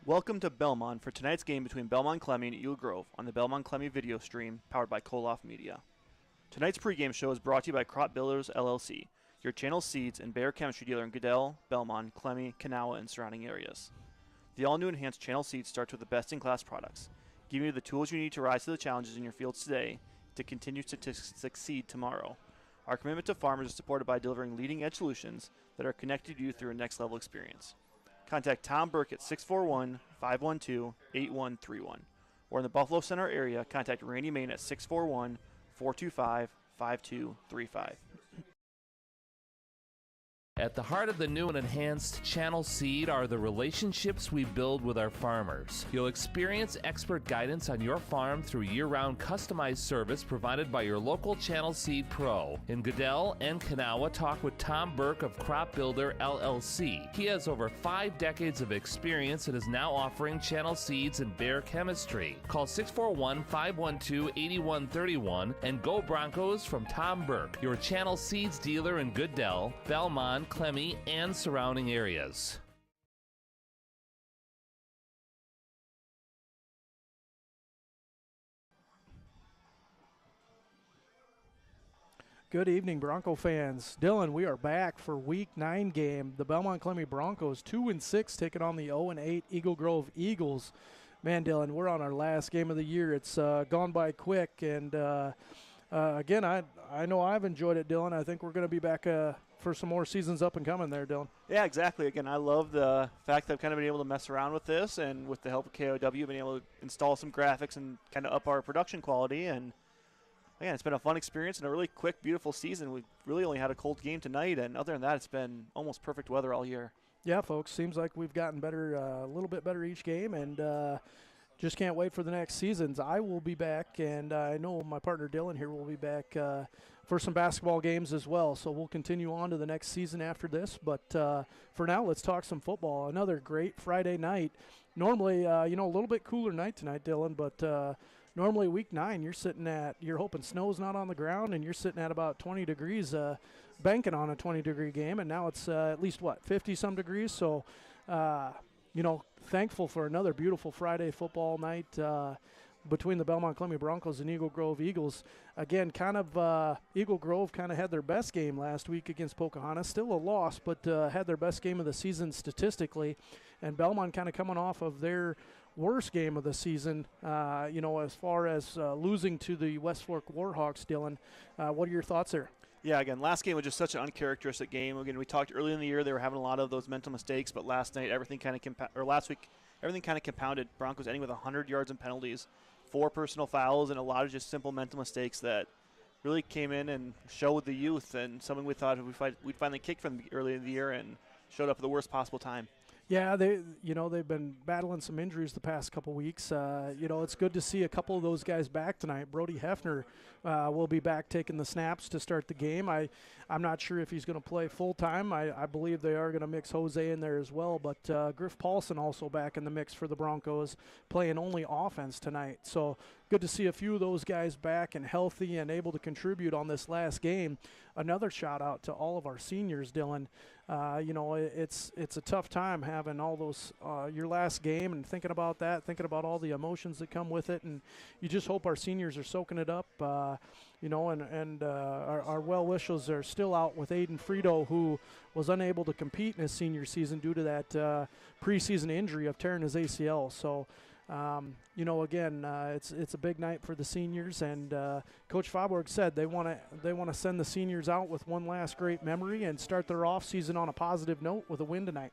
Welcome to Belmont for tonight's game between Belmond-Klemme and Eagle Grove on the Belmond-Klemme video stream powered by Koloff Media. Tonight's pregame show is brought to you by Crop Builders LLC, your channel seeds and Bayer chemistry dealer in Goodell, Belmond, Klemme, Kanawha, and surrounding areas. The all-new enhanced channel seed starts with the best-in-class products, giving you the tools you need to rise to the challenges in your fields today to continue to succeed tomorrow. Our commitment to farmers is supported by delivering leading-edge solutions that are connected to you through a next-level experience. Contact Tom Burke at 641-512-8131. Or in the Buffalo Center area, contact Randy Main at 641-425-5235. At the heart of the new and enhanced channel seed are the relationships we build with our farmers. You'll experience expert guidance on your farm through year-round customized service provided by your local channel seed pro. In Goodell and Kanawha, talk with Tom Burke of Crop Builder LLC. He has over 5 decades of experience and is now offering channel seeds and Bayer chemistry. Call 641-512-8131 and go Broncos from Tom Burke, your channel seeds dealer in Goodell, Belmond, Klemme, and surrounding areas. Good evening, Bronco fans. Dylan, we are back for Week 9 game. The Belmond-Klemme Broncos 2-6 taking on the 0-8 Eagle Grove Eagles. Man, Dylan, we're on our last game of the year. It's gone by quick, and again, I know I've enjoyed it, Dylan. I think we're going to be back for some more seasons up and coming there, Dylan. Yeah, exactly. Again, I love the fact that I've kind of been able to mess around with this, and with the help of KOW, been able to install some graphics and kind of up our production quality. And again, it's been a fun experience and a really quick, beautiful season. We've really only had a cold game tonight, and other than that, it's been almost perfect weather all year. Yeah, folks, seems like we've gotten better, a little bit better each game, and just can't wait for the next seasons. I will be back, and I know my partner Dylan here will be back for some basketball games as well. So we'll continue on to the next season after this. But for now, let's talk some football. Another great Friday night. Normally, a little bit cooler night tonight, Dylan, but normally Week 9, you're hoping snow's not on the ground, and you're sitting at about 20 degrees, banking on a 20-degree game, and now it's at least, 50-some degrees. So, thankful for another beautiful Friday football night between the Belmond-Klemme Broncos and Eagle Grove Eagles. Again, Eagle Grove kind of had their best game last week against Pocahontas. Still a loss, but had their best game of the season statistically. And Belmond kind of coming off of their worst game of the season, as far as losing to the West Fork Warhawks, Dylan. What are your thoughts there? Yeah, again, last game was just such an uncharacteristic game. Again, we talked early in the year they were having a lot of those mental mistakes, but last week everything kind of compounded. Broncos ending with 100 yards and penalties, 4 personal fouls, and a lot of just simple mental mistakes that really came in and showed the youth, and something we thought we'd finally kick from early in the year and showed up at the worst possible time. Yeah, they've been battling some injuries the past couple weeks. It's good to see a couple of those guys back tonight. Brody Hefner will be back taking the snaps to start the game. I'm not sure if he's going to play full-time. I believe they are going to mix Jose in there as well. But Griff Paulson also back in the mix for the Broncos, playing only offense tonight. So good to see a few of those guys back and healthy and able to contribute on this last game. Another shout-out to all of our seniors, Dylan. It's a tough time having all those your last game and thinking about all the emotions that come with it, and you just hope our seniors are soaking it up, our well wishers are still out with Aiden Frito, who was unable to compete in his senior season due to that preseason injury of tearing his ACL. So it's a big night for the seniors, and Coach Faubourg said they want to send the seniors out with one last great memory and start their off season on a positive note with a win tonight.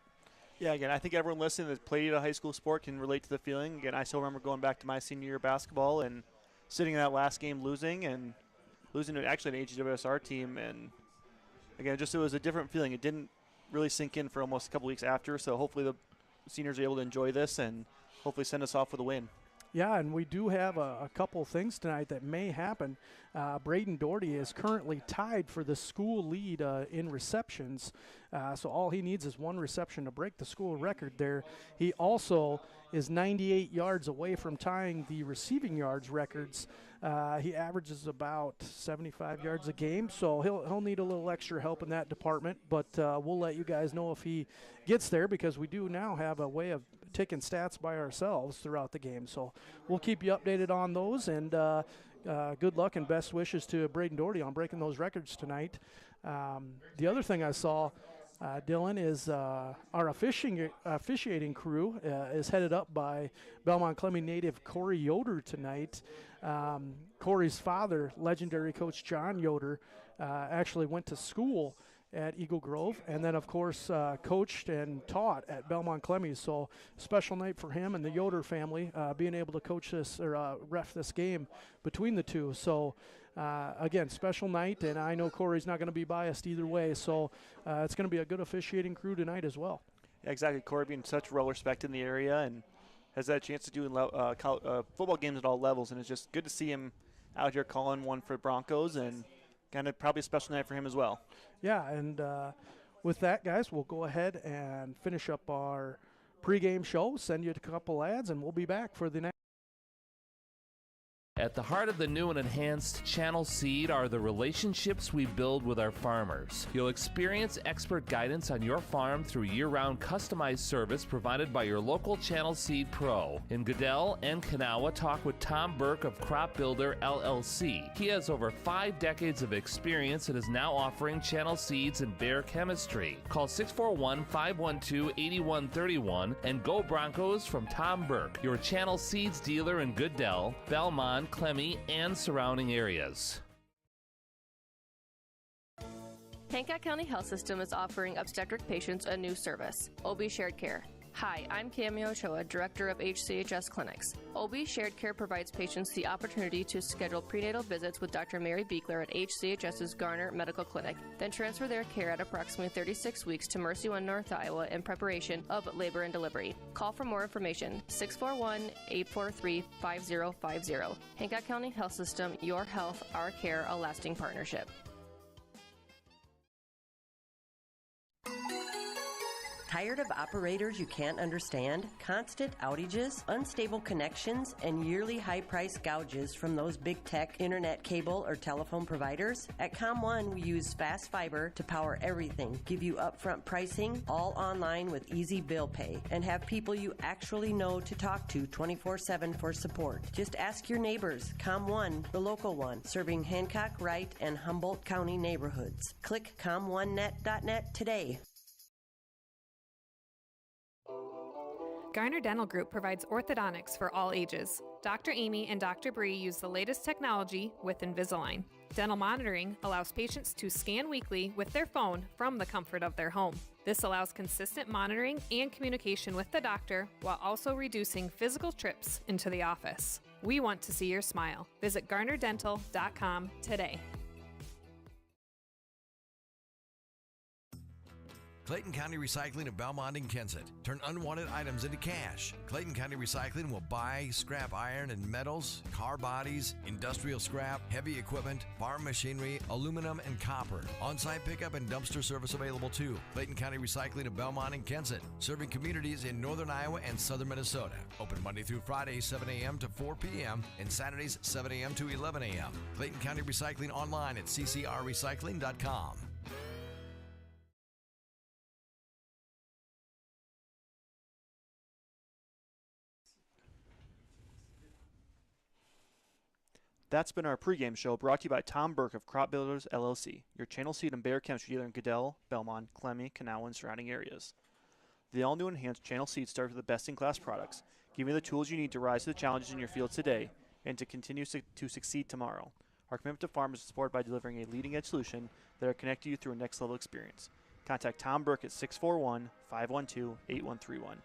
Yeah, again, I think everyone listening that played a high school sport can relate to the feeling. Again, I still remember going back to my senior year of basketball and sitting in that last game losing to actually an HWSR team, and again, it was a different feeling. It didn't really sink in for almost a couple weeks after, so hopefully the seniors are able to enjoy this and hopefully send us off with a win. Yeah, and we do have a couple things tonight that may happen. Braden Doherty is currently tied for the school lead in receptions, so all he needs is one reception to break the school record there. He also is 98 yards away from tying the receiving yards records. He averages about 75 yards a game, so he'll need a little extra help in that department, but we'll let you guys know if he gets there, because we do now have a way of taking stats by ourselves throughout the game. So we'll keep you updated on those, and good luck and best wishes to Braden Doherty on breaking those records tonight. The other thing I saw, Dylan, is our officiating crew is headed up by Belmond-Klemme native Corey Yoder tonight. Corey's father, legendary coach John Yoder, actually went to school at Eagle Grove, and then of course coached and taught at Belmond-Klemme. So special night for him and the Yoder family, being able to coach this or ref this game between the two. So again, special night, and I know Corey's not going to be biased either way. So it's going to be a good officiating crew tonight as well. Yeah, exactly. Corey being such well respected in the area and has had a chance to do football games at all levels, and it's just good to see him out here calling one for Broncos, and kind of probably a special night for him as well. Yeah, and with that, guys, we'll go ahead and finish up our pregame show, send you a couple ads, and we'll be back for the next. At the heart of the new and enhanced Channel Seed are the relationships we build with our farmers. You'll experience expert guidance on your farm through year-round customized service provided by your local Channel Seed Pro. In Goodell and Kanawha, talk with Tom Burke of Crop Builder LLC. He has over 5 decades of experience and is now offering Channel Seeds and Bayer chemistry. Call 641-512-8131 and go Broncos from Tom Burke, your Channel Seeds dealer in Goodell, Belmond, Klemme, and surrounding areas. Hancock County Health System is offering obstetric patients a new service, OB Shared Care. Hi, I'm Cami Ochoa, Director of HCHS Clinics. OB Shared Care provides patients the opportunity to schedule prenatal visits with Dr. Mary Beekler at HCHS's Garner Medical Clinic, then transfer their care at approximately 36 weeks to Mercy One North Iowa in preparation of labor and delivery. Call for more information, 641-843-5050. Hancock County Health System, your health, our care, a lasting partnership. Tired of operators you can't understand, constant outages, unstable connections, and yearly high-price gouges from those big tech internet cable or telephone providers? At ComOne, we use fast fiber to power everything, give you upfront pricing, all online with easy bill pay, and have people you actually know to talk to 24/7 for support. Just ask your neighbors. ComOne, the local one, serving Hancock, Wright, and Humboldt County neighborhoods. Click ComOneNet.net today. Garner Dental Group provides orthodontics for all ages. Dr. Amy and Dr. Bree use the latest technology with Invisalign. Dental monitoring allows patients to scan weekly with their phone from the comfort of their home. This allows consistent monitoring and communication with the doctor while also reducing physical trips into the office. We want to see your smile. Visit GarnerDental.com today. Clayton County Recycling of Belmond and Kensett. Turn unwanted items into cash. Clayton County Recycling will buy scrap iron and metals, car bodies, industrial scrap, heavy equipment, farm machinery, aluminum, and copper. On-site pickup and dumpster service available too. Clayton County Recycling of Belmond and Kensett, serving communities in northern Iowa and southern Minnesota. Open Monday through Friday, 7 a.m. to 4 p.m. and Saturdays, 7 a.m. to 11 a.m. Clayton County Recycling online at ccrrecycling.com. That's been our pregame show, brought to you by Tom Burke of Crop Builders LLC, your Channel Seed and Bayer chemistry dealer in Goodell, Belmond-Klemme, Kanawha, and surrounding areas. The all-new enhanced Channel Seed starts with the best-in-class products, giving you the tools you need to rise to the challenges in your fields today and to continue to succeed tomorrow. Our commitment to farmers is supported by delivering a leading-edge solution that will connect you through a next-level experience. Contact Tom Burke at 641-512-8131,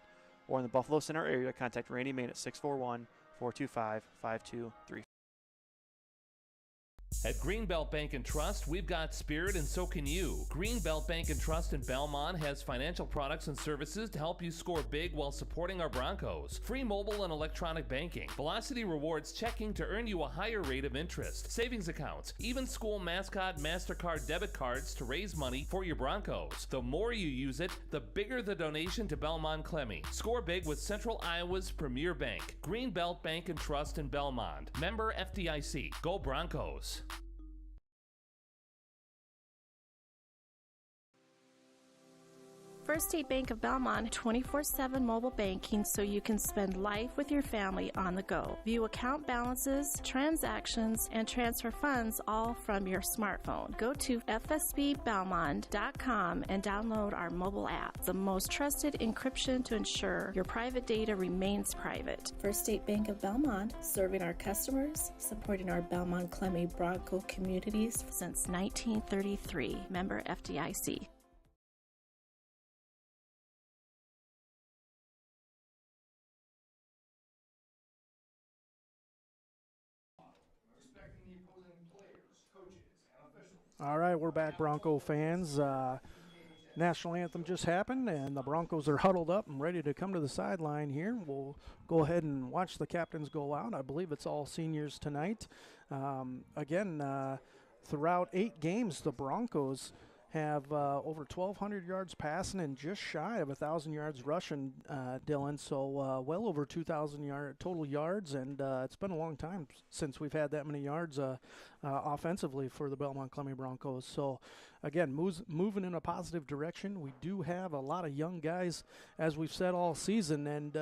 or in the Buffalo Center area, contact Randy Main at 641-425-5235. At Greenbelt Bank and Trust, we've got spirit and so can you. Greenbelt Bank and Trust in Belmond has financial products and services to help you score big while supporting our Broncos. Free mobile and electronic banking, Velocity Rewards checking to earn you a higher rate of interest, savings accounts, even school mascot MasterCard debit cards to raise money for your Broncos. The more you use it, the bigger the donation to Belmond-Klemme. Score big with Central Iowa's premier bank. Greenbelt Bank and Trust in Belmond. Member FDIC. Go Broncos. First State Bank of Belmont 24/7 mobile banking so you can spend life with your family on the go. View account balances, transactions, and transfer funds all from your smartphone. Go to fsbbelmont.com and download our mobile app, the most trusted encryption to ensure your private data remains private. First State Bank of Belmont, serving our customers, supporting our Belmond-Klemme Bronco communities since 1933. Member FDIC. All right, we're back, Bronco fans. National anthem just happened, and the Broncos are huddled up and ready to come to the sideline here. We'll go ahead and watch the captains go out. I believe it's all seniors tonight. Again, throughout 8 games, the Broncos have over 1,200 yards passing and just shy of 1,000 yards rushing, Dylan. So well over 2,000 total yards, and it's been a long time since we've had that many yards offensively for the Belmond-Klemme Broncos. So again, moving in a positive direction. We do have a lot of young guys, as we've said all season, and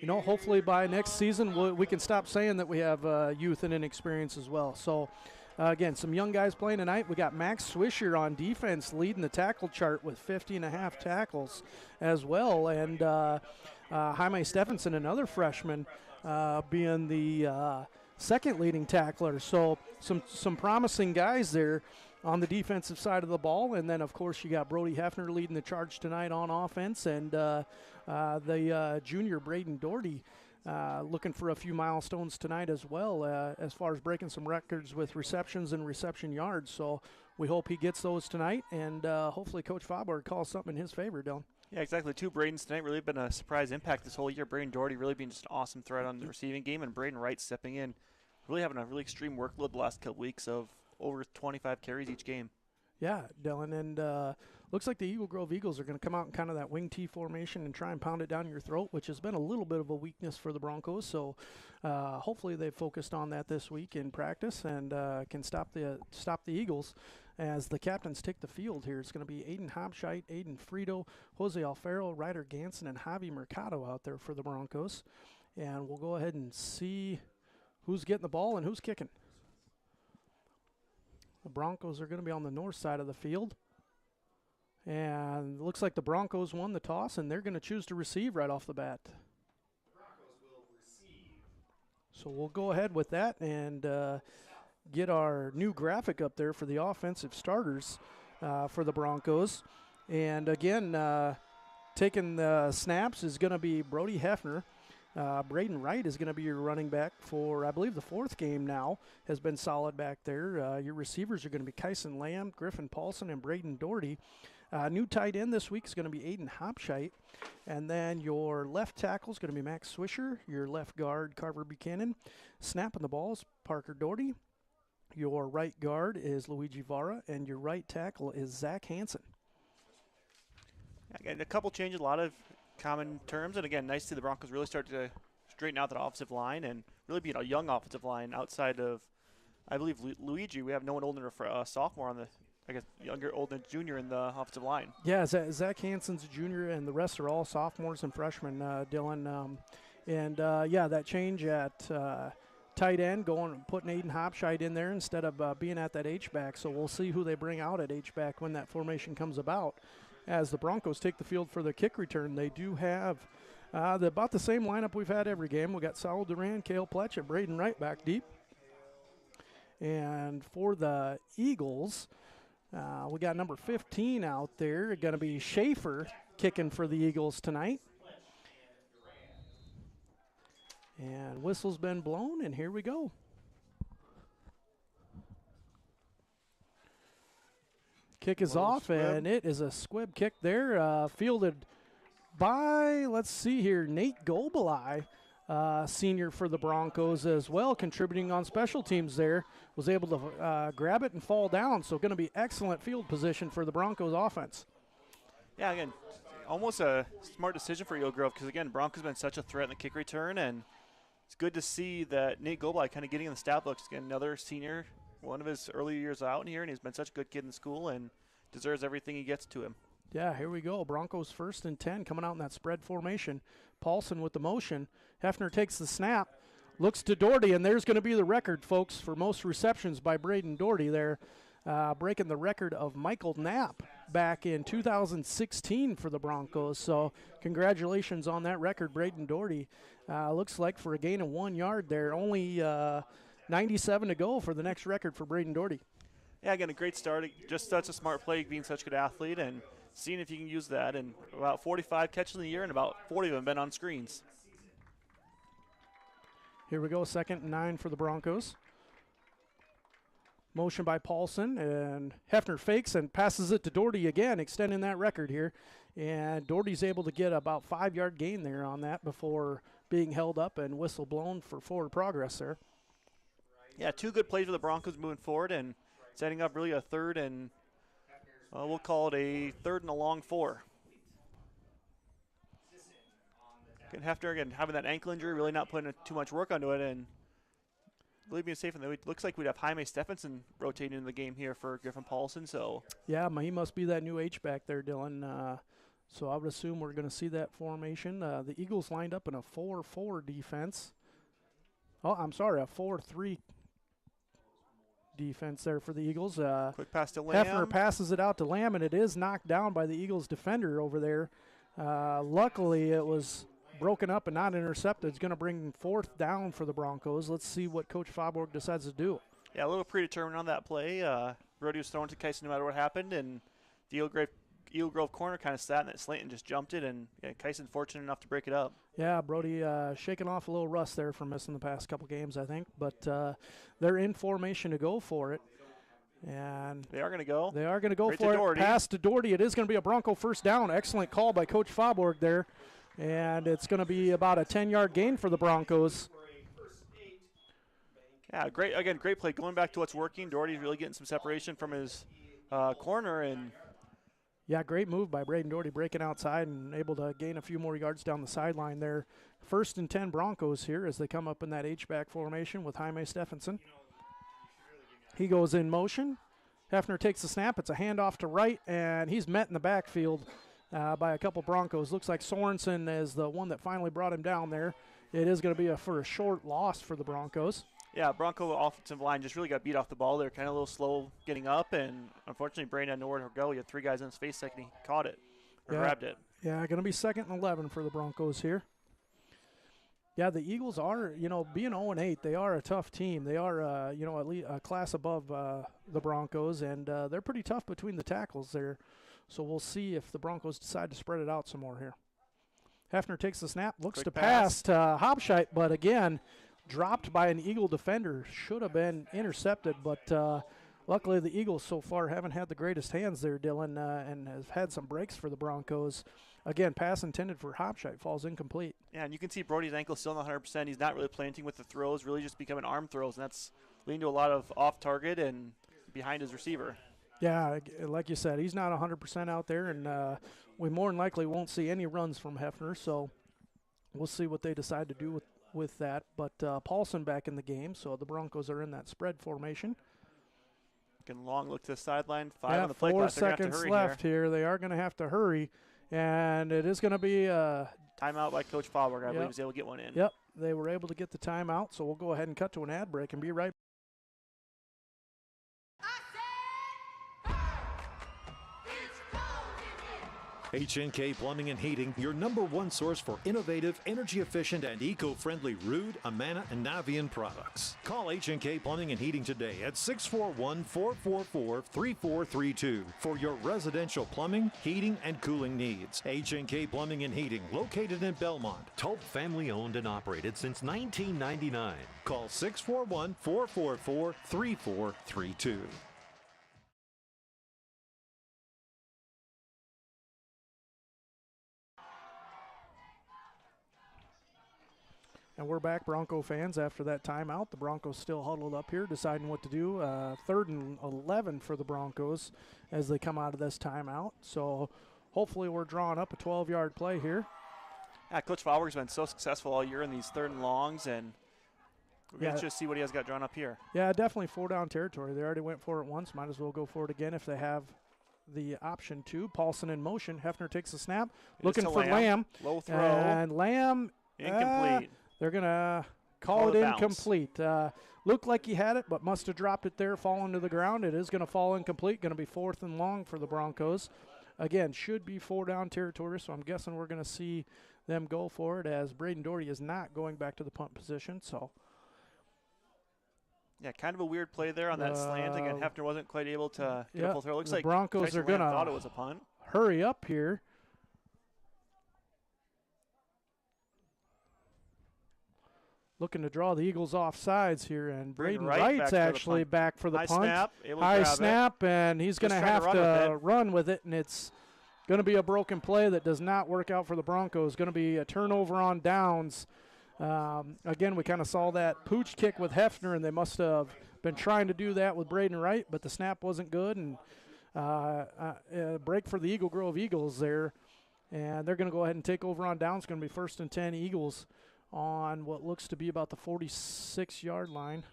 hopefully by next season we can stop saying that we have youth and inexperience as well. So. Again, some young guys playing tonight. We got Max Swisher on defense leading the tackle chart with 50.5 tackles as well. And Jaime Stephenson, another freshman, being the second leading tackler. So some promising guys there on the defensive side of the ball. And then, of course, you got Brody Hefner leading the charge tonight on offense. And the junior Braden Doherty looking for a few milestones tonight as well, as far as breaking some records with receptions and reception yards. So we hope he gets those tonight, and hopefully Coach Faubourg calls something in his favor, Dylan. Yeah, exactly. 2 Bradens tonight. Really been a surprise impact this whole year. Braden Doherty really being just an awesome threat on the receiving game, and Braden Wright stepping in, really having a really extreme workload the last couple weeks of over 25 carries each game. Yeah, Dylan, and looks like the Eagle Grove Eagles are going to come out in kind of that wing T formation and try and pound it down your throat, which has been a little bit of a weakness for the Broncos. So hopefully they've focused on that this week in practice and can stop the Eagles as the captains take the field here. It's going to be Aiden Hopscheit, Aiden Frito, Jose Alfaro, Ryder Ganson, and Javi Mercado out there for the Broncos. And we'll go ahead and see who's getting the ball and who's kicking. The Broncos are going to be on the north side of the field. And it looks like the Broncos won the toss, and they're going to choose to receive right off the bat. So we'll go ahead with that and get our new graphic up there for the offensive starters for the Broncos. And again, taking the snaps is going to be Brody Hefner. Braden Wright is going to be your running back for, I believe, the 4th game now. Has been solid back there. Your receivers are going to be Kyson Lamb, Griffin Paulson, and Braden Doherty. New tight end this week is going to be Aiden Hopscheit. And then your left tackle is going to be Max Swisher. Your left guard, Carver Buchanan. Snapping the ball is Parker Doherty. Your right guard is Luigi Vara. And your right tackle is Zach Hansen. Again, a couple changes, a lot of common terms, and again, nice to see the Broncos really start to straighten out that offensive line and really be a young offensive line outside of, I believe, Luigi. We have no one older than a sophomore on the, I guess, older than junior in the offensive line. Yeah, Zach Hansen's a junior, and the rest are all sophomores and freshmen, Dylan. That change at tight end, putting Aiden Hopscheit in there instead of being at that H-back. So we'll see who they bring out at H-back when that formation comes about. As the Broncos take the field for the kick return, they do have about the same lineup we've had every game. We got Saul Duran, Cale Pletch, and Braden Wright back deep. And for the Eagles, we got number 15 out there. Going to be Schaefer kicking for the Eagles tonight. And whistle's been blown, and here we go. Kick is off, and it is a squib kick there, fielded by, let's see here, Nate Gobelai, senior for the Broncos as well, contributing on special teams there. Was able to grab it and fall down, so going to be excellent field position for the Broncos offense. Yeah, again, almost a smart decision for Eagle Grove because, again, Broncos been such a threat in the kick return, and it's good to see that Nate Gobelai kind of getting in the stat books. Again, another senior, one of his early years out in here, and he's been such a good kid in school and deserves everything he gets to him. Yeah, here we go. Broncos 1st and 10 coming out in that spread formation. Paulson with the motion. Hefner takes the snap, looks to Doherty, and there's going to be the record, folks, for most receptions by Braden Doherty there, breaking the record of Michael Knapp back in 2016 for the Broncos. So congratulations on that record, Braden Doherty. Looks like for a gain of 1 yard there, only 97 to go for the next record for Braden Doherty. Yeah, again, a great start. Just such a smart play, being such a good athlete, and seeing if you can use that. And about 45 catches in the year, and about 40 of them been on screens. Here we go, 2nd and 9 for the Broncos. Motion by Paulson, and Hefner fakes and passes it to Doherty again, extending that record here. And Doherty's able to get about 5-yard gain there on that before being held up and whistle blown for forward progress there. Yeah, 2 good plays for the Broncos moving forward and setting up really a 3rd and we'll call it a 3rd and a long 4. Again, Hefner again having that ankle injury, really not putting too much work onto it, and really being safe. And it looks like we'd have Jaime Stephenson rotating in the game here for Griffin Paulson. So yeah, he must be that new H-back there, Dylan. So I would assume we're going to see that formation. The Eagles lined up in a 4-4 defense. Oh, I'm sorry, a 4-3 defense there for the Eagles. Quick pass to Lamb. Hefner passes it out to Lamb, and it is knocked down by the Eagles defender over there. Luckily, it was broken up and not intercepted. It's going to bring 4th down for the Broncos. Let's see what Coach Faubourg decides to do. Yeah, a little predetermined on that play. Brody was thrown to Kyson no matter what happened, and the Eagle Grove corner kind of sat in that slant and just jumped it, and Kyson fortunate enough to break it up. Yeah, Brody shaking off a little rust there from missing the past couple games, I think. But they're in formation to go for it. And they are going to go. They are going to go right for it. Doherty. Pass to Doherty. It is going to be a Bronco 1st down. Excellent call by Coach Faubourg there. And it's going to be about a 10-yard gain for the Broncos. Yeah, great play. Going back to what's working, Doherty's really getting some separation from his corner. And yeah, great move by Braden Doherty, breaking outside and able to gain a few more yards down the sideline there. 1st and 10 Broncos here as they come up in that H-back formation with Jaime Stephenson. He goes in motion. Hefner takes the snap. It's a handoff to right, and he's met in the backfield by a couple Broncos. Looks like Sorensen is the one that finally brought him down there. It is going to be for a short loss for the Broncos. Yeah, Bronco offensive line just really got beat off the ball. They're kind of a little slow getting up, and unfortunately, Brain had nowhere to go. He had 3 guys in his face second. He caught it or grabbed it. Yeah, going to be 2nd and 11 for the Broncos here. Yeah, the Eagles are, being 0-8, they are a tough team. They are, at least a class above the Broncos, and they're pretty tough between the tackles there. So we'll see if the Broncos decide to spread it out some more here. Hefner takes the snap, looks Quick to pass to Hobscheit, but again, dropped by an Eagle defender. Should have been intercepted, but luckily the Eagles so far haven't had the greatest hands there, Dylan, and have had some breaks for the Broncos. Again, pass intended for Hobscheit falls incomplete. Yeah, and you can see Brody's ankle still not 100%. He's not really planting with the throws, really just becoming arm throws, and that's leading to a lot of off target and behind his receiver. Yeah, like you said, he's not 100% out there, and we more than likely won't see any runs from Hefner, so we'll see what they decide to do with that. But Paulson back in the game, so the Broncos are in that spread formation. Getting long look to the sideline, 5 on the play 4 clock. They're gonna have to seconds hurry left here. They are going to have to hurry, and it is going to be timeout by Coach Faubourg. I believe he was able to get one in. Yep, they were able to get the timeout, so we'll go ahead and cut to an ad break and be right back. H&K Plumbing and Heating, your #1 source for innovative, energy-efficient, and eco-friendly Ruud, Amana, and Navian products. Call H&K Plumbing and Heating today at 641-444-3432 for your residential plumbing, heating, and cooling needs. H&K Plumbing and Heating, located in Belmont. Tulp family owned and operated since 1999. Call 641-444-3432. And we're back, Bronco fans, after that timeout. The Broncos still huddled up here, deciding what to do. 3rd and 11 for the Broncos as they come out of this timeout. So hopefully we're drawing up a 12-yard play here. Yeah, Coach Faubourg's been so successful all year in these 3rd and longs, and we're going to just see what he has got drawn up here. Yeah, definitely 4-down territory. They already went for it once. Might as well go for it again if they have the option 2. Paulson in motion. Hefner takes the snap, looking for Lamb. Lamb. Low throw. And Lamb, Incomplete. they're going to call it incomplete. Looked like he had it, but must have dropped it there, falling to the ground. It is going to fall incomplete. Going to be 4th and long for the Broncos. Again, should be 4-down territory, so I'm guessing we're going to see them go for it, as Braden Doherty is not going back to the punt position. So, yeah, kind of a weird play there on that slant. Again, Hefner wasn't quite able to get a full throw. Looks the like Broncos Tyson are going Lamb thought it was a punt. to hurry up here. Looking to draw the Eagles off sides here, and Braden Wright's actually back for the punt. Snap, high snap, and he's going to have to run with it, and it's going to be a broken play that does not work out for the Broncos. Going to be a turnover on downs. Again, we kind of saw that pooch kick with Hefner, and they must have been trying to do that with Braden Wright, but the snap wasn't good, and break for the Eagle Grove Eagles there, and they're going to go ahead and take over on downs. It's going to be 1st and 10 Eagles on what looks to be about the 46-yard line.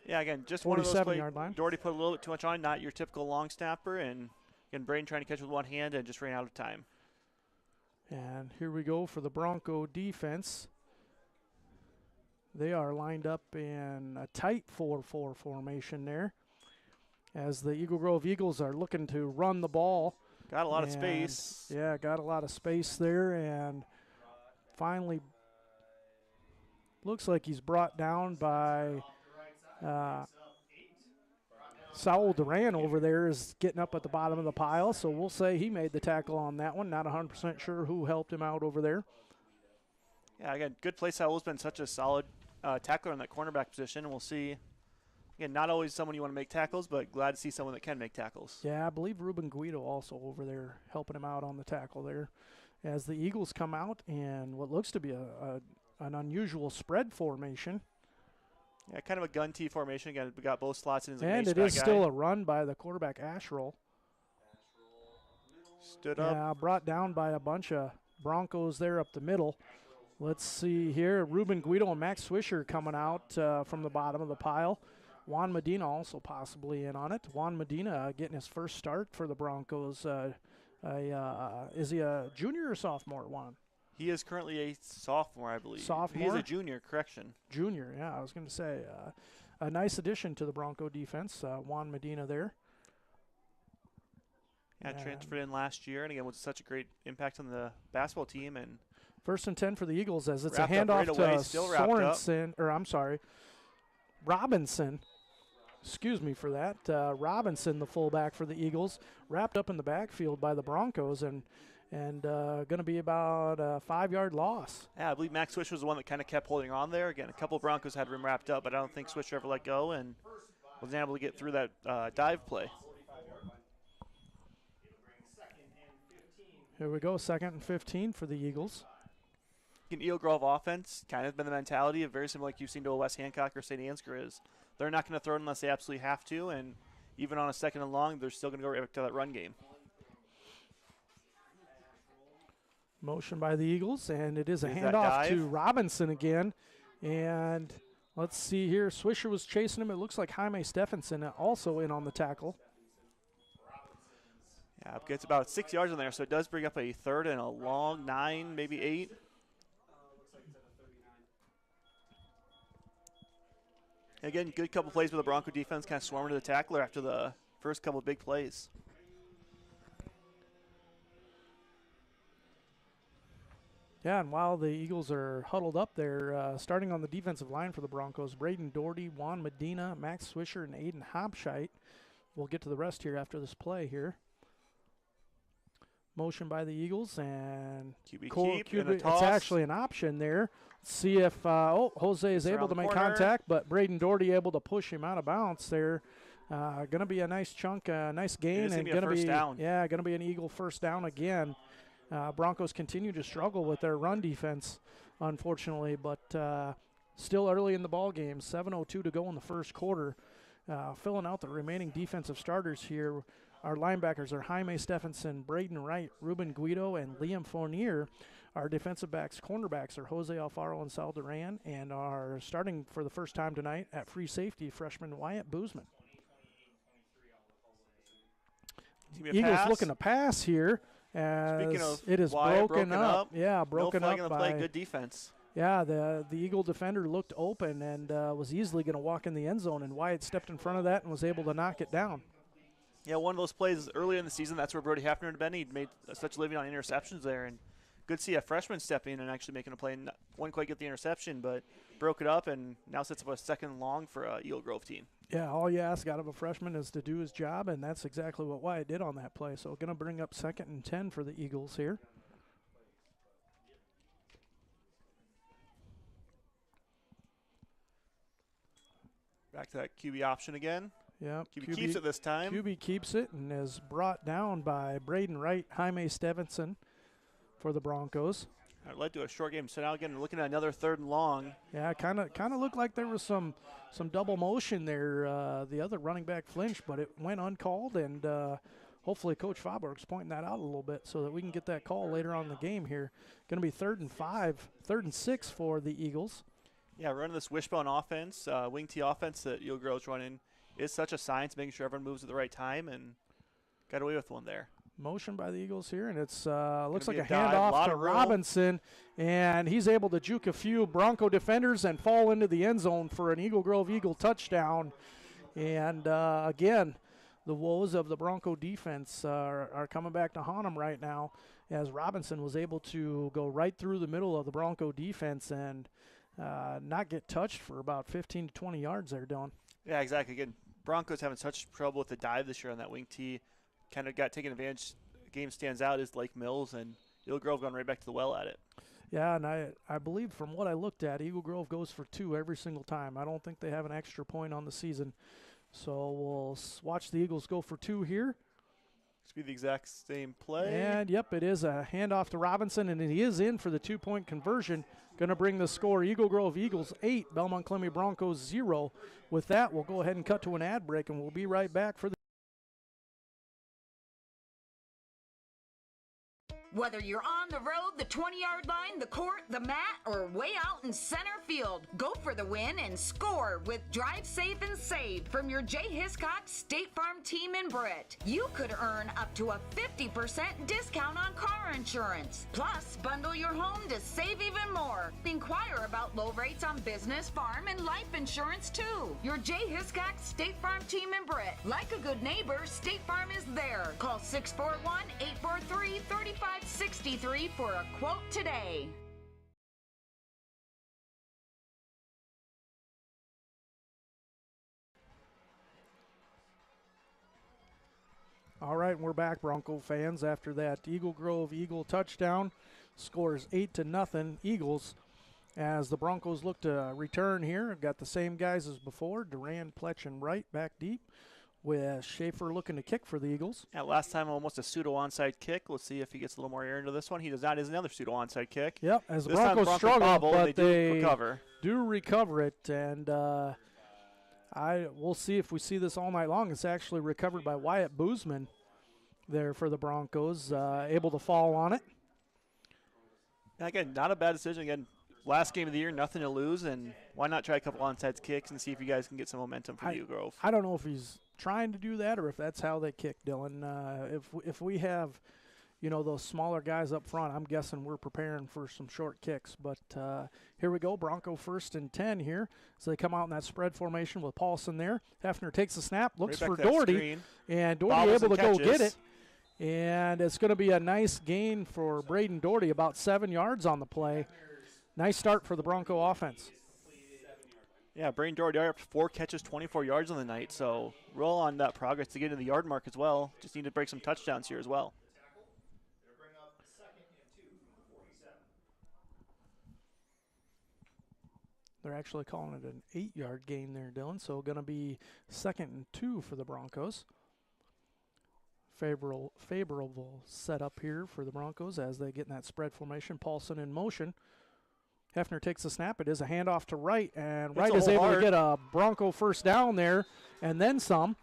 Yeah, again, just one of those plays. Line. Doherty put a little bit too much on, not your typical long snapper, and again, Braden trying to catch with one hand and just ran out of time. And here we go for the Bronco defense. They are lined up in a tight 4-4 formation there, as the Eagle Grove Eagles are looking to run the ball. Got a lot of space. Yeah, got a lot of space there, and finally looks like he's brought down by Saul Duran over there, is getting up at the bottom of the pile, so we'll say he made the tackle on that one. Not 100% sure who helped him out over there. Yeah, again, good play. Saul's been such a solid tackler in that cornerback position, and we'll see. Again, not always someone you want to make tackles, but glad to see someone that can make tackles. Yeah, I believe Ruben Guido also over there helping him out on the tackle there, as the Eagles come out in what looks to be an unusual spread formation. Yeah, kind of a gun T formation. Again, we got both slots in as a and it is still a run by the quarterback Asherle. Stood up. Yeah, brought down by a bunch of Broncos there up the middle. Let's see here. Ruben Guido and Max Swisher coming out from the bottom of the pile. Juan Medina also possibly in on it. Juan Medina getting his first start for the Broncos. Is he a junior or sophomore, Juan? He is currently a sophomore, I believe. Sophomore? He is a junior, correction. Junior, yeah, I was going to say. A nice addition to the Bronco defense, Juan Medina there. Yeah, transferred in last year, and again, with such a great impact on the basketball team. And 1st and 10 for the Eagles, as it's a wrapped up handoff right to away, still wrapped up. Sorensen, or I'm sorry, Robinson. Excuse me for that. Robinson, the fullback for the Eagles, wrapped up in the backfield by the Broncos, and going to be about a 5-yard loss. Yeah, I believe Max Swisher was the one that kind of kept holding on there. Again, a couple of Broncos had him wrapped up, but I don't think Swisher ever let go and wasn't able to get through that dive play. Here we go, 2nd and 15 for the Eagles. An Eel Grove offense kind of been the mentality of very similar like you've seen to a West Hancock or St. Ansgar is. They're not going to throw it unless they absolutely have to, and even on a 2nd and long, they're still going to go right back to that run game. Motion by the Eagles, and it is a handoff to Robinson again. And let's see here. Swisher was chasing him. It looks like Jaime Stephenson also in on the tackle. Yeah, it gets about 6 yards in there, so it does bring up a 3rd and a long 9, maybe 8. Again, good couple plays with the Bronco defense kind of swarming to the tackler after the first couple big plays. Yeah, and while the Eagles are huddled up there, starting on the defensive line for the Broncos, Braden Doherty, Juan Medina, Max Swisher, and Aiden Hobscheit. We'll get to the rest here after this play here. Motion by the Eagles, and QB keep and a toss. It's actually an option there. See if Jose is able to make contact, but Braden Doherty able to push him out of bounds there. Going to be a nice chunk, nice gain, and going to be down. Yeah, going to be an Eagle first down again. Broncos continue to struggle with their run defense, unfortunately, but still early in the ball game. 7:02 to go in the first quarter. Filling out the remaining defensive starters here. Our linebackers are Jaime Stephenson, Braden Wright, Ruben Guido, and Liam Fournier. Our defensive cornerbacks are Jose Alfaro and Sal Duran, and are starting for the first time tonight at free safety, freshman Wyatt Boozman. Eagles looking to pass here. As it is broken up. Yeah, broken no up on the by play. Good defense. Yeah, the Eagle defender looked open and was easily going to walk in the end zone, and Wyatt stepped in front of that and was able to knock it down. Yeah, one of those plays earlier in the season, that's where Brody Hefner had been. He'd made such a living on interceptions there, and good to see a freshman step in and actually making a play. And wouldn't quite get the interception, but broke it up and now sets up a second long for a Eagle Grove team. Yeah, all you ask out of a freshman is to do his job, and that's exactly what Wyatt did on that play. So going to bring up 2nd and 10 for the Eagles here. Back to that QB option again. Yeah, QB keeps it this time. QB keeps it and is brought down by Braden Wright, Jaime Stevenson for the Broncos. It led to a short game. So now again, looking at another 3rd and long. Yeah, kind of looked like there was some double motion there. The other running back flinched, but it went uncalled, and hopefully Coach Fauberg's pointing that out a little bit so that we can get that call later on in the game here. Going to be 3rd and 5, 3rd and 6 for the Eagles. Yeah, running this wishbone offense, wing T offense that Eagle Grove's running is such a science, making sure everyone moves at the right time, and got away with one there. Motion by the Eagles here, and it's looks like a dive, handoff to Robinson, and he's able to juke a few Bronco defenders and fall into the end zone for an Eagle Grove Eagle touchdown. And again, the woes of the Bronco defense are coming back to haunt them right now, as Robinson was able to go right through the middle of the Bronco defense and not get touched for about 15 to 20 yards there, Dylan. Yeah, exactly. Again, Broncos having such trouble with the dive this year on that wing T. Kind of got taken advantage. Game stands out is Lake Mills, and Eagle Grove going right back to the well at it. Yeah, and I believe from what I looked at, Eagle Grove goes for 2 every single time. I don't think they have an extra point on the season. So we'll watch the Eagles go for 2 here. This will be the exact same play. And, yep, it is a handoff to Robinson, and he is in for the 2-point conversion. Going to bring the score, Eagle Grove Eagles 8, Belmond-Klemme Broncos 0. With that, we'll go ahead and cut to an ad break, and we'll be right back for the Whether you're on the road, the 20-yard line, the court, the mat, or way out in center field, go for the win and score with Drive Safe and Save from your Jay Hiscox State Farm team in Britt. You could earn up to a 50% discount on car insurance. Plus, bundle your home to save even more. Inquire about low rates on business, farm, and life insurance too. Your Jay Hiscox State Farm team in Britt. Like a good neighbor, State Farm is there. Call 641-843-3563 for a quote today. All right, we're back, Bronco fans, after that Eagle Grove Eagle touchdown. Scores 8-0 Eagles as the Broncos look to return here. I've got the same guys as before, Duran, Pletch, and Wright back deep, with Schaefer looking to kick for the Eagles. Yeah, last time almost a pseudo onside kick. Let's see if he gets a little more air into this one. He does not. Is another pseudo onside kick. Yep, as the Broncos struggle, but they do recover it, and we'll see if we see this all night long. It's actually recovered by Wyatt Boozman there for the Broncos, able to fall on it. Again, not a bad decision. Again, last game of the year, nothing to lose, and why not try a couple onside kicks and see if you guys can get some momentum for Eagle Grove? I don't know if he's trying to do that or if that's how they kick, Dylan. If we have, those smaller guys up front, I'm guessing we're preparing for some short kicks. But here we go, Bronco 1st and 10 here. So they come out in that spread formation with Paulson there. Hefner takes the snap, looks for Doherty, and Doherty able to go get it. And it's going to be a nice gain for Braden Doherty, about 7 yards on the play. Nice start for the Bronco offense. Yeah, Braden Doherty up to 4 catches, 24 yards on the night. So roll on that progress to get into the yard mark as well. Just need to break some touchdowns here as well. They're actually calling it an 8-yard gain there, Dylan. So going to be 2nd and 2 for the Broncos. Favorable setup here for the Broncos as they get in that spread formation. Paulson in motion. Hefner takes the snap. It is a handoff to Wright, and Wright is able to get a Bronco first down there and then some.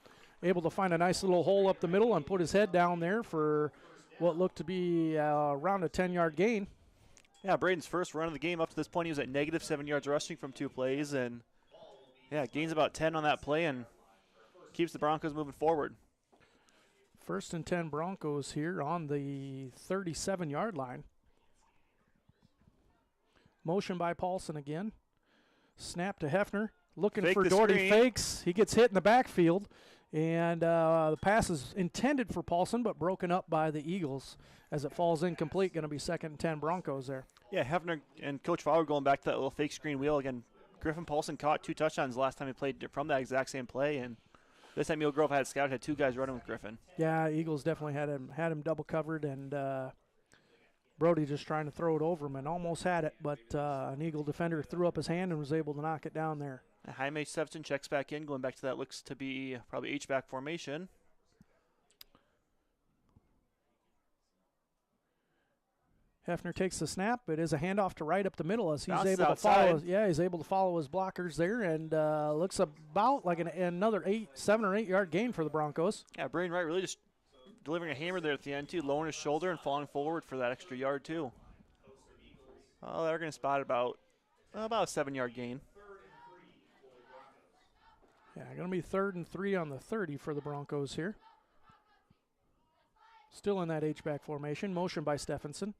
Able to find a nice little hole up the middle and put his head down there for what looked to be around a 10-yard gain. Yeah, Braden's first run of the game up to this point, he was at -7 yards rushing from 2 plays, and gains about 10 on that play and keeps the Broncos moving forward. First and 10 Broncos here on the 37-yard line. Motion by Paulson again. Snap to Hefner. Looking for Doherty. Fakes. He gets hit in the backfield. And the pass is intended for Paulson, but broken up by the Eagles as it falls incomplete. Going to be 2nd and 10 Broncos there. Yeah, Hefner and Coach Fowler going back to that little fake screen wheel. Again, Griffin Paulson caught 2 touchdowns last time he played from that exact same play. And this time Eel Grove had scout, had 2 guys running with Griffin. Yeah, Eagles definitely had him double covered, and Brody just trying to throw it over him and almost had it, but an Eagle defender threw up his hand and was able to knock it down there. Jaime Sevcin checks back in, going back to that looks to be probably H-back formation. Hefner takes the snap. It is a handoff to right up the middle as he's able outside. to follow. Yeah, he's able to follow his blockers there, and looks about like another 7 or 8 yard gain for the Broncos. Yeah, Braden Wright really just delivering a hammer there at the end too, lowering his shoulder and falling forward for that extra yard too. Oh, they're going to spot about a 7-yard gain. Yeah, going to be 3rd and 3 on the 30 for the Broncos here. Still in that H-back formation. Motion by Stephenson.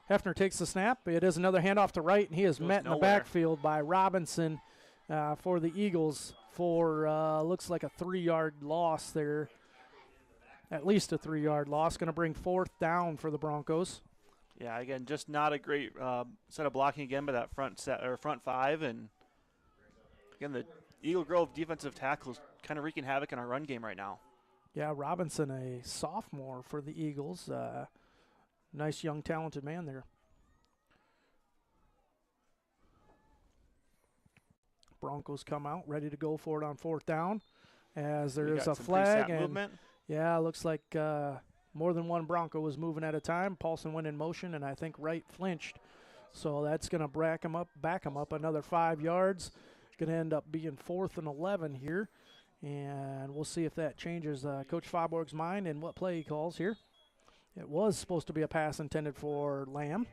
Hefner takes the snap. It is another handoff to right, and he is met in the backfield by Robinson for the Eagles for looks like a 3-yard loss there. At least a 3-yard loss. Going to bring 4th down for the Broncos. Yeah, again, just not a great set of blocking again by that front 5, and again the Eagle Grove defensive tackles kind of wreaking havoc in our run game right now. Yeah, Robinson, a sophomore for the Eagles. Nice young talented man there. Broncos come out ready to go for it on 4th down as there is a flag. And movement. Yeah, looks like more than one Bronco was moving at a time. Paulson went in motion, and I think Wright flinched. So that's going to back him up another 5 yards. Going to end up being 4th and 11 here. And we'll see if that changes Coach Faubourg's mind and what play he calls here. It was supposed to be a pass intended for Lamb.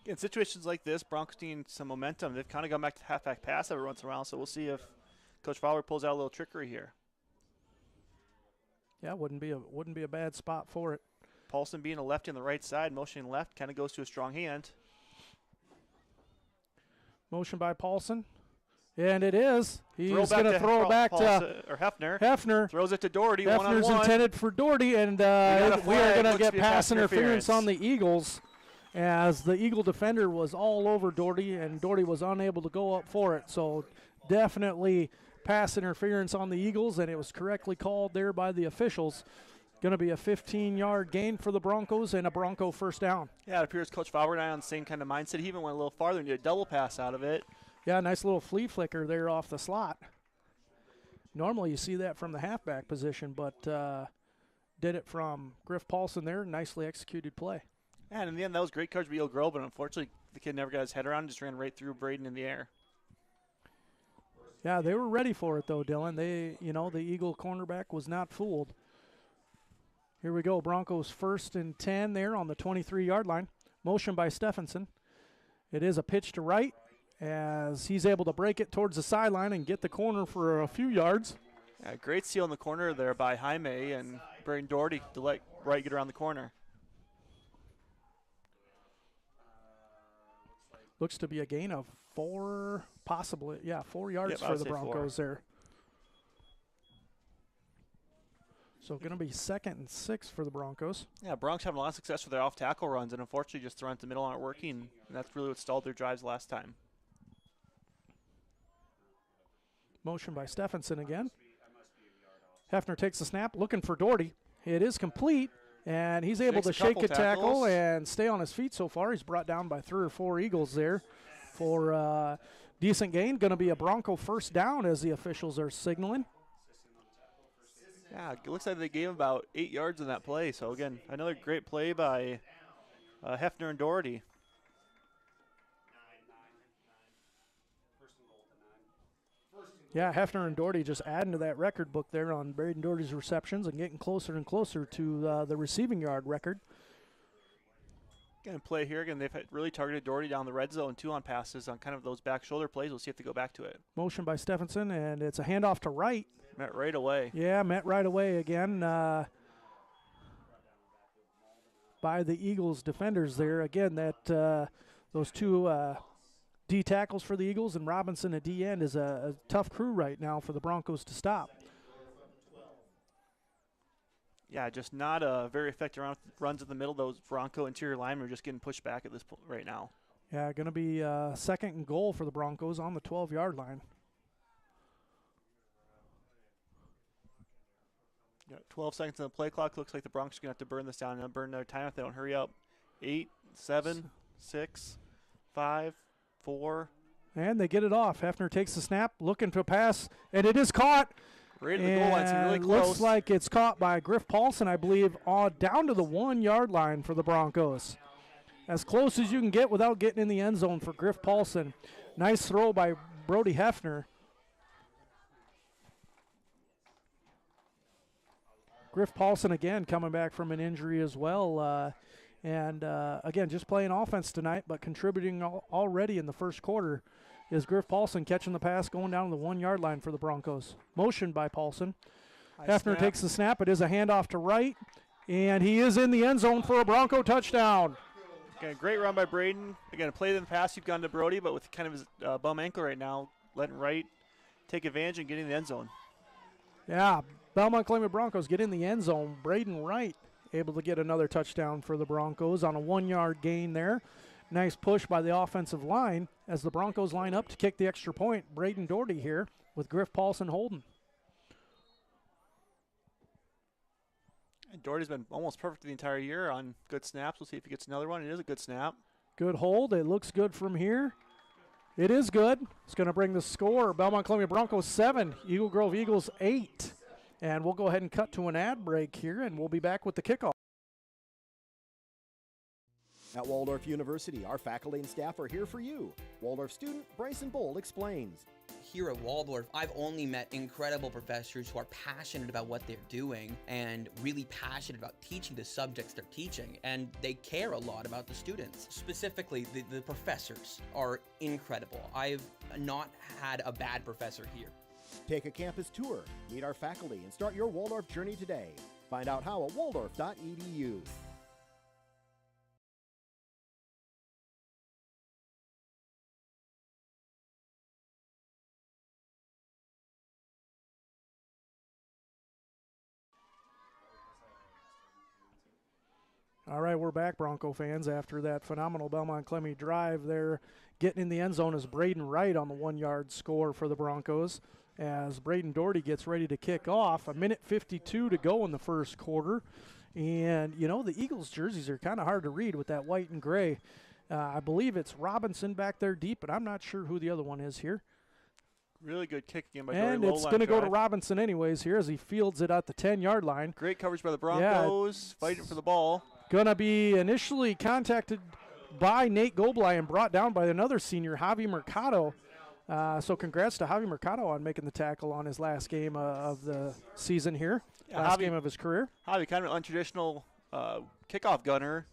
In situations like this, Broncos need some momentum. They've kind of gone back to halfback pass every once in a while, so we'll see if Coach Fowler pulls out a little trickery here. Yeah, wouldn't be a bad spot for it. Paulson being a lefty on the right side, motioning left, kind of goes to a strong hand. Motion by Paulson. And it is. He's going to throw back to Hefner. Hefner. Throws it to Doherty. Hefner's one-on-one. Intended for Doherty, and we are going to get pass interference on the Eagles as the Eagle defender was all over Doherty, and Doherty was unable to go up for it. So definitely pass interference on the Eagles, and it was correctly called there by the officials. Going to be a 15-yard gain for the Broncos and a Bronco 1st down. Yeah, it appears Coach Fowler and I on the same kind of mindset. He even went a little farther and did a double pass out of it. Yeah, nice little flea flicker there off the slot. Normally you see that from the halfback position, but did it from Griff Paulson there. Nicely executed play. Yeah, and in the end, that was great coverage by Eel Grove, but unfortunately the kid never got his head around and just ran right through Braden in the air. Yeah, they were ready for it, though, Dylan. The Eagle cornerback was not fooled. Here we go. Broncos 1st and 10 there on the 23-yard line. Motion by Stephenson. It is a pitch to right, as he's able to break it towards the sideline and get the corner for a few yards. Yeah, great seal in the corner there by Jaime and Braden Doherty to let Wright get around the corner. Looks to be a gain of 4 yards for the Broncos there. So going to be 2nd and 6 for the Broncos. Yeah, Broncos having a lot of success with their off-tackle runs, and unfortunately just the runs to the middle aren't working, and that's really what stalled their drives last time. Motion by Stephenson again. Hefner takes the snap, looking for Doherty. It is complete, and he's able to shake a tackle and stay on his feet so far. He's brought down by 3 or 4 Eagles there for decent gain. Going to be a Bronco 1st down as the officials are signaling. Yeah, it looks like they gave him about 8 yards in that play. So, again, another great play by Hefner and Doherty. Yeah, Hefner and Doherty just adding to that record book there on Braden Doherty's receptions and getting closer and closer to the receiving yard record. Going to play here. Again, they've really targeted Doherty down the red zone, 2 on passes on kind of those back shoulder plays. We'll see if they go back to it. Motion by Stephenson, and it's a handoff to Wright. Met right away. Yeah, met right away again. by the Eagles defenders there. Again, that those two D tackles for the Eagles and Robinson at D end is a tough crew right now for the Broncos to stop. Yeah, just not a very effective runs in the middle. Those Bronco interior linemen are just getting pushed back at this point right now. Yeah, going to be second and goal for the Broncos on the 12-yard line. Yeah, 12 seconds on the play clock. Looks like the Broncos are going to have to burn this down and burn their time if they don't hurry up. 8, 7, 6, 5, 4. And they get it off. Hefner takes the snap, looking to pass, and it is caught. Right at the goal line, so really close. Looks like it's caught by Griff Paulson, I believe, down to the 1-yard line for the Broncos. As close as you can get without getting in the end zone for Griff Paulson. Nice throw by Brody Hefner. Griff Paulson again coming back from an injury as well. Again, just playing offense tonight, but contributing already in the first quarter is Griff Paulson catching the pass going down to the 1-yard line for the Broncos. Motion by Paulson. Hefner takes the snap. It is a handoff to right, and he is in the end zone for a Bronco touchdown. Okay, great run by Braden. Again, play in the past, you've gone to Brody, but with kind of his bum ankle right now, letting Wright take advantage and get in the end zone. Yeah, Belmond-Klemme Broncos get in the end zone. Braden Wright able to get another touchdown for the Broncos on a 1-yard gain there. Nice push by the offensive line as the Broncos line up to kick the extra point. Braden Doherty here with Griff Paulson holding. And Doherty's been almost perfect the entire year on good snaps. We'll see if he gets another one. It is a good snap. Good hold. It looks good from here. It is good. It's going to bring the score. Belmond-Klemme Broncos 7, Eagle Grove Eagles 8. And we'll go ahead and cut to an ad break here, and we'll be back with the kickoff. At Waldorf University, our faculty and staff are here for you. Waldorf student Bryson Bold explains. Here at Waldorf, I've only met incredible professors who are passionate about what they're doing and really passionate about teaching the subjects they're teaching, and they care a lot about the students. Specifically, the professors are incredible. I've not had a bad professor here. Take a campus tour, meet our faculty, and start your Waldorf journey today. Find out how at waldorf.edu. All right, we're back, Bronco fans, after that phenomenal Belmond-Klemme drive there. Getting in the end zone is Braden Wright on the 1-yard score for the Broncos as Braden Doherty gets ready to kick off. 1:52 to go in the first quarter. And, you know, the Eagles' jerseys are kind of hard to read with that white and gray. I believe it's Robinson back there deep, but I'm not sure who the other one is here. Really good kick again by Doherty. And it's going to go to Robinson anyways here as he fields it at the 10-yard line. Great coverage by the Broncos, fighting for the ball. Going to be initially contacted by Nate Gobley and brought down by another senior, Javi Mercado. So congrats to Javi Mercado on making the tackle on his last game of the season here, last game of his career. Javi, kind of an untraditional kickoff gunner,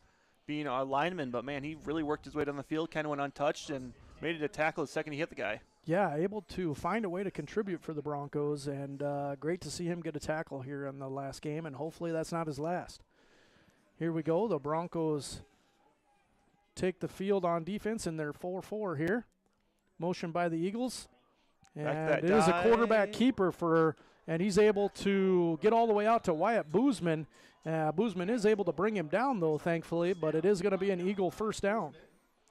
being a lineman, but, man, he really worked his way down the field, kind of went untouched, and made it a tackle the second he hit the guy. Yeah, able to find a way to contribute for the Broncos, and great to see him get a tackle here in the last game, and hopefully that's not his last. Here we go. The Broncos take the field on defense in their 4-4 here. Motion by the Eagles. And it is a quarterback keeper and he's able to get all the way out to Wyatt Boozman. Boozman is able to bring him down, though, thankfully, but it is going to be an Eagle first down.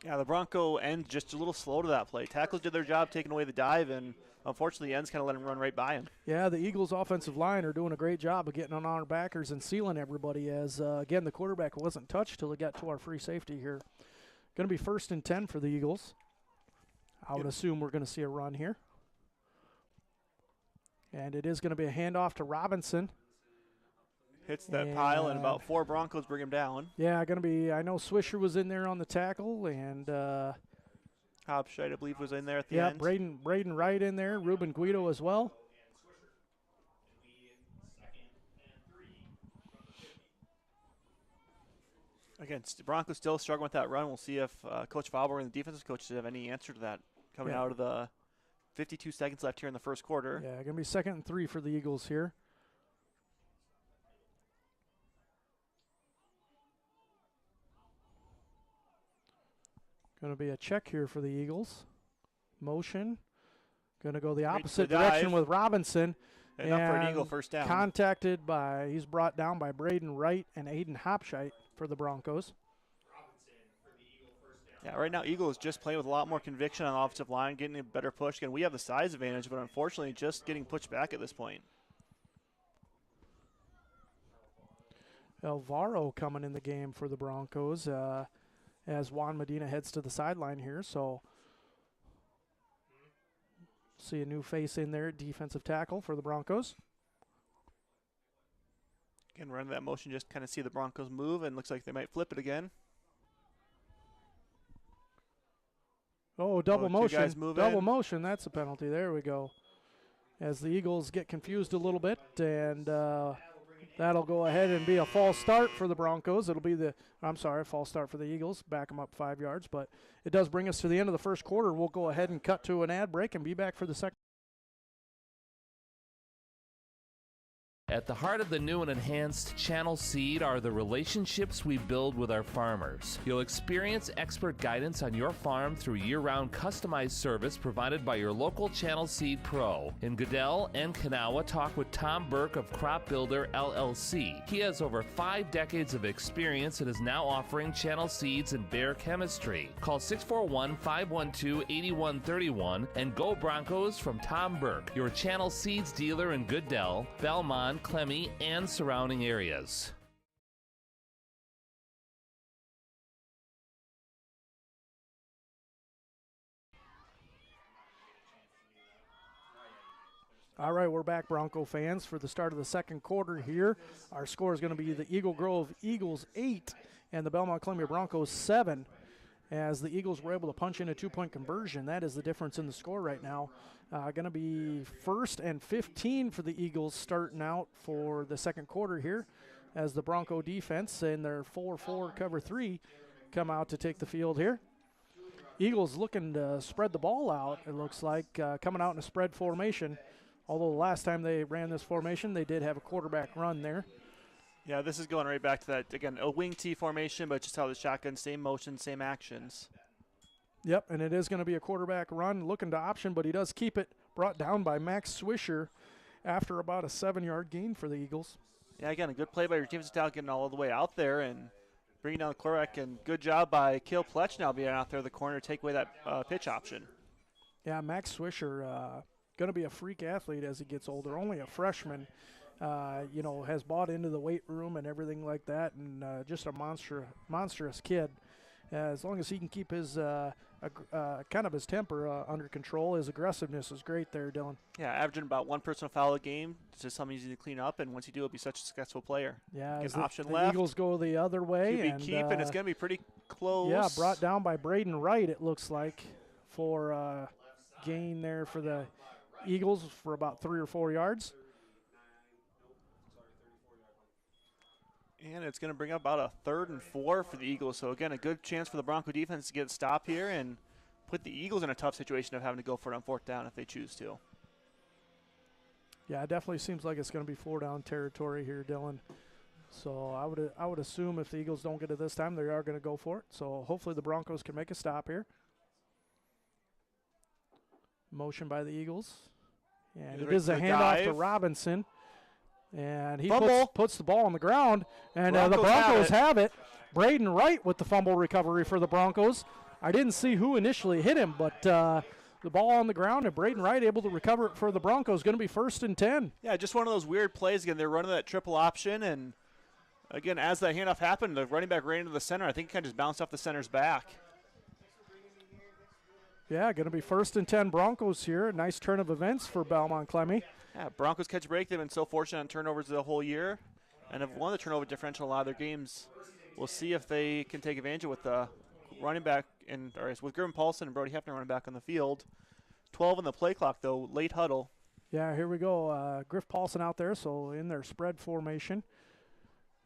Yeah, the Bronco end just a little slow to that play. Tackles did their job taking away the dive, and unfortunately the ends kind of let him run right by him. Yeah, the Eagles' offensive line are doing a great job of getting on our backers and sealing everybody as, again, the quarterback wasn't touched till he got to our free safety here. Going to be 1st and 10 for the Eagles. I would assume we're going to see a run here. And it is going to be a handoff to Robinson. Hits that pile, and about 4 Broncos bring him down. Yeah, going to be, I know Swisher was in there on the tackle, and Hobscheit, I believe, was in there at the end. Yeah, Braden Wright in there, Ruben Guido as well. Again, Broncos still struggling with that run. We'll see if Coach Fauber and the defensive coaches have any answer to that coming out of the 52 seconds left here in the first quarter. Yeah, going to be 2nd and 3 for the Eagles here. Going to be a check here for the Eagles. Motion. Going to go the Great opposite the dive. direction with Robinson. Enough for an Eagle first down. He's brought down by Braden Wright and Aiden Hopshite for the Broncos. Yeah, right now Eagles just playing with a lot more conviction on the offensive line, getting a better push. Again, we have the size advantage, but unfortunately just getting pushed back at this point. Alvaro coming in the game for the Broncos as Juan Medina heads to the sideline here. So see a new face in there, defensive tackle for the Broncos. Again, running that motion, just kind of see the Broncos move, and looks like they might flip it again. Oh, double two motion. guys move Double in. motion. That's a penalty. There we go. As the Eagles get confused a little bit, and that'll go ahead and be a false start for the Broncos. It'll be false start for the Eagles. Back them up 5 yards, but it does bring us to the end of the first quarter. We'll go ahead and cut to an ad break and be back for the second. At the heart of the new and enhanced Channel Seed are the relationships we build with our farmers. You'll experience expert guidance on your farm through year-round customized service provided by your local Channel Seed Pro. In Goodell and Kanawha, talk with Tom Burke of Crop Builder LLC. He has over 5 decades of experience and is now offering Channel Seeds and Bayer Chemistry. Call 641-512-8131 and go Broncos from Tom Burke, your Channel Seeds dealer in Goodell, Belmond-Klemme, and surrounding areas. All right, we're back, Bronco fans, for the start of the second quarter here. Our score is going to be the Eagle Grove Eagles 8 and the Belmond-Klemme Broncos 7. As the Eagles were able to punch in a 2-point conversion. That is the difference in the score right now. Going to be 1st and 15 for the Eagles starting out for the second quarter here as the Bronco defense in their 4-4 cover 3 come out to take the field here. Eagles looking to spread the ball out, it looks like, coming out in a spread formation. Although the last time they ran this formation, they did have a quarterback run there. Yeah, this is going right back to that, again, a wing T formation, but just how the shotgun, same motion, same actions. Yep, and it is going to be a quarterback run, looking to option, but he does keep it, brought down by Max Swisher after about a 7-yard gain for the Eagles. Yeah, again, a good play by your defensive tackle getting all the way out there and bringing down the quarterback, and good job by Kale Pletch now being out there in the corner to take away that pitch option. Yeah, Max Swisher going to be a freak athlete as he gets older, only a freshman. Has bought into the weight room and everything like that, and just a monstrous kid. As long as he can keep his kind of his temper under control, his aggressiveness is great there, Dylan. Yeah, averaging about 1 personal foul a game. It's just something easy to clean up, and once you do, it'll be such a successful player. Yeah, Get as option the left. Eagles go the other way. QB keep, and it's going to be pretty close. Yeah, brought down by Braden Wright, it looks like, for gain there for the Eagles for about 3 or 4 yards. And it's going to bring up about a 3rd and 4 for the Eagles. So, again, a good chance for the Bronco defense to get a stop here and put the Eagles in a tough situation of having to go for it on 4th down if they choose to. Yeah, it definitely seems like it's going to be 4-down territory here, Dylan. So I would assume if the Eagles don't get it this time, they are going to go for it. So hopefully the Broncos can make a stop here. Motion by the Eagles. And it is a handoff to Robinson. And he puts the ball on the ground, and the Broncos have it. Braden Wright with the fumble recovery for the Broncos. I didn't see who initially hit him, but the ball on the ground, and Braden Wright able to recover it for the Broncos. Going to be 1st and 10. Yeah, just one of those weird plays. Again, they're running that triple option, and again, as that handoff happened, the running back ran into the center. I think he kind of just bounced off the center's back. Yeah, going to be 1st and 10 Broncos here. A nice turn of events for Belmond-Klemme. Yeah, Broncos catch a break. They've been so fortunate on turnovers the whole year and have won the turnover differential in a lot of their games. We'll see if they can take advantage of with the running back, with Griffin Paulson and Brody Hefner running back on the field. 12 on the play clock, though, late huddle. Yeah, here we go. Griff Paulson out there, so in their spread formation.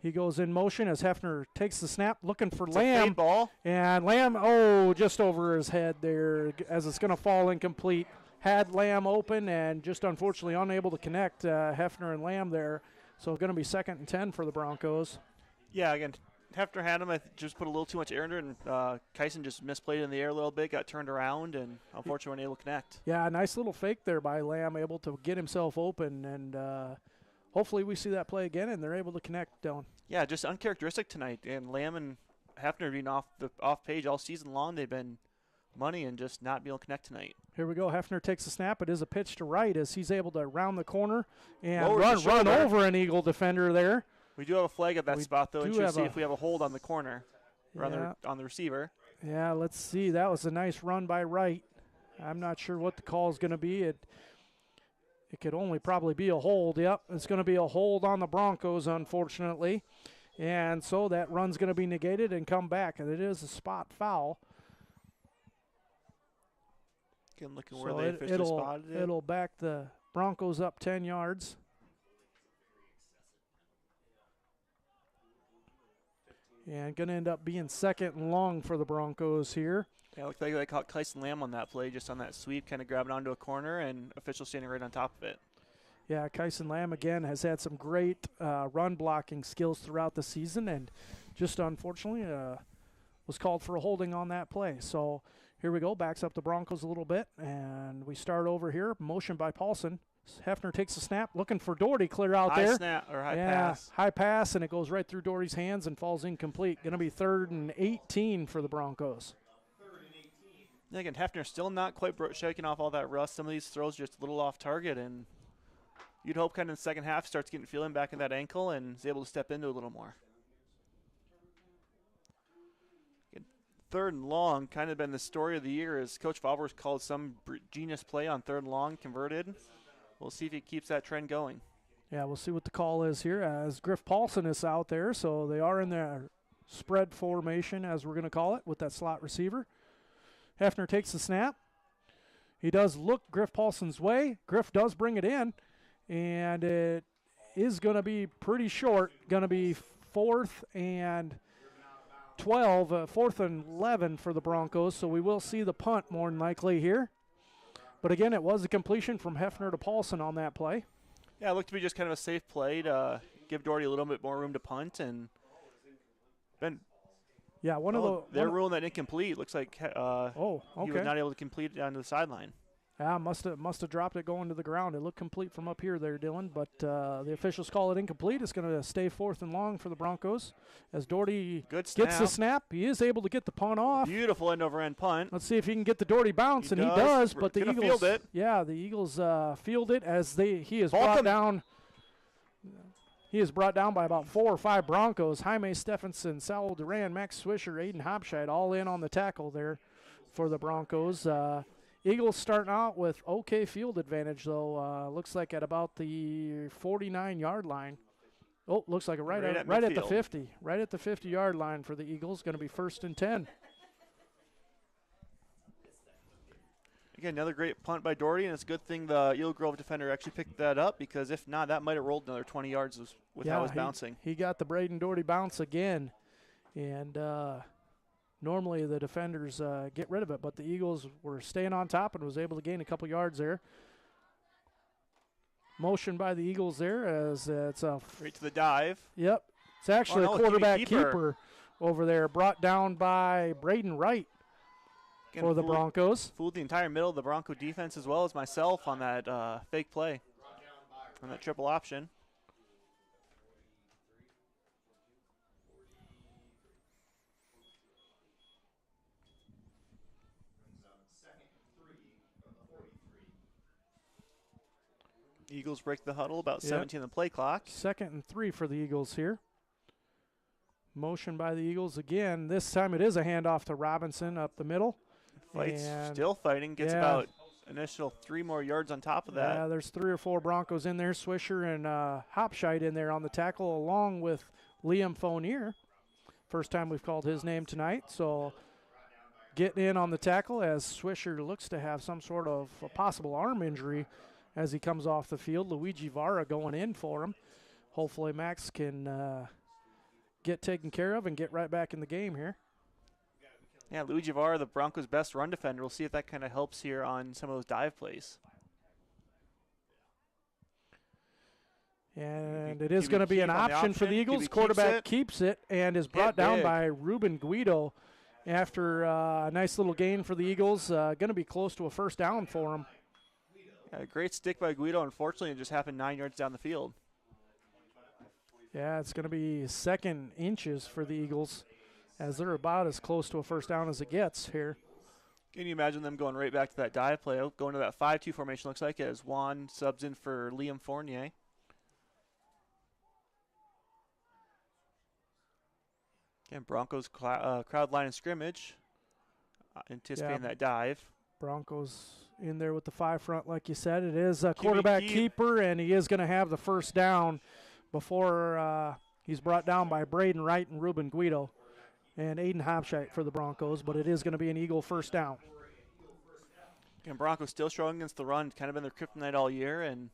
He goes in motion as Hefner takes the snap, looking for Lamb. Ball. And Lamb, just over his head there as it's going to fall incomplete. Had Lamb open and just unfortunately unable to connect Hefner and Lamb there. So going to be 2nd and 10 for the Broncos. Yeah, again, Hefner had him. I just put a little too much air under it, and Kyson just misplayed in the air a little bit, got turned around, and unfortunately wasn't able to connect. Yeah, nice little fake there by Lamb, able to get himself open, and hopefully we see that play again, and they're able to connect, Dylan. Yeah, just uncharacteristic tonight. And Lamb and Hefner being off page all season long, they've been money and just not being able to connect tonight. Here we go. Hefner takes a snap. It is a pitch to right as he's able to round the corner and Lowers run over an Eagle defender there. We do have a flag at that spot, though, and should see if we have a hold on the corner, Yeah. or on the receiver. Yeah, let's see. That was a nice run by Wright. I'm not sure what the call is going to be. It could only probably be a hold. Yep, it's going to be a hold on the Broncos, unfortunately. And so that run's going to be negated and come back, and it is a spot foul. Again, looking where they officially spotted it. It'll back the Broncos up 10 yards. And going to end up being second and long for the Broncos here. Yeah, it looked like they caught Kyson Lamb on that play, just on that sweep, kind of grabbing onto a corner, and official standing right on top of it. Yeah, Kyson Lamb, again, has had some great run blocking skills throughout the season, and just unfortunately was called for a holding on that play. So here we go, backs up the Broncos a little bit, and we start over here. Motion by Paulson. Hefner takes a snap, looking for Doherty, clear out there. High snap, or high pass. High pass, and it goes right through Doherty's hands and falls incomplete. Going to be 3rd and 18 for the Broncos. Yeah, again, Hefner still not quite shaking off all that rust. Some of these throws just a little off target, and you'd hope kind of in the second half starts getting feeling back in that ankle and is able to step into a little more. 3rd and long, kind of been the story of the year, as Coach Favre's called some genius play on 3rd and long, converted. We'll see if he keeps that trend going. Yeah, we'll see what the call is here as Griff Paulson is out there. So they are in their spread formation, as we're going to call it, with that slot receiver. Hefner takes the snap. He does look Griff Paulson's way. Griff does bring it in, and it is going to be pretty short. Going to be 4th and 12, 4th and 11 for the Broncos. So we will see the punt more than likely here. But again, it was a completion from Hefner to Paulson on that play. Yeah, it looked to be just kind of a safe play to give Doherty a little bit more room to punt. And yeah, they're ruling that incomplete. Looks like he was not able to complete it down to the sideline. Yeah, must have dropped it going to the ground. It looked complete from up here there, Dylan, but the officials call it incomplete. It's going to stay 4th and long for the Broncos as Doherty gets the snap. He is able to get the punt off. Beautiful end-over-end punt. Let's see if he can get the Doherty bounce, and he does. But the Eagles field it. Yeah, the Eagles field it as he is brought down. He is brought down by about 4 or 5 Broncos. Jaime Stephenson, Saul Duran, Max Swisher, Aiden Hopscheid all in on the tackle there for the Broncos. Eagles starting out with okay field advantage, though. Looks like at about the 49-yard line. Oh, looks like right at the 50. Right at the 50-yard line for the Eagles. Going to be 1st and 10. Again, another great punt by Doherty, and it's a good thing the Eagle Grove defender actually picked that up, because if not, that might have rolled another 20 yards with how it was bouncing. He got the Braden Doherty bounce again, and normally the defenders get rid of it, but the Eagles were staying on top and was able to gain a couple yards there. Motion by the Eagles there as it's a right to the dive. Yep. It's actually a quarterback keeper over there, brought down by Braden Wright for the Broncos. Fooled the entire middle of the Bronco defense as well as myself on that fake play, on that triple option. Eagles break the huddle, about 17 on the play clock. 2nd and 3 for the Eagles here. Motion by the Eagles again. This time it is a handoff to Robinson up the middle. Still fighting. Gets about initial 3 more yards on top of that. Yeah, there's 3 or 4 Broncos in there. Swisher and Hopscheid in there on the tackle, along with Liam Fournier. First time we've called his name tonight. So getting in on the tackle as Swisher looks to have some sort of a possible arm injury as he comes off the field. Luigi Vara going in for him. Hopefully Max can get taken care of and get right back in the game here. Yeah, Luigi Vara, the Broncos' best run defender. We'll see if that kind of helps here on some of those dive plays. And it is going to be an option for the Eagles. Quarterback keeps it and is brought down by Ruben Guido after a nice little gain for the Eagles. Going to be close to a first down for him. Yeah, a great stick by Guido. Unfortunately, it just happened 9 yards down the field. Yeah, it's going to be second inches for the Eagles as they're about as close to a first down as it gets here. Can you imagine them going right back to that dive play, going to that 5-2 formation, looks like, as Juan subs in for Liam Fournier. Again, Broncos crowd line of scrimmage, anticipating that dive. Broncos in there with the 5 front, like you said. It is a quarterback keeper, and he is going to have the first down before he's brought down by Braden Wright and Ruben Guido and Aiden Hopshite for the Broncos, but it is going to be an Eagle first down. And Broncos still struggling against the run, kind of been their kryptonite all year, and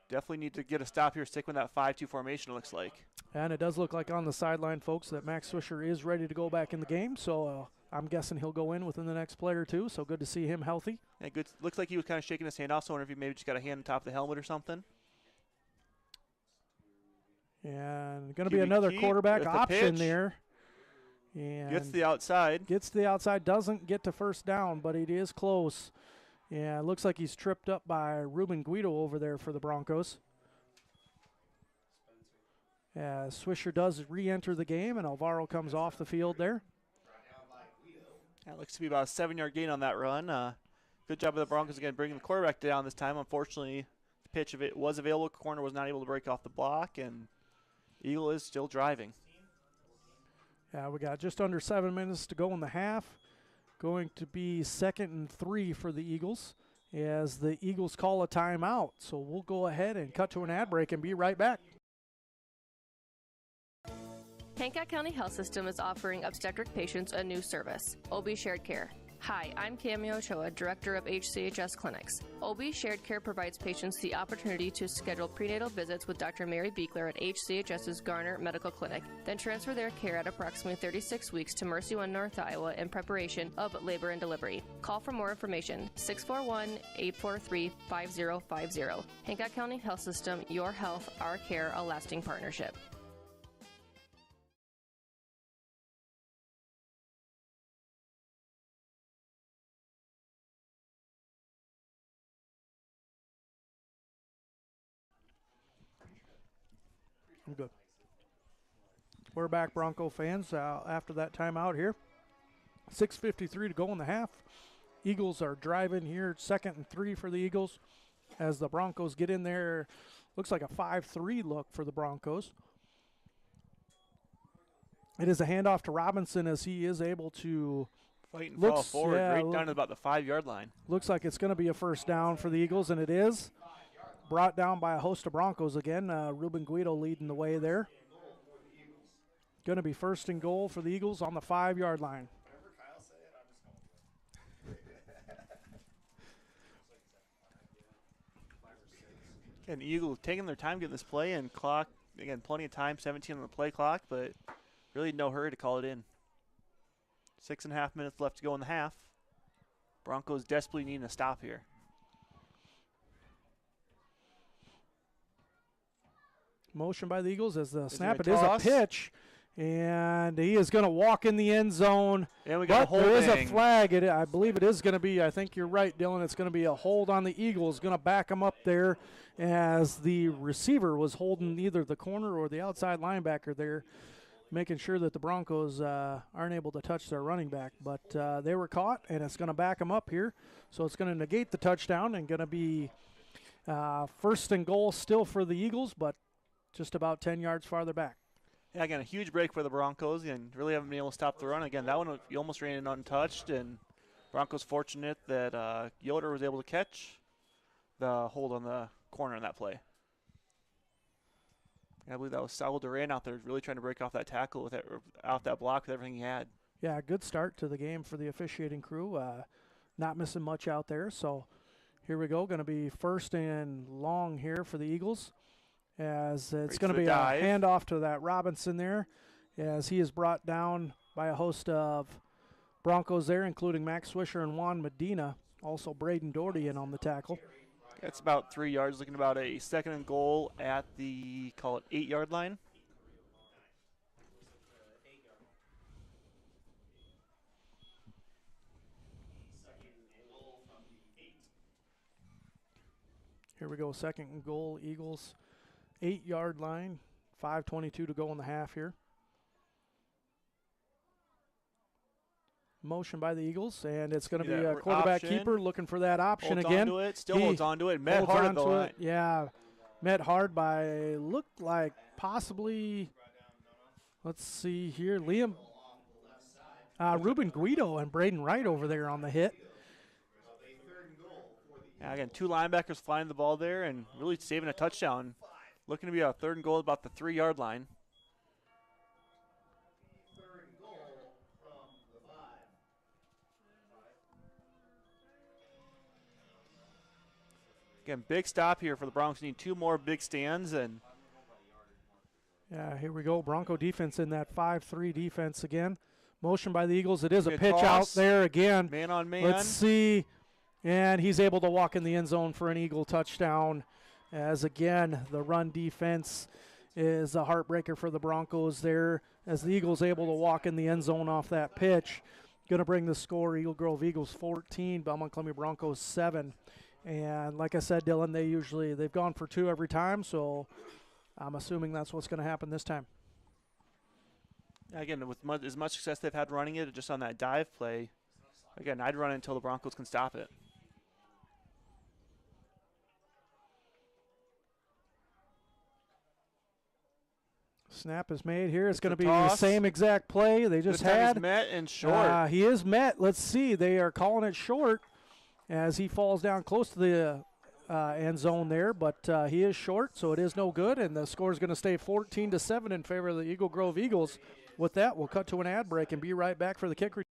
definitely need to get a stop here, stick with that 5-2 formation, it looks like. And it does look like on the sideline, folks, that Max Swisher is ready to go back in the game, so I'm guessing he'll go in within the next play or two, so good to see him healthy. Yeah, good. Looks like he was kind of shaking his hand off, so I wonder if he maybe just got a hand on top of the helmet or something. And going to be another quarterback option there. And gets the outside. Gets the outside, doesn't get to first down, but it is close. Yeah, it looks like he's tripped up by Ruben Guido over there for the Broncos. Swisher does re-enter the game, and Alvaro comes off the field there. That looks to be about a 7-yard gain on that run. Good job of the Broncos again bringing the quarterback down this time. Unfortunately, the pitch of it was available. Corner was not able to break off the block, and Eagle is still driving. Yeah, we got just under 7 minutes to go in the half. Going to be 2nd and 3 for the Eagles as the Eagles call a timeout. So we'll go ahead and cut to an ad break and be right back. Hancock County Health System is offering obstetric patients a new service, OB Shared Care. Hi, I'm Cami Ochoa, Director of HCHS Clinics. OB Shared Care provides patients the opportunity to schedule prenatal visits with Dr. Mary Beekler at HCHS's Garner Medical Clinic, then transfer their care at approximately 36 weeks to Mercy One North Iowa in preparation of labor and delivery. Call for more information, 641-843-5050. Hancock County Health System, your health, our care, a lasting partnership. I'm good. We're back, Bronco fans, after that timeout here. 6:53 to go in the half. Eagles are driving here, 2nd and 3 for the Eagles as the Broncos get in there. Looks like a 5-3 look for the Broncos. It is a handoff to Robinson as he is able to fight and fall forward right down to about the 5-yard line. Looks like it's going to be a first down for the Eagles, and it is. Brought down by a host of Broncos again. Ruben Guido leading the way there. Going to be 1st and goal for the Eagles on the 5-yard line. Again, Eagles taking their time getting this play, and clock, again, plenty of time, 17 on the play clock, but really no hurry to call it in. 6.5 minutes left to go in the half. Broncos desperately needing a stop here. Motion by the Eagles as the snap. It is a pitch, and he is going to walk in the end zone. And we got a holding. There is a flag. I believe it is going to be, I think you're right, Dylan, it's going to be a hold on the Eagles. Going to back him up there as the receiver was holding either the corner or the outside linebacker there, making sure that the Broncos aren't able to touch their running back. But they were caught, and it's going to back them up here. So it's going to negate the touchdown and going to be 1st and goal still for the Eagles, but just about 10 yards farther back. Yeah, again, a huge break for the Broncos, and really haven't been able to stop the run. Again, that one you almost ran it untouched, and Broncos fortunate that Yoder was able to catch the hold on the corner in that play. I believe that was Saul Duran out there really trying to break off that tackle out that block with everything he had. Yeah, good start to the game for the officiating crew. Not missing much out there. So here we go. Going to be 1st and long here for the Eagles, as it's going to be a handoff to that Robinson there, as he is brought down by a host of Broncos there, including Max Swisher and Juan Medina, also Braden Doherty in on the tackle. That's about 3 yards, looking about a 2nd and goal at the, call it 8-yard line. Here we go, 2nd and goal, Eagles, 8-yard line, 5:22 to go in the half here. Motion by the Eagles, and it's going to be a quarterback option. Keeper looking for that option Holds again. Onto it, still holds onto it, met hard at the line. Yeah, met hard by, looked like possibly, let's see here, Ruben Guido and Braden Wright over there on the hit. Yeah, again, 2 linebackers flying the ball there and really saving a touchdown. Looking to be a 3rd and goal about the 3-yard line. Again, big stop here for the Broncos. Need 2 more big stands. And yeah, here we go. Bronco defense in that 5-3 defense again. Motion by the Eagles. It is a good pitch toss. out there again. Man on man. Let's see. And he's able to walk in the end zone for an Eagle touchdown. As again, the run defense is a heartbreaker for the Broncos there. As the Eagles able to walk in the end zone off that pitch. Going to bring the score, Eagle Grove Eagles 14, Belmond-Klemme Broncos 7. And like I said, Dylan, they've gone for 2 every time, so I'm assuming that's what's going to happen this time. Again, with as much success they've had running it, just on that dive play, again, I'd run it until the Broncos can stop it. Snap is made here. It's going to be the same exact play they just had. He's met and short. He is met. Let's see. They are calling it short as he falls down close to the end zone there, but he is short, so it is no good, and the score is going to stay 14-7 in favor of the Eagle Grove Eagles. With that, we'll cut to an ad break and be right back for the kick return.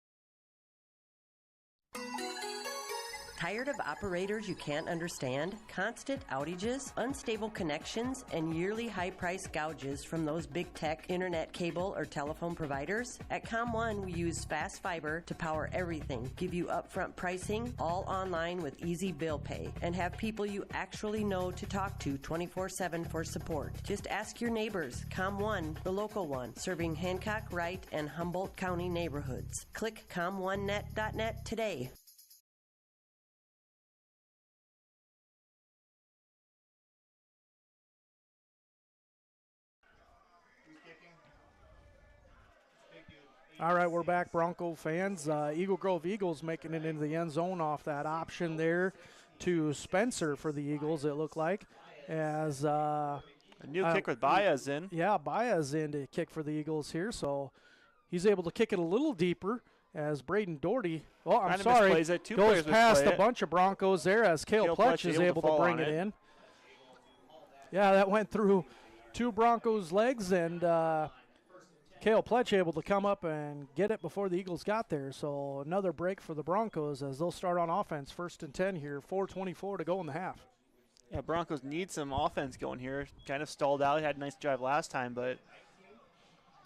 Tired of operators you can't understand? Constant outages, unstable connections, and yearly high-price gouges from those big tech internet cable or telephone providers? At ComOne, we use fast fiber to power everything, give you upfront pricing, all online with easy bill pay, and have people you actually know to talk to 24/7 for support. Just ask your neighbors. ComOne, the local one, serving Hancock, Wright, and Humboldt County neighborhoods. Click ComOneNet.net today. All right, we're back, Bronco fans. Eagle Grove Eagles making it into the end zone off that option there to Spencer for the Eagles, it looked like. As a new kick with Baez in. Yeah, Baez in to kick for the Eagles here, so he's able to kick it a little deeper as Braden Doherty, goes past a bunch of Broncos there as Cale Pletch is able to bring it in. Yeah, that went through 2 Broncos' legs, and Cale Pletch able to come up and get it before the Eagles got there. So another break for the Broncos as they'll start on offense, 1st and 10 here, 4:24 to go in the half. Yeah, Broncos need some offense going here. Kind of stalled out. Had a nice drive last time, but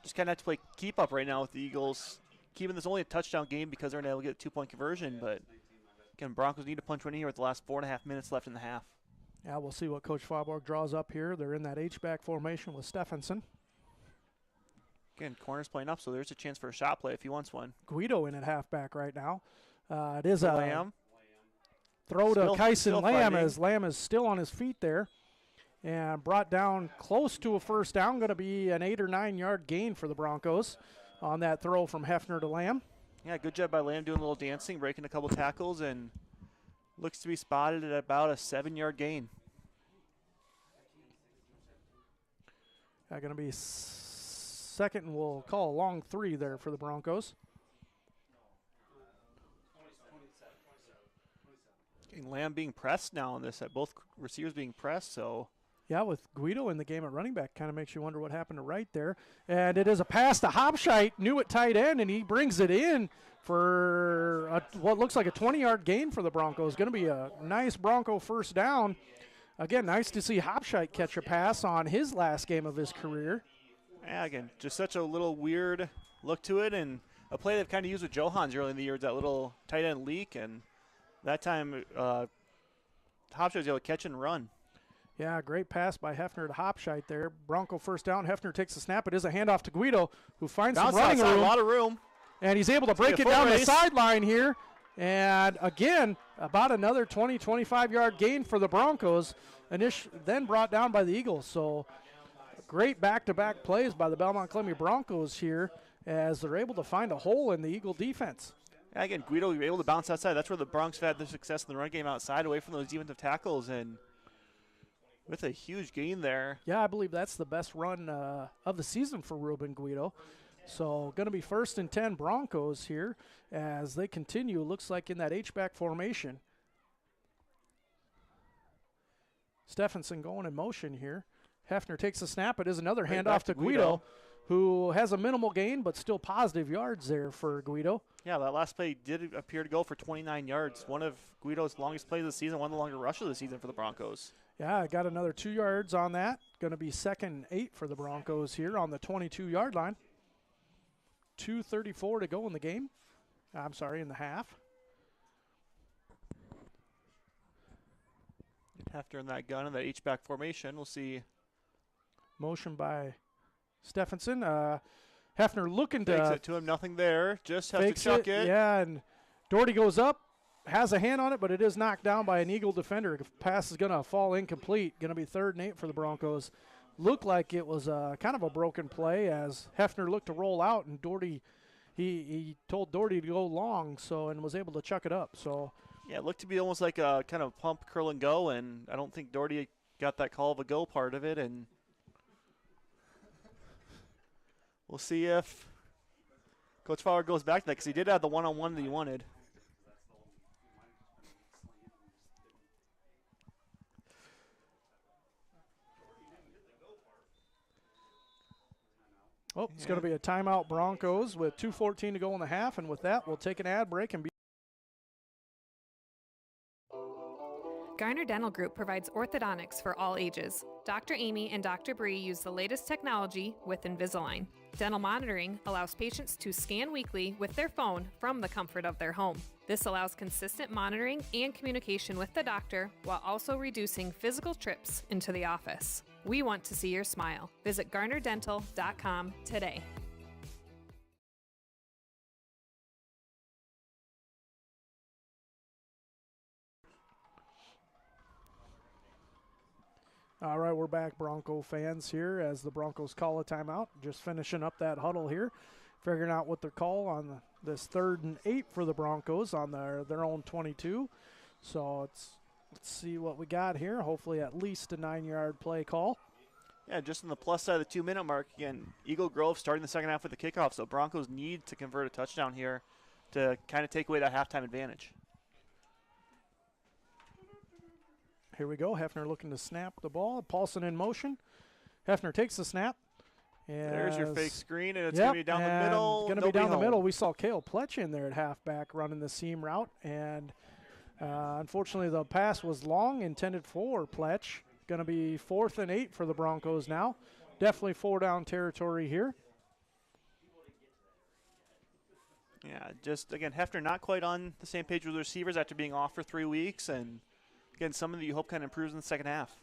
just kind of have to play keep up right now with the Eagles. Keeping this only a touchdown game because they're able to get a 2-point conversion, but again, Broncos need to punch one in here with the last 4.5 minutes left in the half. Yeah, we'll see what Coach Farborg draws up here. They're in that H-back formation with Stephenson. Again, corner's playing up, so there's a chance for a shot play if he wants one. Guido in at halfback right now. It is a Lamb. Throw to Kyson Lamb as Lamb is still on his feet there. And brought down close to a first down. Going to be an 8 or 9 yard gain for the Broncos on that throw from Hefner to Lamb. Yeah, good job by Lamb doing a little dancing, breaking a couple tackles, and looks to be spotted at about a 7-yard gain. Going to be second, and we'll call a long 3 there for the Broncos. And Lamb being pressed now on this, both receivers being pressed, so. Yeah, with Guido in the game at running back, kind of makes you wonder what happened to Wright there. And it is a pass to Hopshite, new at tight end, and he brings it in for what looks like a 20-yard gain for the Broncos. Going to be a nice Bronco first down. Again, nice to see Hopshite catch a pass on his last game of his career. Yeah, again, just such a little weird look to it, and a play they've kind of used with Johans early in the year, that little tight end leak, and that time Hopshite was able to catch and run. Yeah, great pass by Hefner to Hopshite there. Bronco first down. Hefner takes a snap. It is a handoff to Guido, who finds some running room. A lot of room. And he's able to break it down the sideline here. And again, about another 20, 25-yard gain for the Broncos, then brought down by the Eagles. So great back-to-back plays by the Belmond-Klemme Broncos here as they're able to find a hole in the Eagle defense. Yeah, again, Guido, you were able to bounce outside. That's where the Broncos have had their success in the run game outside, away from those defensive tackles, and with a huge gain there. Yeah, I believe that's the best run of the season for Ruben Guido. So going to be 1st and 10 Broncos here as they continue, looks like in that H-back formation. Stephenson going in motion here. Hefner takes a snap. It is another handoff to Guido, who has a minimal gain, but still positive yards there for Guido. Yeah, that last play did appear to go for 29 yards. One of Guido's longest plays of the season, one of the longer rushes of the season for the Broncos. Yeah, I got another 2 yards on that. Going to be 2nd and 8 for the Broncos here on the 22-yard line. 2:34 to go in the game. I'm sorry, in the half. Hefner in that gun in that H-back formation. We'll see. Motion by Stephenson. Hefner looking Fakes it to him, nothing there. Just has to chuck it. Yeah, and Doherty goes up, has a hand on it, but it is knocked down by an Eagle defender. Pass is going to fall incomplete. Going to be 3rd and 8 for the Broncos. Looked like it was kind of a broken play as Hefner looked to roll out, and Doherty, he told Doherty to go long, and was able to chuck it up. So yeah, it looked to be almost like a kind of pump, curl, and go, and I don't think Doherty got that call of a go part of it, and we'll see if Coach Fowler goes back to that because he did have the one-on-one that he wanted. Oh, it's going to be a timeout Broncos with 2:14 to go in the half, and with that, we'll take an ad break and be. Garner Dental Group provides orthodontics for all ages. Dr. Amy and Dr. Bree use the latest technology with Invisalign. Dental monitoring allows patients to scan weekly with their phone from the comfort of their home. This allows consistent monitoring and communication with the doctor while also reducing physical trips into the office. We want to see your smile. Visit GarnerDental.com today. All right, we're back, Bronco fans, here as the Broncos call a timeout. Just finishing up that huddle here, figuring out what they're call on this 3rd and 8 for the Broncos on their own 22. So let's see what we got here. Hopefully at least a 9-yard play call. Yeah, just on the plus side of the 2-minute mark, again, Eagle Grove starting the second half with the kickoff, so Broncos need to convert a touchdown here to kind of take away that halftime advantage. Here we go. Hefner looking to snap the ball. Paulson in motion. Hefner takes the snap. There's your fake screen, and it's going to be down the middle. Going to be down the middle. We saw Cale Pletch in there at halfback running the seam route, and unfortunately the pass was long, intended for Pletch. Going to be 4th and 8 for the Broncos now. Definitely 4-down territory here. Yeah, just, again, Hefner not quite on the same page with the receivers after being off for 3 weeks, and again, something that you hope kind of improves in the second half.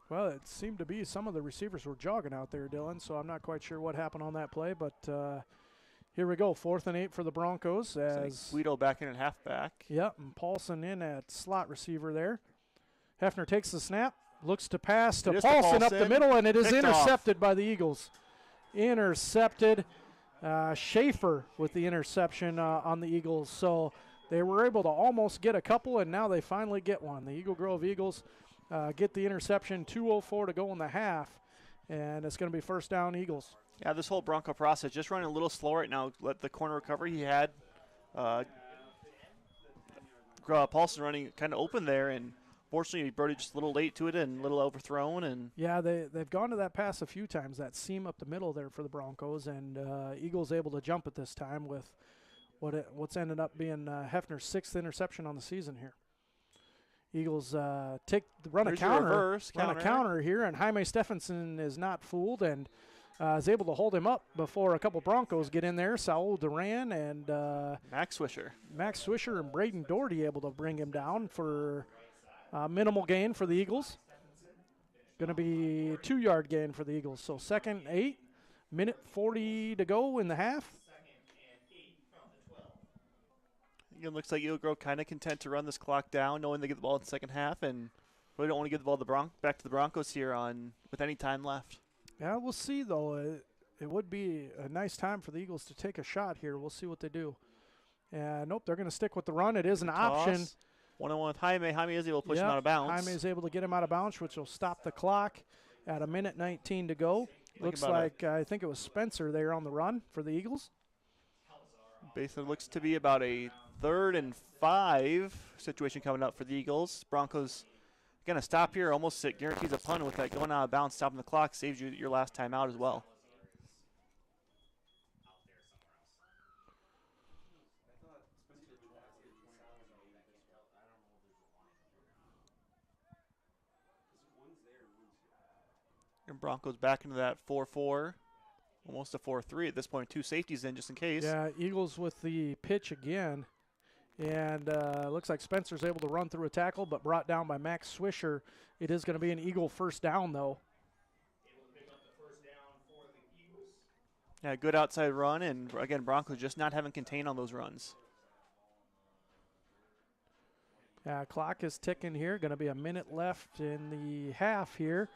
Well, it seemed to be some of the receivers were jogging out there, Dylan, so I'm not quite sure what happened on that play, but here we go, 4th and 8 for the Broncos. As Guido back in at halfback. Yep, and Paulson in at slot receiver there. Hefner takes the snap, looks to pass to Paulson up the middle, and it is intercepted by the Eagles. Intercepted. Schaefer with the interception on the Eagles, so they were able to almost get a couple, and now they finally get one. The Eagle Grove Eagles get the interception, 2:04 to go in the half, and it's going to be 1st down Eagles. Yeah, this whole Bronco process just running a little slow right now. Let the corner recovery he had. Paulson running kind of open there, and fortunately Brody just a little late to it and a little overthrown. And yeah, they've gone to that pass a few times, that seam up the middle there for the Broncos, and Eagles able to jump it this time with what's ended up being Hefner's 6th interception on the season here. Eagles run a counter here, and Jaime Stephenson is not fooled and is able to hold him up before a couple Broncos get in there. Saul Duran and Max Swisher and Braden Doherty able to bring him down for Minimal gain for the Eagles. Going to be 2-yard gain for the Eagles. So 2nd and 8, minute 40 to go in the half. It looks like Eagle Grove kind of content to run this clock down, knowing they get the ball in the second half, and really don't want to give the ball back to the Broncos here with any time left. Yeah, we'll see, though. It would be a nice time for the Eagles to take a shot here. We'll see what they do. Nope, they're going to stick with the run. It is an option. One-on-one with Jaime. Jaime is able to push him out of bounds. Jaime is able to get him out of bounds, which will stop the clock at a minute 19 to go. Looks like I think it was Spencer there on the run for the Eagles. Basically looks to be about a 3rd and 5 situation coming up for the Eagles. Broncos going to stop here. Almost guarantees a punt with that going out of bounds, stopping the clock, saves you your last time out as well. And Broncos back into that 4-4, almost a 4-3 at this point. 2 safeties in just in case. Yeah, Eagles with the pitch again. And looks like Spencer's able to run through a tackle, but brought down by Max Swisher. It is going to be an Eagle first down, though. Yeah, good outside run, and again, Broncos just not having contain on those runs. Clock is ticking here. Going to be a minute left in the half here.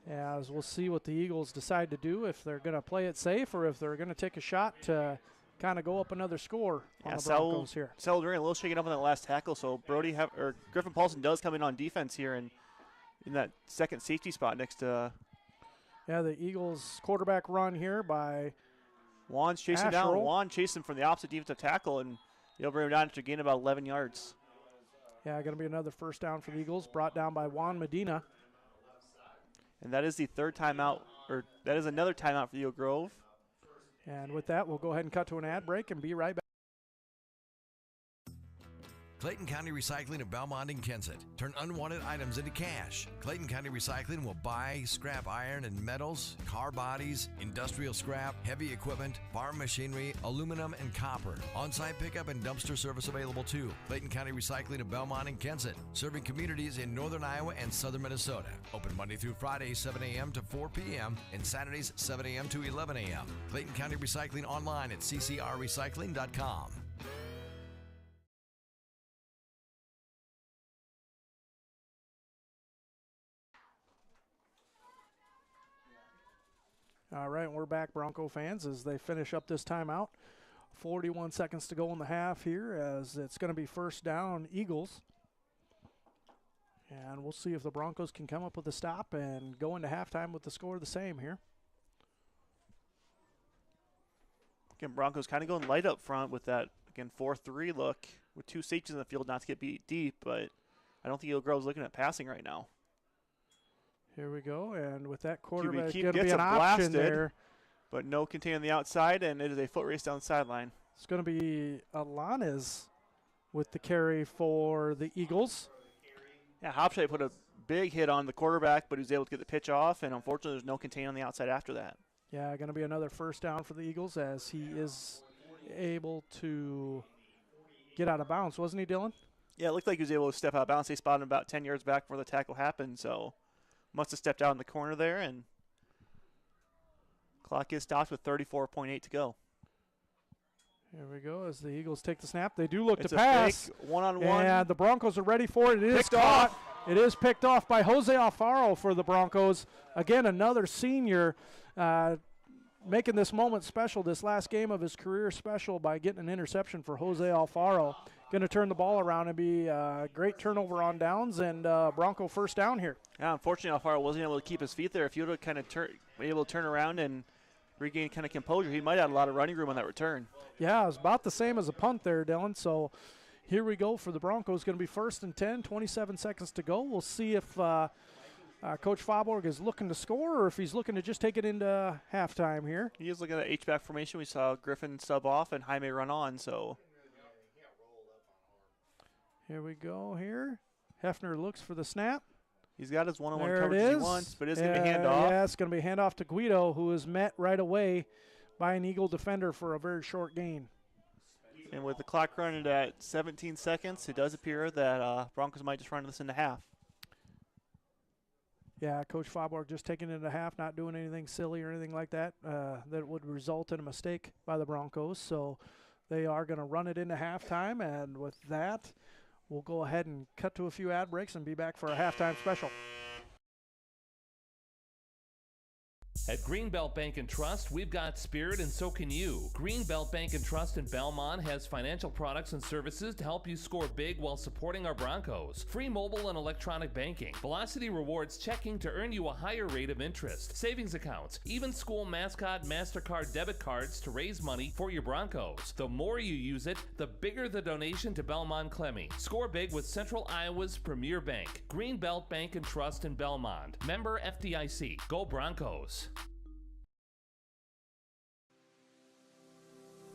As we'll see what the Eagles decide to do, if they're going to play it safe or if they're going to take a shot to kind of go up another score on the Broncos here. Sal Duran a little shaken up on that last tackle, so Griffin Paulson does come in on defense here and in that second safety spot next to. Yeah, the Eagles quarterback run here by Juan's chasing down. Juan chasing from the opposite defensive tackle, and he'll bring him down to gain about 11 yards. Yeah, going to be another first down for the Eagles, brought down by Juan Medina. And that is the 3rd timeout, or that is another timeout for Eagle Grove. And with that, we'll go ahead and cut to an ad break and be right back. Clayton County Recycling of Belmond and Kensett. Turn unwanted items into cash. Clayton County Recycling will buy, scrap iron and metals, car bodies, industrial scrap, heavy equipment, farm machinery, aluminum, and copper. On-site pickup and dumpster service available too. Clayton County Recycling of Belmond and Kensett, serving communities in northern Iowa and southern Minnesota. Open Monday through Friday, 7 a.m. to 4 p.m. and Saturdays, 7 a.m. to 11 a.m. Clayton County Recycling online at ccrrecycling.com. All right, we're back, Bronco fans, as they finish up this timeout. 41 seconds to go in the half here, as it's going to be first down, Eagles. And we'll see if the Broncos can come up with a stop and go into halftime with the score the same here. Again, Broncos kind of going light up front with that, again, 4-3 look with 2 safeties in the field, not to get beat deep, but I don't think Eagle Grove's looking at passing right now. Here we go, and with that quarterback going to gets be an option there. But no contain on the outside, and it is a foot race down the sideline. It's going to be Alanis with the carry for the Eagles. Yeah, Hopshay put a big hit on the quarterback, but he was able to get the pitch off, and unfortunately there's no contain on the outside after that. Yeah, going to be another first down for the Eagles as he is able to get out of bounds, wasn't he, Dylan? Yeah, it looked like he was able to step out of bounds. They spotted him about 10 yards back before the tackle happened, so must have stepped out in the corner there, and clock is stopped with 34.8 to go. Here we go as the Eagles take the snap. They do look it's to pass. Fake one-on-one. And the Broncos are ready for it. It is caught. It is picked off by Jose Alfaro for the Broncos. Again, another senior making this moment special, this last game of his career special by getting an interception for Jose Alfaro. Going to turn the ball around and be a great turnover on downs and Bronco first down here. Yeah, unfortunately, Alfaro wasn't able to keep his feet there. If he would have kind of been able to turn around and regain kind of composure, he might have had a lot of running room on that return. Yeah, it was about the same as a punt there, Dylan. So here we go for the Broncos. Going to be 1st and 10, 27 seconds to go. We'll see if Coach Fauborg is looking to score or if he's looking to just take it into halftime here. He is looking at the H-back formation. We saw Griffin sub off and Jaime run on, so. Here we go here. Hefner looks for the snap. He's got his one-on-one coverage he wants, but it's going to be handoff. Yeah, it's going to be handoff to Guido, who is met right away by an Eagle defender for a very short gain. And with the clock running at 17 seconds, it does appear that Broncos might just run this into half. Yeah, Coach Faubourg just taking it into half, not doing anything silly or anything like that that would result in a mistake by the Broncos. So they are going to run it into halftime, and with that, we'll go ahead and cut to a few ad breaks and be back for a halftime special. At Greenbelt Bank and Trust, we've got spirit and so can you. Greenbelt Bank and Trust in Belmont has financial products and services to help you score big while supporting our Broncos. Free mobile and electronic banking, Velocity Rewards checking to earn you a higher rate of interest, savings accounts, even school mascot MasterCard debit cards to raise money for your Broncos. The more you use it, the bigger the donation to Belmond-Klemme. Score big with Central Iowa's premier bank. Greenbelt Bank and Trust in Belmont. Member FDIC. Go Broncos.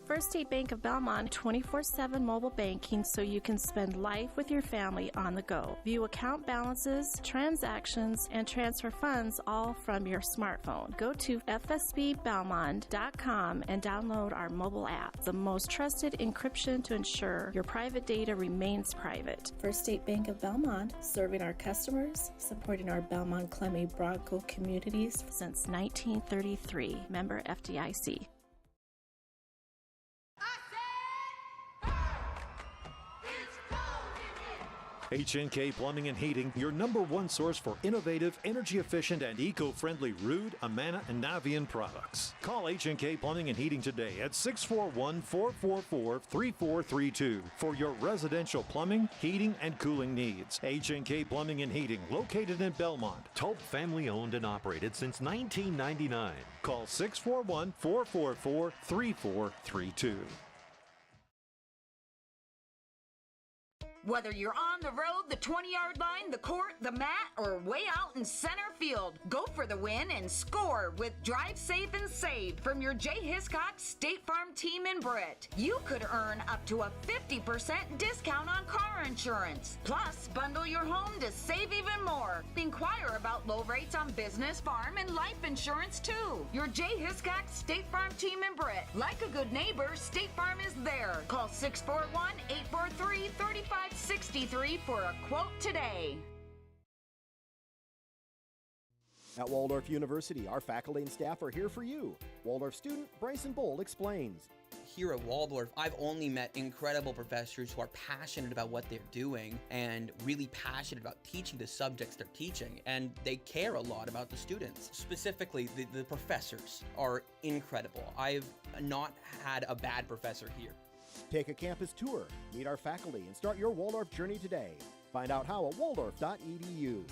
First State Bank of Belmont 24/7 mobile banking so you can spend life with your family on the go. View account balances, transactions, and transfer funds all from your smartphone. Go to fsbbelmont.com and download our mobile app, the most trusted encryption to ensure your private data remains private. First State Bank of Belmont, serving our customers, supporting our Belmond-Klemme Bronco communities since 1933. Member FDIC. HNK Plumbing and Heating, your #1 source for innovative, energy-efficient, and eco-friendly Ruud, Amana, and Navian products. Call HNK Plumbing and Heating today at 641-444-3432 for your residential plumbing, heating, and cooling needs. HNK Plumbing and Heating, located in Belmont. Tulp family owned and operated since 1999. Call 641-444-3432. Whether you're on the road, the 20-yard line, the court, the mat, or way out in center field, go for the win and score with Drive Safe and Save from your J. Hiscox State Farm team in Britt. You could earn up to a 50% discount on car insurance. Plus, bundle your home to save even more. Inquire about low rates on business, farm, and life insurance too. Your J. Hiscox State Farm team in Britt. Like a good neighbor, State Farm is there. Call 641-843-3563 for a quote today. At Waldorf University, our faculty and staff are here for you. Waldorf student Bryson Bold explains. Here at Waldorf, I've only met incredible professors who are passionate about what they're doing and really passionate about teaching the subjects they're teaching, and they care a lot about the students. Specifically, the professors are incredible. I've not had a bad professor here. Take a campus tour, meet our faculty, and start your Waldorf journey today. Find out how at waldorf.edu.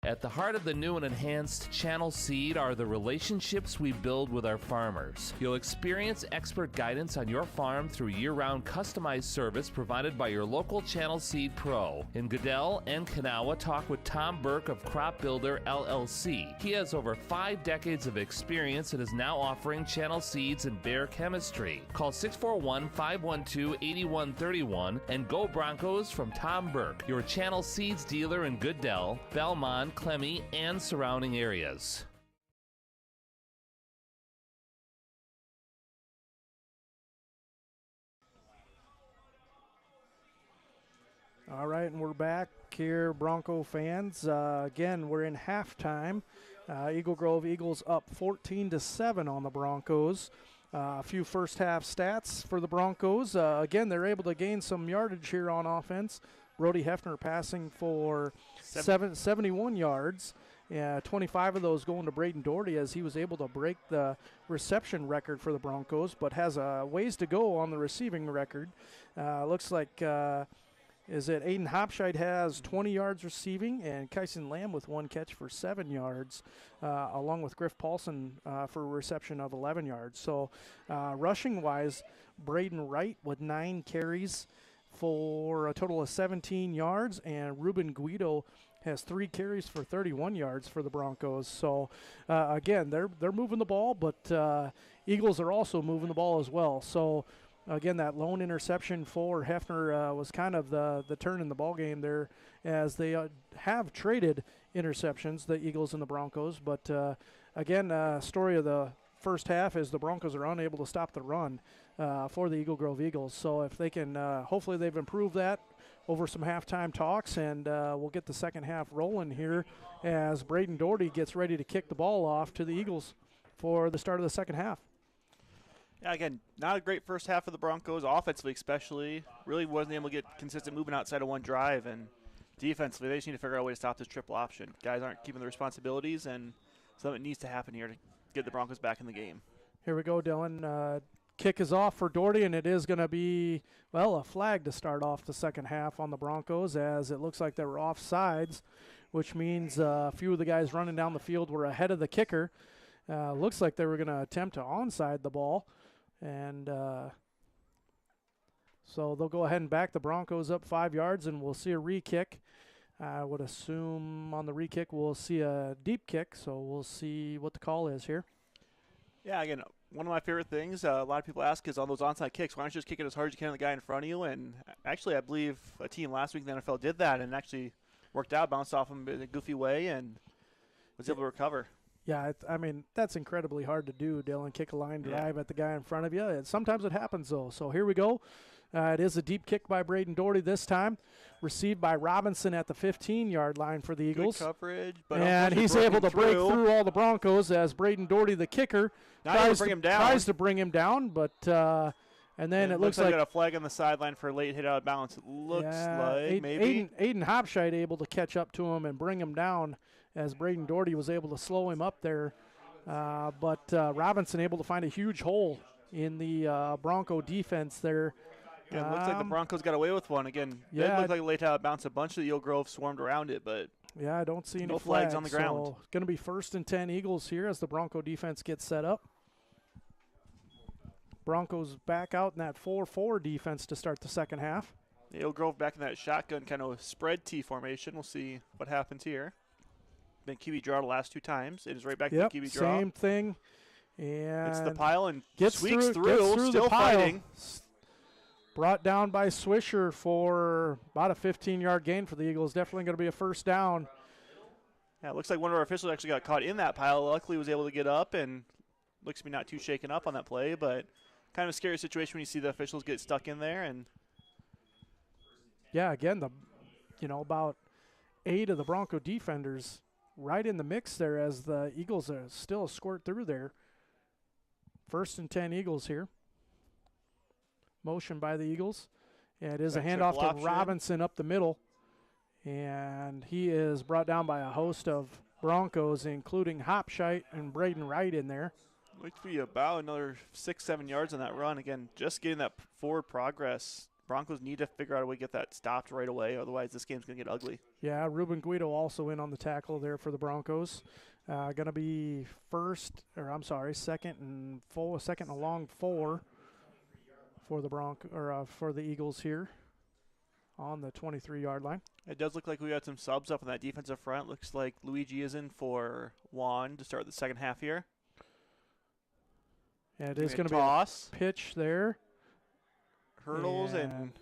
At the heart of the new and enhanced Channel Seed are the relationships we build with our farmers. You'll experience expert guidance on your farm through year-round customized service provided by your local Channel Seed Pro. In Goodell and Kanawha, talk with Tom Burke of Crop Builder LLC. He has over 5 decades of experience and is now offering Channel Seeds and Bayer chemistry. Call 641-512-8131 and go Broncos from Tom Burke, your Channel Seeds dealer in Goodell, Belmond-Klemme, and surrounding areas. All right, and we're back here, Bronco fans. Again, we're in halftime. Eagle Grove Eagles up 14-7 on the Broncos. A few first half stats for the Broncos. Again, they're able to gain some yardage here on offense. Brody Hefner passing for 71 yards. 25 of those going to Braden Doherty as he was able to break the reception record for the Broncos, but has a ways to go on the receiving record. Looks like Aiden Hopscheid has 20 yards receiving, and Kyson Lamb with 1 catch for 7 yards, along with Griff Paulson for a reception of 11 yards. So rushing-wise, Braden Wright with 9 carries for a total of 17 yards, and Ruben Guido has 3 carries for 31 yards for the Broncos. So again, they're moving the ball, but Eagles are also moving the ball as well. So again, that lone interception for Hefner was kind of the turn in the ball game there, as they have traded interceptions, the Eagles and the Broncos. But again, story of the first half is the Broncos are unable to stop the run for the Eagle Grove Eagles. So if they can, hopefully they've improved that over some halftime talks, and we'll get the second half rolling here as Braden Doherty gets ready to kick the ball off to the Eagles for the start of the second half. Yeah, again, not a great first half for the Broncos, offensively especially. Really wasn't able to get consistent movement outside of one drive, and defensively, they just need to figure out a way to stop this triple option. Guys aren't keeping their responsibilities, and something needs to happen here to get the Broncos back in the game. Here we go, Dylan. Kick is off for Doherty, and it is going to be, well, a flag to start off the second half on the Broncos, as it looks like they were offsides, which means a few of the guys running down the field were ahead of the kicker. Looks like they were going to attempt to onside the ball. And so they'll go ahead and back the Broncos up 5 yards, and we'll see a re-kick. I would assume on the re-kick we'll see a deep kick, so we'll see what the call is here. Yeah, again, one of my favorite things a lot of people ask is on those onside kicks, why don't you just kick it as hard as you can on the guy in front of you? And actually, I believe a team last week in the NFL did that and actually worked out, bounced off him in a goofy way, and was able to recover. Yeah, I mean, that's incredibly hard to do, Dylan, kick a line drive at the guy in front of you. And sometimes it happens, though. So here we go. It is a deep kick by Braden Doherty this time, received by Robinson at the 15-yard line for the Eagles. Good coverage. But and he's able to break through all the Broncos as Braden Doherty, the kicker, tries to bring him down. But and then it looks like got a flag on the sideline for a late hit out of bounds. It looks like maybe. Aiden Hopscheid able to catch up to him and bring him down, as Braden Doherty was able to slow him up there. But Robinson able to find a huge hole in the Bronco defense there. Yeah, it looks like the Broncos got away with one. Again, it looked like a late out bounce. A bunch of the Eagle Grove swarmed around it, but yeah, I don't see any flags on the ground. So going to be 1st and 10 Eagles here as the Bronco defense gets set up. Broncos back out in that 4-4 defense to start the second half. Eagle Grove back in that shotgun kind of spread T formation. We'll see what happens here. Been QB draw the last 2 times. It is right back to the QB draw. Same thing. And it's the pile and gets squeaks through still the pile. Fighting. Brought down by Swisher for about a 15-yard gain for the Eagles. Definitely going to be a first down. Yeah, it looks like one of our officials actually got caught in that pile. Luckily, was able to get up and looks to be not too shaken up on that play, but kind of a scary situation when you see the officials get stuck in there. And yeah, again, about 8 of the Bronco defenders right in the mix there as the Eagles are still squirt through there. 1st and 10 Eagles here. Motion by the Eagles. And it is a handoff to Robinson up the middle. And he is brought down by a host of Broncos, including Hopscheid and Braden Wright in there. Looks to be about another 6-7 yards on that run. Again, just getting that forward progress Broncos need to figure out a way to get that stopped right away. Otherwise, this game's going to get ugly. Yeah, Ruben Guido also in on the tackle there for the Broncos. Going to be second and a long 4 for the for the Eagles here on the 23-yard line. It does look like we got some subs up on that defensive front. Looks like Luigi is in for Juan to start the second half here. Yeah, it is going to be a pitch there. Hurdles and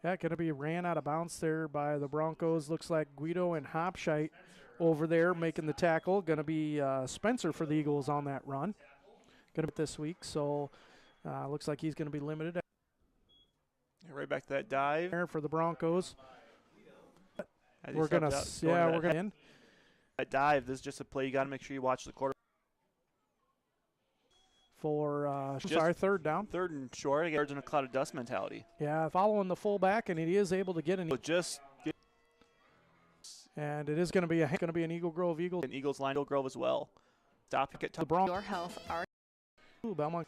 yeah, going to be ran out of bounds there by the Broncos. Looks like Guido and Hopshite over there making the tackle. Going to be Spencer for the Eagles on that run. Going to be this week, so looks like he's going to be limited. Right back to that dive there for the Broncos. We're going to in. That dive, this is just a play. You got to make sure you watch the quarterback. For third down. Third and short. Again, in a cloud of dust mentality. Yeah, following the fullback, and he is able to get an. And it is going to be an Eagle Grove Eagles. An Eagles line, Eagle Grove as well. Stop. Get the Broncos. Your health. Belmont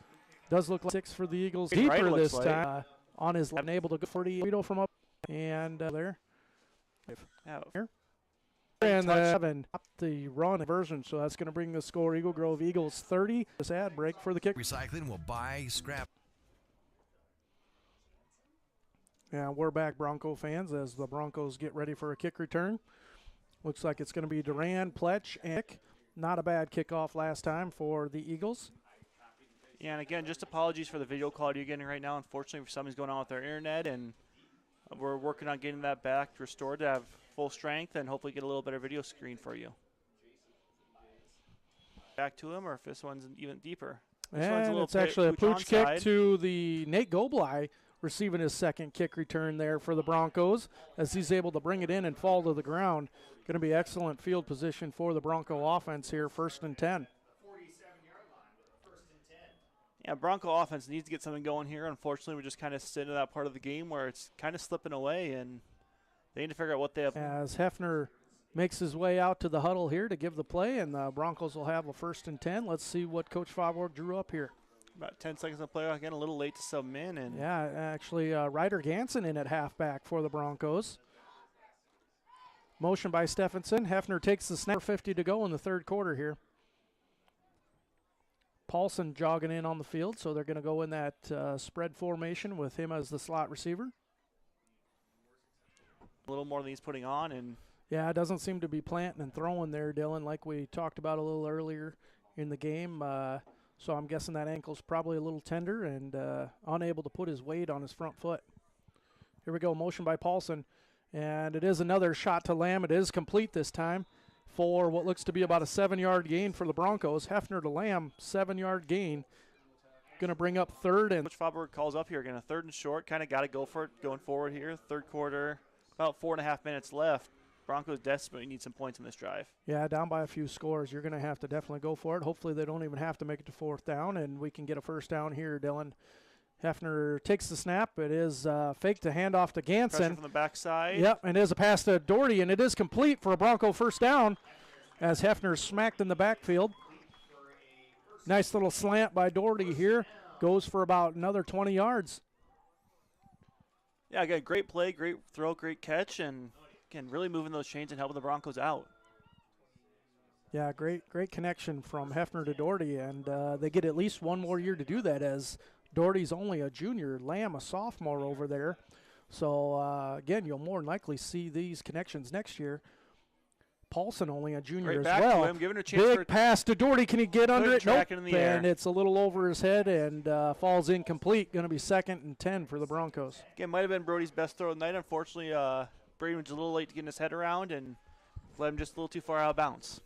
does look like 6 for the Eagles. Deeper this time on his line, able to go 40 Guido from up and there. Here. And 7 up the run version, so that's going to bring the score Eagle Grove Eagles 30. This ad break for the kick. Recycling will buy scrap. Yeah, we're back, Bronco fans, as the Broncos get ready for a kick return. Looks like it's going to be Duran, Pletch, and not a bad kickoff last time for the Eagles. Yeah, and again, just apologies for the video quality you're getting right now. Unfortunately, something's going on with our internet, and we're working on getting that back restored to have full strength and hopefully get a little better video screen for you. Back to him, or if this one's even deeper. And it's actually a pooch kick to the Nate Goblai, receiving his second kick return there for the Broncos as he's able to bring it in and fall to the ground. Going to be excellent field position for the Bronco offense here, 1st and 10. Yeah, Bronco offense needs to get something going here. Unfortunately, we're just kind of sitting in that part of the game where it's kind of slipping away, and they need to figure out what they have. As Hefner makes his way out to the huddle here to give the play, and the Broncos will have a 1st and 10. Let's see what Coach Faubourg drew up here. About 10 seconds to play. Again, a little late to sub him in. And yeah, actually, Ryder Ganson in at halfback for the Broncos. Motion by Stephenson. Hefner takes the snap. 50 to go in the third quarter here. Paulson jogging in on the field, so they're going to go in that spread formation with him as the slot receiver. A little more than he's putting on. And yeah, it doesn't seem to be planting and throwing there, Dylan, like we talked about a little earlier in the game. So I'm guessing that ankle's probably a little tender and unable to put his weight on his front foot. Here we go, motion by Paulson. And it is another shot to Lamb. It is complete this time for what looks to be about a 7-yard gain for the Broncos. Hefner to Lamb, 7-yard gain. Going to bring up third. And Coach Faubourg calls up here again, a 3rd and short. Kind of got to go for it going forward here. Third quarter, about 4.5 minutes left. Broncos desperately need some points in this drive. Yeah, down by a few scores. You're going to have to definitely go for it. Hopefully they don't even have to make it to 4th down, and we can get a 1st down here, Dylan. Hefner takes the snap. It is fake to hand off to Ganson. Pressure from the backside. Yep, and it is a pass to Doherty, and it is complete for a Bronco 1st down as Hefner smacked in the backfield. Nice little slant by Doherty here. Goes for about another 20 yards. Yeah, again, great play, great throw, great catch, and again, really moving those chains and helping the Broncos out. Yeah, great connection from Hefner to Doherty, and they get at least one more year to do that as Doherty's only a junior, Lamb a sophomore over there. So, again, you'll more than likely see these connections next year. Paulson only a junior right as well. To him, giving a chance Big pass to Doherty. Can he get under it? Nope. In the air. And it's a little over his head and falls incomplete. Going to be 2nd and 10 for the Broncos. Again, might have been Brody's best throw of the night. Unfortunately, Brady was a little late to get his head around and led him just a little too far out of bounds.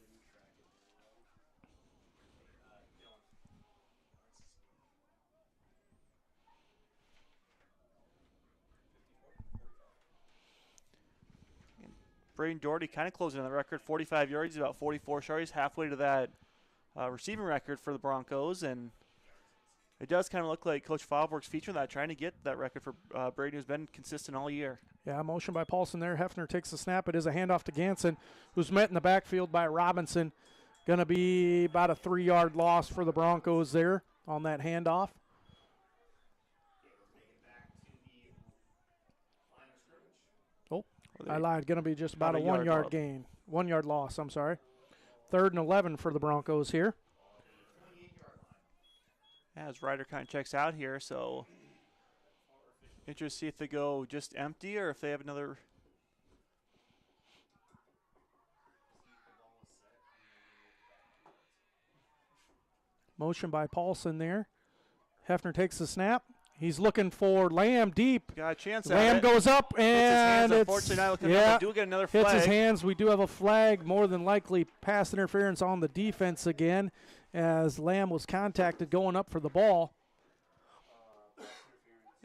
Braden Doherty kind of closing on the record, 45 yards, about 44 yards, halfway to that receiving record for the Broncos. And it does kind of look like Coach Faubourg's featuring that, trying to get that record for Brady, who's been consistent all year. Yeah, motion by Paulson there. Hefner takes the snap. It is a handoff to Ganson, who's met in the backfield by Robinson. Going to be about a 3-yard loss for the Broncos there on that handoff. I lied. Going to be just about a 1 yard yard gain. 1 yard loss, I'm sorry. 3rd and 11 for the Broncos here. As Ryder kind of checks out here, so interested to see if they go just empty or if they have another. Motion by Paulson there. Hefner takes the snap. He's looking for Lamb deep. Got a chance at Lamb it. goes up and unfortunately not looking up. Do get another flag. Hits his hands. We do have a flag, more than likely pass interference on the defense again, as Lamb was contacted going up for the ball.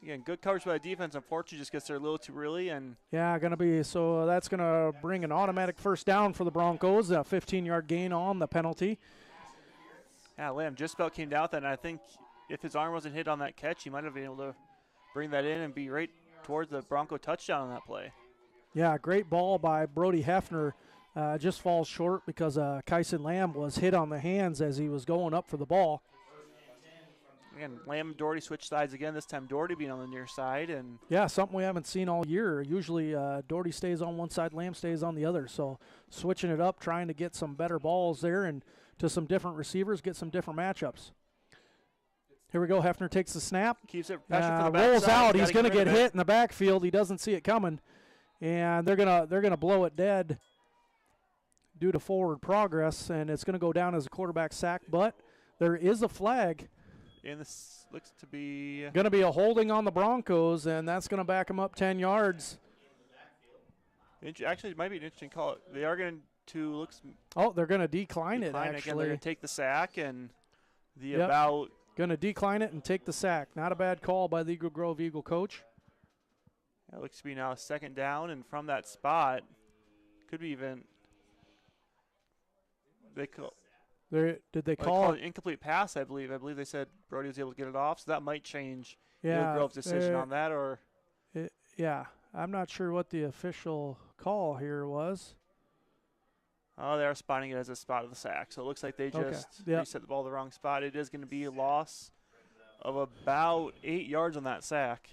Again, good coverage by the defense. Unfortunately, just gets there a little too early. And yeah, so that's going to bring an automatic first down for the Broncos, a 15-yard gain on the penalty. Yeah, Lamb just about came down with that, and I think if his arm wasn't hit on that catch, he might have been able to bring that in and be right towards the Bronco touchdown on that play. Yeah, great ball by Brody Hefner. Just falls short because Kyson Lamb was hit on the hands as he was going up for the ball. Again, Lamb and Doherty switch sides again, this time Doherty being on the near side. And yeah, something we haven't seen all year. Usually Doherty stays on one side, Lamb stays on the other. So switching it up, trying to get some better balls there and to some different receivers, get some different matchups. Here we go. Hefner takes the snap. Keeps it pressure for the backside. Rolls out. He's going to get hit in the backfield. He doesn't see it coming, and they're gonna blow it dead due to forward progress, and it's going to go down as a quarterback sack. But there is a flag. And this looks to be going to be a holding on the Broncos, and that's going to back them up 10 yards. Actually, it might be an interesting call. They are going to looks. Oh, they're going to decline it. Actually, again, they're going to take the sack and the Yep. about. Going to decline it and take the sack. Not a bad call by the Eagle Grove Eagle coach. It looks to be now a 2nd down, and from that spot, could be even. Did they call call it an incomplete pass? I believe. I believe they said Brody was able to get it off, so that might change Yeah, Eagle Grove's decision on that. Or yeah, I'm not sure what the official call here was. Oh, they are spotting it as a spot of the sack. So it looks like they just reset the ball to the wrong spot. It is going to be a loss of about 8 yards on that sack.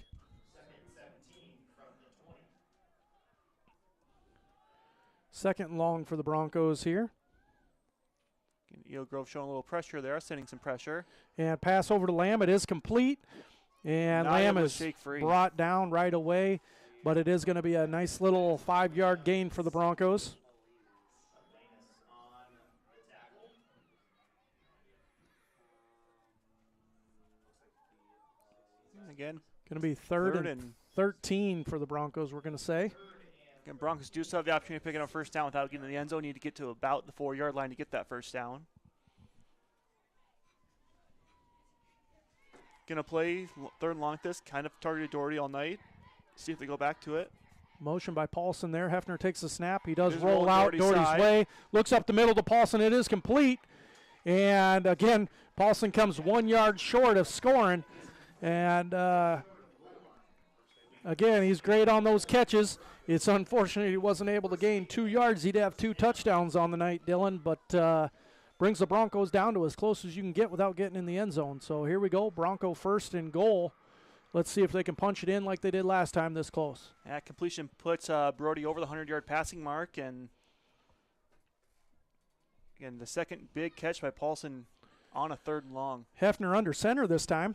Second and long for the Broncos here. Eagle Grove showing a little pressure there, sending some pressure. And pass over to Lamb. It is complete. And Lamb is brought down right away. But it is going to be a nice little 5-yard gain for the Broncos. Again, going to be third and 13 for the Broncos, we're going to say. Again, Broncos do still have the opportunity to pick up first down without getting to the end zone. Need to get to about the 4-yard line to get that first down. Going to play 3rd and long this, kind of targeted Doherty all night. See if they go back to it. Motion by Paulson there. Hefner takes the snap. He does roll out Doherty's way. Looks up the middle to Paulson. It is complete. And again, Paulson comes 1 yard short of scoring. And again, he's great on those catches. It's unfortunate he wasn't able to gain 2 yards. He'd have 2 touchdowns on the night, Dylan, but brings the Broncos down to as close as you can get without getting in the end zone. So here we go, Bronco 1st and goal. Let's see if they can punch it in like they did last time this close. That completion puts Brody over the 100-yard passing mark. And again, the second big catch by Paulson on a 3rd and long. Hefner under center this time.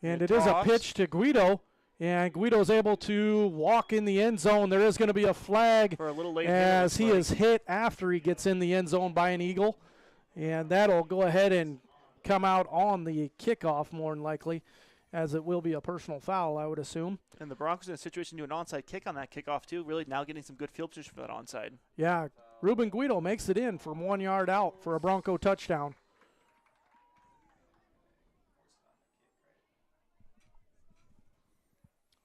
And it is a pitch to Guido. And Guido's able to walk in the end zone. There is going to be a flag for a little late as he is hit after he gets in the end zone by an Eagle. And that'll go ahead and come out on the kickoff more than likely, as it will be a personal foul, I would assume. And the Broncos in a situation to do an onside kick on that kickoff, too. Really now getting some good field position for that onside. Yeah, Ruben Guido makes it in from 1 yard out for a Bronco touchdown.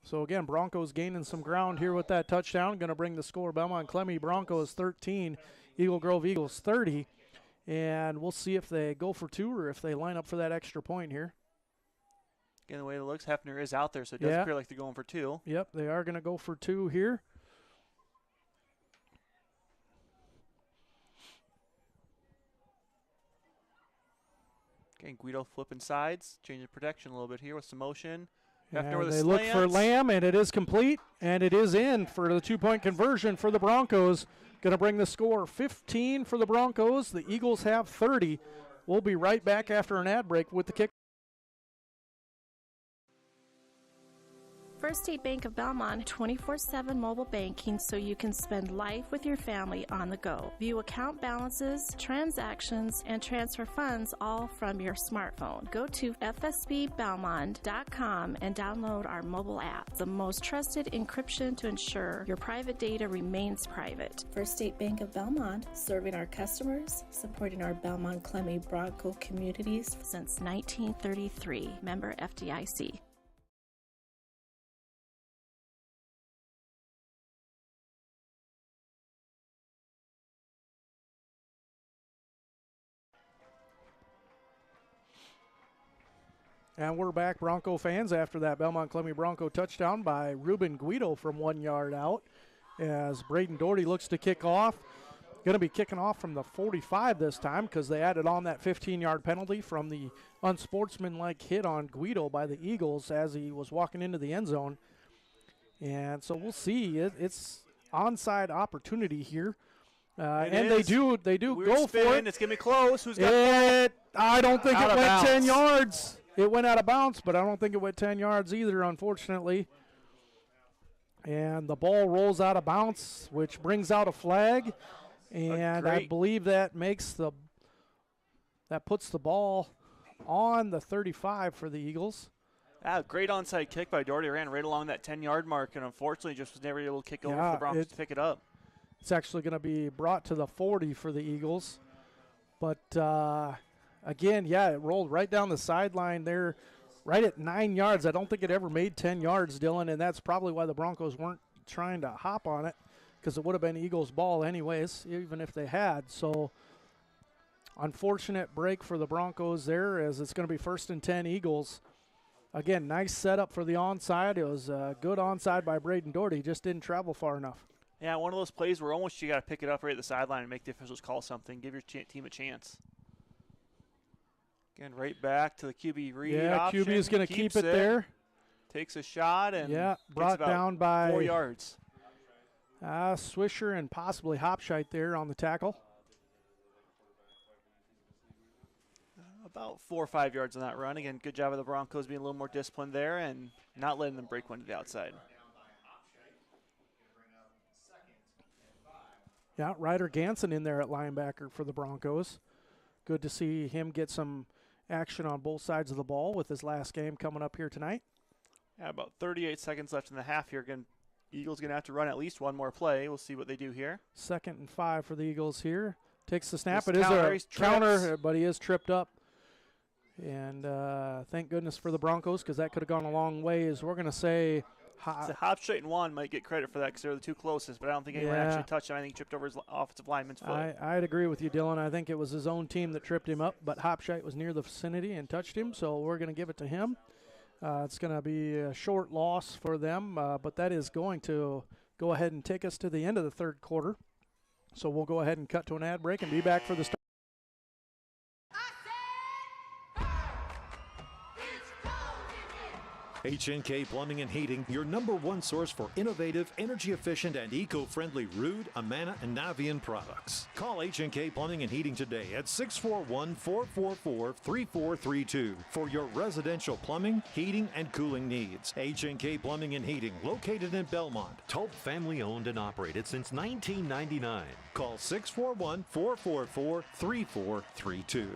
So again, Broncos gaining some ground here with that touchdown. Going to bring the score. Belmond-Klemme Broncos 13, Eagle Grove Eagles 30. And we'll see if they go for 2 or if they line up for that extra point here. Again, the way it looks, Hefner is out there, so it does appear like they're going for 2. Yep, they are going to go for 2 here. Okay, Guido flipping sides, changing protection a little bit here with some motion. And they look for Lamb, and it is complete, and it is in for the 2-point conversion for the Broncos. Going to bring the score 15 for the Broncos. The Eagles have 30. We'll be right back after an ad break with the kick. First State Bank of Belmont 24/7 mobile banking so you can spend life with your family on the go. View account balances, transactions, and transfer funds all from your smartphone. Go to fsbbelmont.com and download our mobile app, the most trusted encryption to ensure your private data remains private. First State Bank of Belmont, serving our customers, supporting our Belmond-Klemme Bronco communities since 1933. Member FDIC. And we're back, Bronco fans, after that Belmond-Klemme Bronco touchdown by Ruben Guido from 1 yard out. As Braden Doherty looks to kick off. Going to be kicking off from the 45 this time because they added on that 15-yard penalty from the unsportsmanlike hit on Guido by the Eagles as he was walking into the end zone. And so we'll see. It's onside opportunity here. And they do go for it. It's going to be close. Who's got it? I don't think it went bounds. 10 yards. It went out of bounds, but I don't think it went 10 yards either, unfortunately. And the ball rolls out of bounds, which brings out a flag. And I believe that puts the ball on the 35 for the Eagles. Great onside kick by Doherty. Ran right along that 10-yard mark, and unfortunately just was never able to kick over for the Broncos to pick it up. It's actually going to be brought to the 40 for the Eagles. But, again, it rolled right down the sideline there, right at 9 yards. I don't think it ever made 10 yards, Dylan, and that's probably why the Broncos weren't trying to hop on it, because it would have been Eagles' ball anyways, even if they had. So, unfortunate break for the Broncos there, as it's going to be 1st and 10 Eagles. Again, nice setup for the onside. It was a good onside by Braden Doherty. Just didn't travel far enough. Yeah, one of those plays where almost you got to pick it up right at the sideline and make the officials call something, give your team a chance. Again, right back to the QB read option. QB is going to keep it there. Takes a shot and brought down by 4 yards. Swisher and possibly Hopshite there on the tackle. About 4 or 5 yards on that run. Again, good job of the Broncos being a little more disciplined there and not letting them break one to the outside. Yeah, Ryder Ganson in there at linebacker for the Broncos. Good to see him get some action on both sides of the ball with his last game coming up here tonight. Yeah, about 38 seconds left in the half here. Again, Eagles going to have to run at least one more play. We'll see what they do here. 2nd and 5 for the Eagles here. Takes the snap. It is a counter, but he is tripped up. And thank goodness for the Broncos, because that could have gone a long way. As we're going to say, Hopshite and Juan might get credit for that because they're the two closest, but I don't think anyone actually touched him. I think he tripped over his offensive lineman's foot. I'd agree with you, Dylan. I think it was his own team that tripped him up, but Hopshite was near the vicinity and touched him, so we're going to give it to him. It's going to be a short loss for them, but that is going to go ahead and take us to the end of the 3rd quarter. So we'll go ahead and cut to an ad break and be back for the start. H&K Plumbing and Heating, your #1 source for innovative, energy-efficient, and eco-friendly Ruud, Amana, and Navian products. Call H&K Plumbing and Heating today at 641-444-3432 for your residential plumbing, heating, and cooling needs. H&K Plumbing and Heating, located in Belmont. Tulp family owned and operated since 1999. Call 641-444-3432.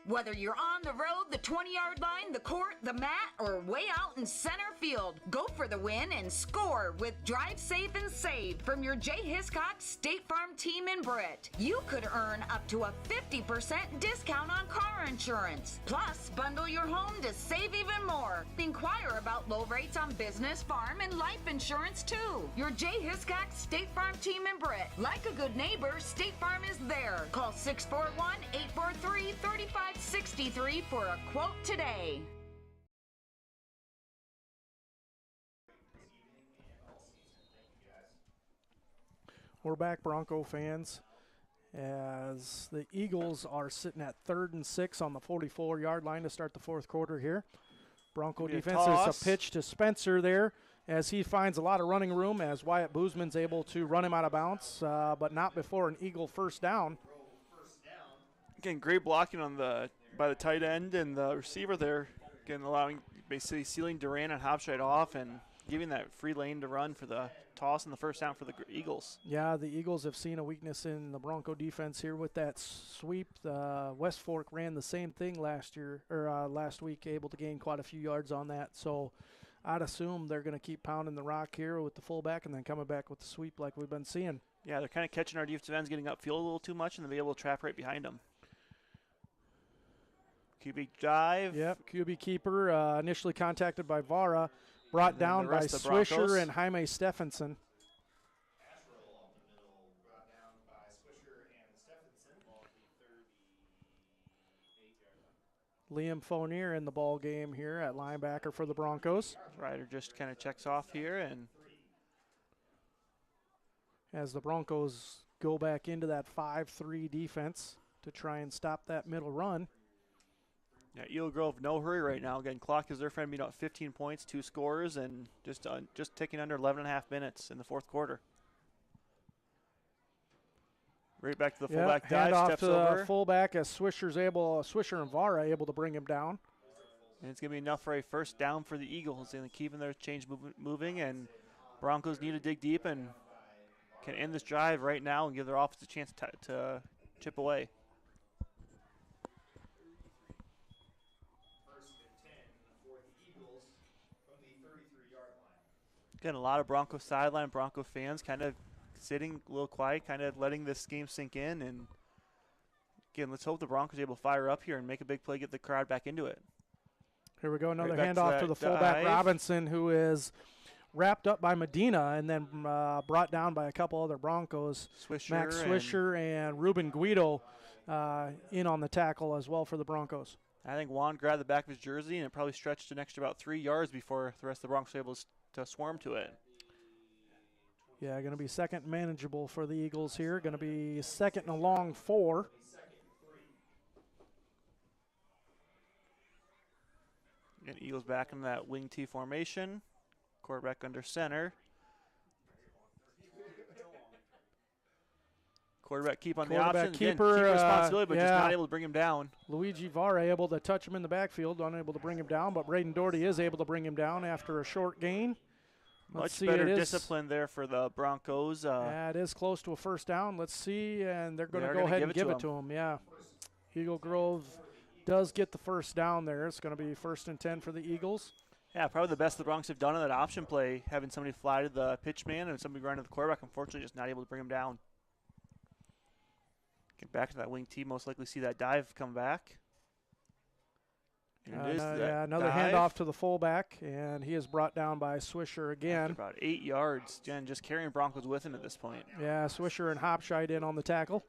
Whether you're on the road, the 20-yard line, the court, the mat, or way out in center field, go for the win and score with Drive Safe and Save from your J. Hiscox State Farm team in Britt. You could earn up to a 50% discount on car insurance. Plus, bundle your home to save even more. Inquire about low rates on business, farm, and life insurance too. Your J. Hiscox State Farm team in Britt. Like a good neighbor, State Farm is there. Call 641-843-3563 for a quote today. We're back, Bronco fans, as the Eagles are sitting at 3rd and 6 on the 44-yard line to start the fourth quarter here. Bronco defense is a pitch to Spencer there as he finds a lot of running room as Wyatt Boozman's able to run him out of bounds, but not before an Eagle first down. Again, great blocking on by the tight end and the receiver there. Again, allowing, basically sealing Duran and Hopshite off and giving that free lane to run for the toss in the first down for the Eagles. Yeah, the Eagles have seen a weakness in the Bronco defense here with that sweep. West Fork ran the same thing last week, able to gain quite a few yards on that. So I'd assume they're going to keep pounding the rock here with the fullback and then coming back with the sweep like we've been seeing. Yeah, they're kind of catching our defensive ends getting upfield a little too much, and they'll be able to trap right behind them. QB dive. Yep, QB keeper initially contacted by Vara, brought down by Swisher and Jaime Stephenson. Liam Fournier in the ball game here at linebacker for the Broncos. Ryder just kind of checks off here, and as the Broncos go back into that 5-3 defense to try and stop that middle run. Yeah, Eagle Grove, no hurry right now. Again, clock is their friend, being out 15 points, 2 scores, and just ticking under 11.5 minutes in the fourth quarter. Right back to the fullback dive, hand steps off to over. The fullback as Swisher and Vara able to bring him down. And it's going to be enough for a first down for the Eagles, and keeping their change moving. And Broncos need to dig deep and can end this drive right now and give their offense a chance to chip away. Again, a lot of Bronco sideline, Bronco fans kind of sitting a little quiet, kind of letting this game sink in. And again, let's hope the Broncos are able to fire up here and make a big play, get the crowd back into it. Here we go, another handoff to the fullback Robinson, who is wrapped up by Medina and then brought down by a couple other Broncos. Max Swisher and Ruben Guido in on the tackle as well for the Broncos. I think Juan grabbed the back of his jersey, and it probably stretched an extra about 3 yards before the rest of the Broncos were able to swarm to it. Yeah, going to be second manageable for the Eagles here. Going to be second and a long 4. And Eagles back in that wing T formation. Quarterback under center. Quarterback keep on the option. Keeper, keep responsibility, but just not able to bring him down. Luigi Vara able to touch him in the backfield, unable to bring him down, but Braden Doherty is able to bring him down after a short gain. Much better discipline there for the Broncos. Yeah, it is close to a first down. Let's see, and they're going to go ahead and give it to him. Yeah, Eagle Grove does get the first down there. It's going to be 1st and 10 for the Eagles. Yeah, probably the best the Broncos have done on that option play, having somebody fly to the pitch man and somebody run to the quarterback. Unfortunately, just not able to bring him down. Get back to that wing T, most likely see that dive come back. Another handoff to the fullback, and he is brought down by Swisher again. After about 8 yards, Jen just carrying Broncos with him at this point. Yeah, Swisher and Hopshite in on the tackle.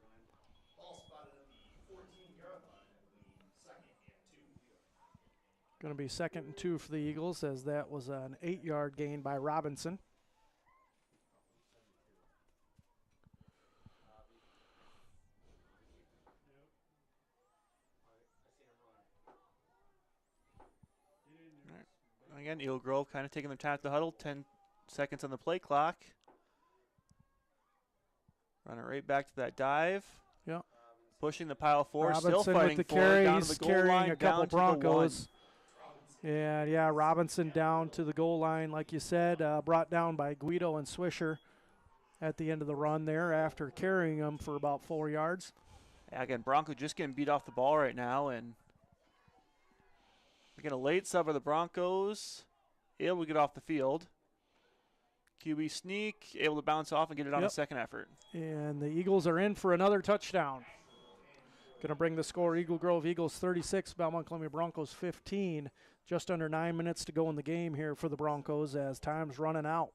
Going to be 2nd and 2 for the Eagles, as that was an 8-yard gain by Robinson. Again, Eagle Grove kind of taking their time at the huddle. 10 seconds on the play clock. Running right back to that dive. Yep. Pushing the pile forward. Robinson still fighting with the for it. carry. Down to He's the goal carrying line, a couple down Broncos. And yeah, Robinson down to the goal line, like you said, brought down by Guido and Swisher at the end of the run there after carrying them for about 4 yards. Yeah, again, Bronco just getting beat off the ball right now, and we get a late sub for the Broncos. Able to get off the field. QB sneak, able to bounce off and get it on a second effort. And the Eagles are in for another touchdown. Going to bring the score, Eagle Grove Eagles 36, Belmond-Klemme Broncos 15. Just under 9 minutes to go in the game here for the Broncos as time's running out.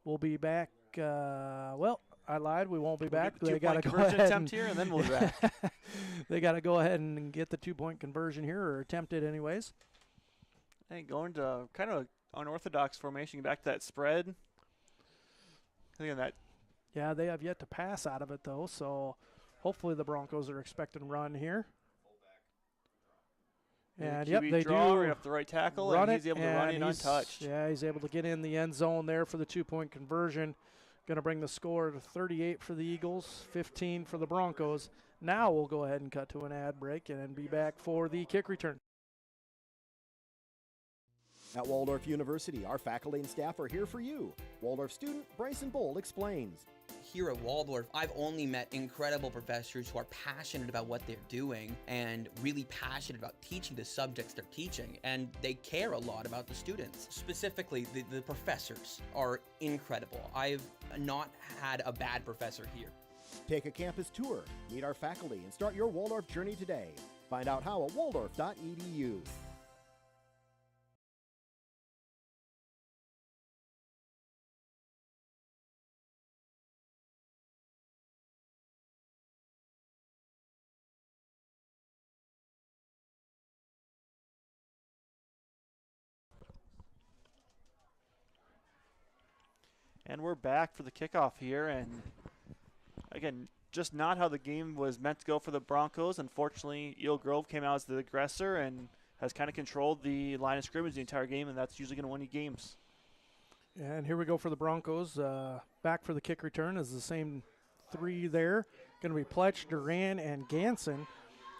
We'll be back. Well, I lied. We won't be back. They got to go ahead attempt here, and then we'll be back. They got to go ahead and get the 2-point conversion here, or attempt it anyways. Hey, going to kind of unorthodox formation, back to that spread. I think on that. Yeah, they have yet to pass out of it though. So hopefully the Broncos are expecting run here. And QB yep, they draw do. right off the right tackle, run and he's it, able to run in untouched. Yeah, he's able to get in the end zone there for the 2-point conversion. Going to bring the score to 38 for the Eagles, 15 for the Broncos. Now we'll go ahead and cut to an ad break and then be back for the kick return. At Waldorf University, our faculty and staff are here for you. Waldorf student Bryson Bold explains. Here at Waldorf, I've only met incredible professors who are passionate about what they're doing and really passionate about teaching the subjects they're teaching, and they care a lot about the students. Specifically, the professors are incredible. I've not had a bad professor here. Take a campus tour, meet our faculty, and start your Waldorf journey today. Find out how at waldorf.edu. And we're back for the kickoff here, and again, just not how the game was meant to go for the Broncos. Unfortunately, Eel Grove came out as the aggressor and has kind of controlled the line of scrimmage the entire game, and that's usually going to win you games. And here we go for the Broncos. Back for the kick return is the same three there. Going to be Pletch, Duran, and Ganson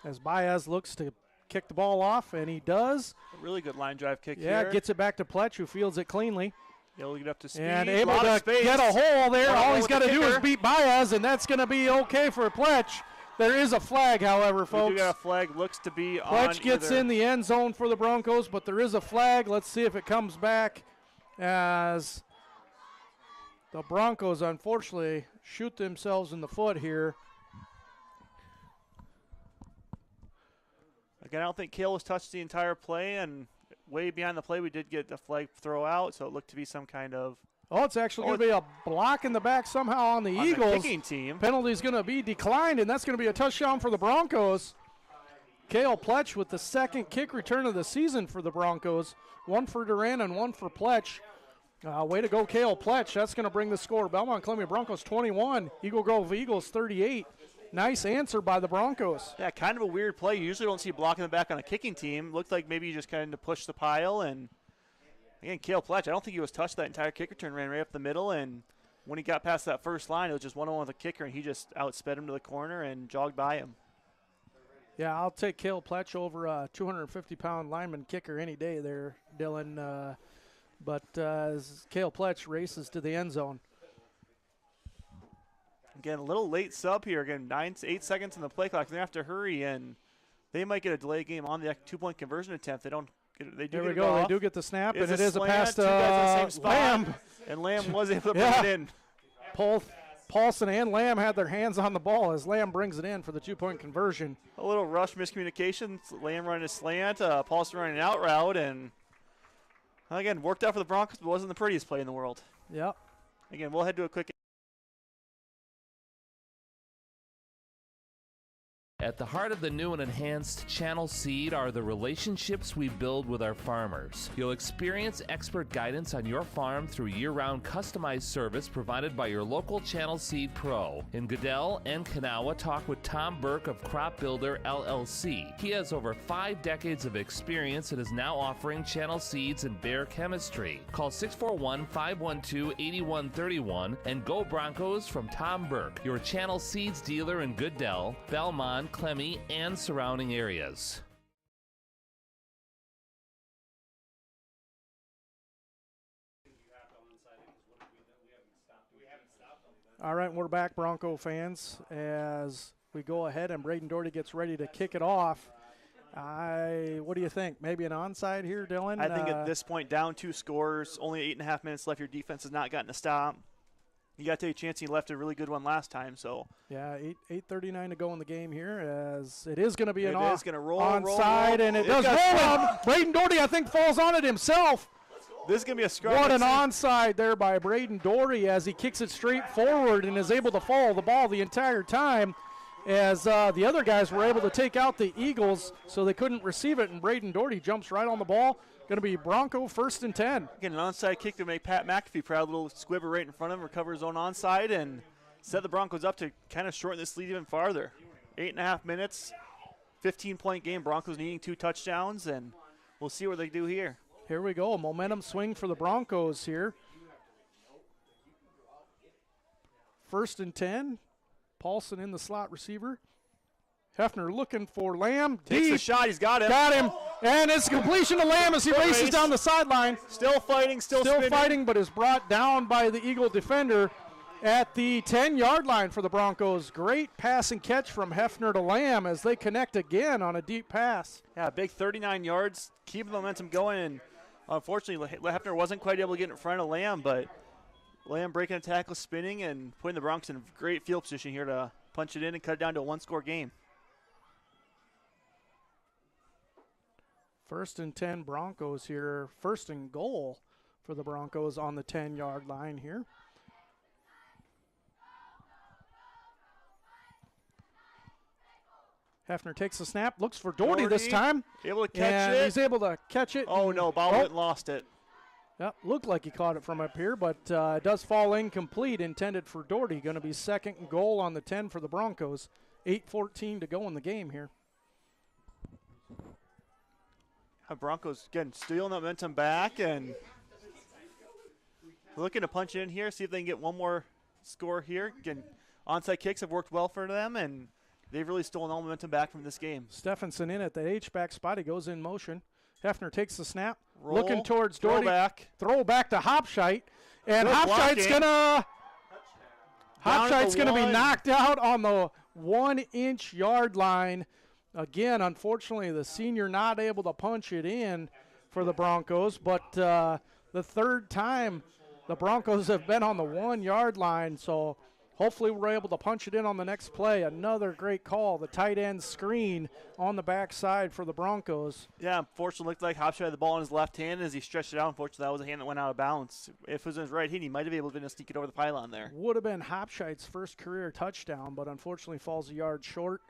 as Baez looks to kick the ball off, and he does. A really good line drive kick here. Yeah, gets it back to Pletch, who fields it cleanly. He'll get up to speed. And able to get a hole there. All he's got to do is beat Baez, and that's going to be okay for Pletch. There is a flag, however, folks. We do got a flag. Looks to be on. Pletch gets in the end zone for the Broncos, but there is a flag. Let's see if it comes back as the Broncos, unfortunately, shoot themselves in the foot here. Again, I don't think Kale was touched the entire play, and way behind the play, we did get the flag throw out, so it looked to be some kind of. Oh, it's actually going to be a block in the back somehow on the Eagles. The kicking team. Penalty's going to be declined, and that's going to be a touchdown for the Broncos. Cale Pletch with the second kick return of the season for the Broncos. One for Duran and one for Pletch. Way to go, Cale Pletch. That's going to bring the score. Belmond-Klemme Broncos 21, Eagle Grove Eagles 38. Nice answer by the Broncos. Yeah, kind of a weird play. You usually don't see blocking the back on a kicking team. Looked like maybe you just kind of pushed the pile. And, again, Cale Pletch, I don't think he was touched that entire kick return, ran right up the middle. And when he got past that first line, it was just one-on-one with the kicker, and he just outsped him to the corner and jogged by him. Yeah, I'll take Cale Pletch over a 250-pound lineman kicker any day there, Dylan. But Cale Pletch races to the end zone. Again, a little late sub here. Again, 8 seconds in the play clock. They have to hurry, and they might get a delay game on the 2-point conversion attempt. They don't. They do. There we get go. It off. They do get the snap, It's and it is a pass to Lamb. And Lamb was able to bring it in. Paulson and Lamb had their hands on the ball as Lamb brings it in for the 2-point conversion. A little rush miscommunication. Lamb running a slant, Paulson running an out route, and again, worked out for the Broncos, but wasn't the prettiest play in the world. Yep. Again, we'll head to a quick. At the heart of the new and enhanced Channel Seed are the relationships we build with our farmers. You'll experience expert guidance on your farm through year-round customized service provided by your local Channel Seed Pro. In Goodell and Kanawha, talk with Tom Burke of Crop Builder LLC. He has over 5 decades of experience and is now offering Channel Seeds and Bayer Chemistry. Call 641-512-8131 and go Broncos from Tom Burke, your Channel Seeds dealer in Goodell, Belmond, Klemme, and surrounding areas. All right, we're back, Bronco fans, as we go ahead and Braden Doherty gets ready to kick it off. What do you think? Maybe an onside here, Dylan? I think at this point, down 2 scores, only 8.5 minutes left. Your defense has not gotten a stop. You got to take a chance. He left a really good one last time. So yeah, 8:39 to go in the game here, as it is going to be an onside, and it does roll. Braden Doherty, I think, falls on it himself. This is going to be a scrum. What an onside there by Braden Doherty as he kicks it straight forward and is able to follow the ball the entire time, as the other guys were able to take out the Eagles, so they couldn't receive it, and Braden Doherty jumps right on the ball. Going to be Bronco 1st and 10. Again, an onside kick to make Pat McAfee proud. A little squibber right in front of him, recover his own onside, and set the Broncos up to kind of shorten this lead even farther. 8.5 minutes, 15-point game. Broncos needing 2 touchdowns, and we'll see what they do here. Here we go. A momentum swing for the Broncos here. 1st and 10. Paulson in the slot receiver. Hefner looking for Lamb. Takes the shot. He's got him. Got him. And it's completion to Lamb as he races down the sideline. Still fighting, still spinning. Fighting, but is brought down by the Eagle defender at the 10-yard line for the Broncos. Great pass and catch from Hefner to Lamb as they connect again on a deep pass. Yeah, big 39 yards, keeping the momentum going. And unfortunately, Hefner wasn't quite able to get in front of Lamb, but Lamb breaking a tackle, spinning, and putting the Broncos in great field position here to punch it in and cut it down to a 1-score game. 1st and 10 Broncos here. 1st and goal for the Broncos on the 10-yard line here. Hefner takes the snap, looks for Doherty this time. Able to catch it. He's able to catch it. Oh, no, ball went and lost it. Yep, looked like he caught it from up here, but it does fall incomplete, intended for Doherty. Going to be 2nd and goal on the 10 for the Broncos. 8:14 to go in the game here. Broncos, again, stealing that momentum back and looking to punch it in here, see if they can get one more score here. Again, onside kicks have worked well for them, and they've really stolen all momentum back from this game. Stephenson in at the H-back spot. He goes in motion. Hefner takes the snap, roll, looking towards Doherty. Throw back to Hopscheit. And Hopscheit's going to be knocked out on the 1-inch yard line. Again, unfortunately, the senior not able to punch it in for the Broncos, but the 3rd time the Broncos have been on the 1-yard line, so hopefully we're able to punch it in on the next play. Another great call, the tight end screen on the backside for the Broncos. Yeah, unfortunately, looked like Hopscheit had the ball in his left hand as he stretched it out. Unfortunately, that was a hand that went out of bounds. If it was in his right hand, he might have been able to sneak it over the pylon there. Would have been Hopscheit's first career touchdown, but unfortunately falls a yard short.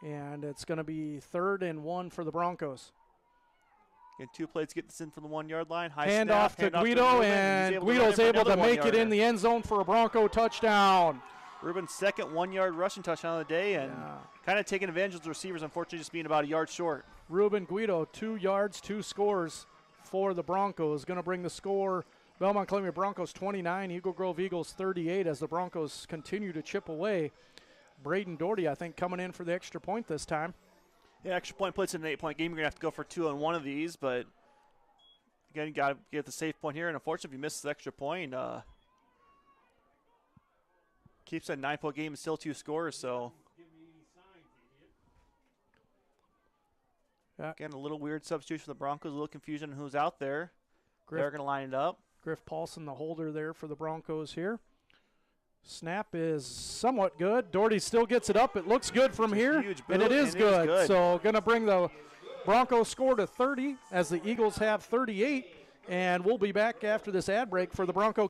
And it's going to be 3rd and 1 for the Broncos. And 2 plays get this in from the 1-yard line. Hand off to Guido, and Guido's able to make it in the end zone for a Bronco touchdown. Ruben's 2nd 1-yard rushing touchdown of the day, and kind of taking advantage of the receivers, unfortunately just being about a yard short. Ruben Guido, 2 yards, 2 scores for the Broncos. Going to bring the score, Belmond-Klemme Broncos 29, Eagle Grove Eagles 38, as the Broncos continue to chip away. Braden Doherty, I think, coming in for the extra point this time. Yeah, extra point puts it in an 8-point game. You're going to have to go for 2 on one of these, but again, you got to get the safe point here. And unfortunately, if you miss the extra point, keeps that 9-point game and still 2 scores. So, again, a little weird substitution for the Broncos. A little confusion on who's out there. They're going to line it up. Griff Paulson, the holder there for the Broncos here. Snap is somewhat good. Doherty still gets it up. It looks good from here, and it is good. So going to bring the Broncos score to 30 as the Eagles have 38, and we'll be back after this ad break for the Bronco.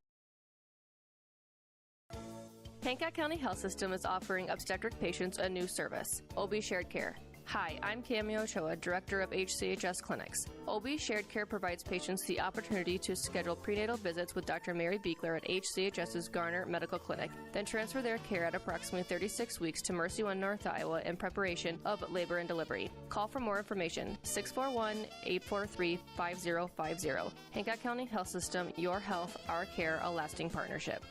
Hancock County Health System is offering obstetric patients a new service, OB Shared Care. Hi, I'm Cammy Ochoa, Director of HCHS Clinics. OB Shared Care provides patients the opportunity to schedule prenatal visits with Dr. Mary Beekler at HCHS's Garner Medical Clinic, then transfer their care at approximately 36 weeks to Mercy One North Iowa in preparation of labor and delivery. Call for more information, 641-843-5050. Hancock County Health System, your health, our care, a lasting partnership.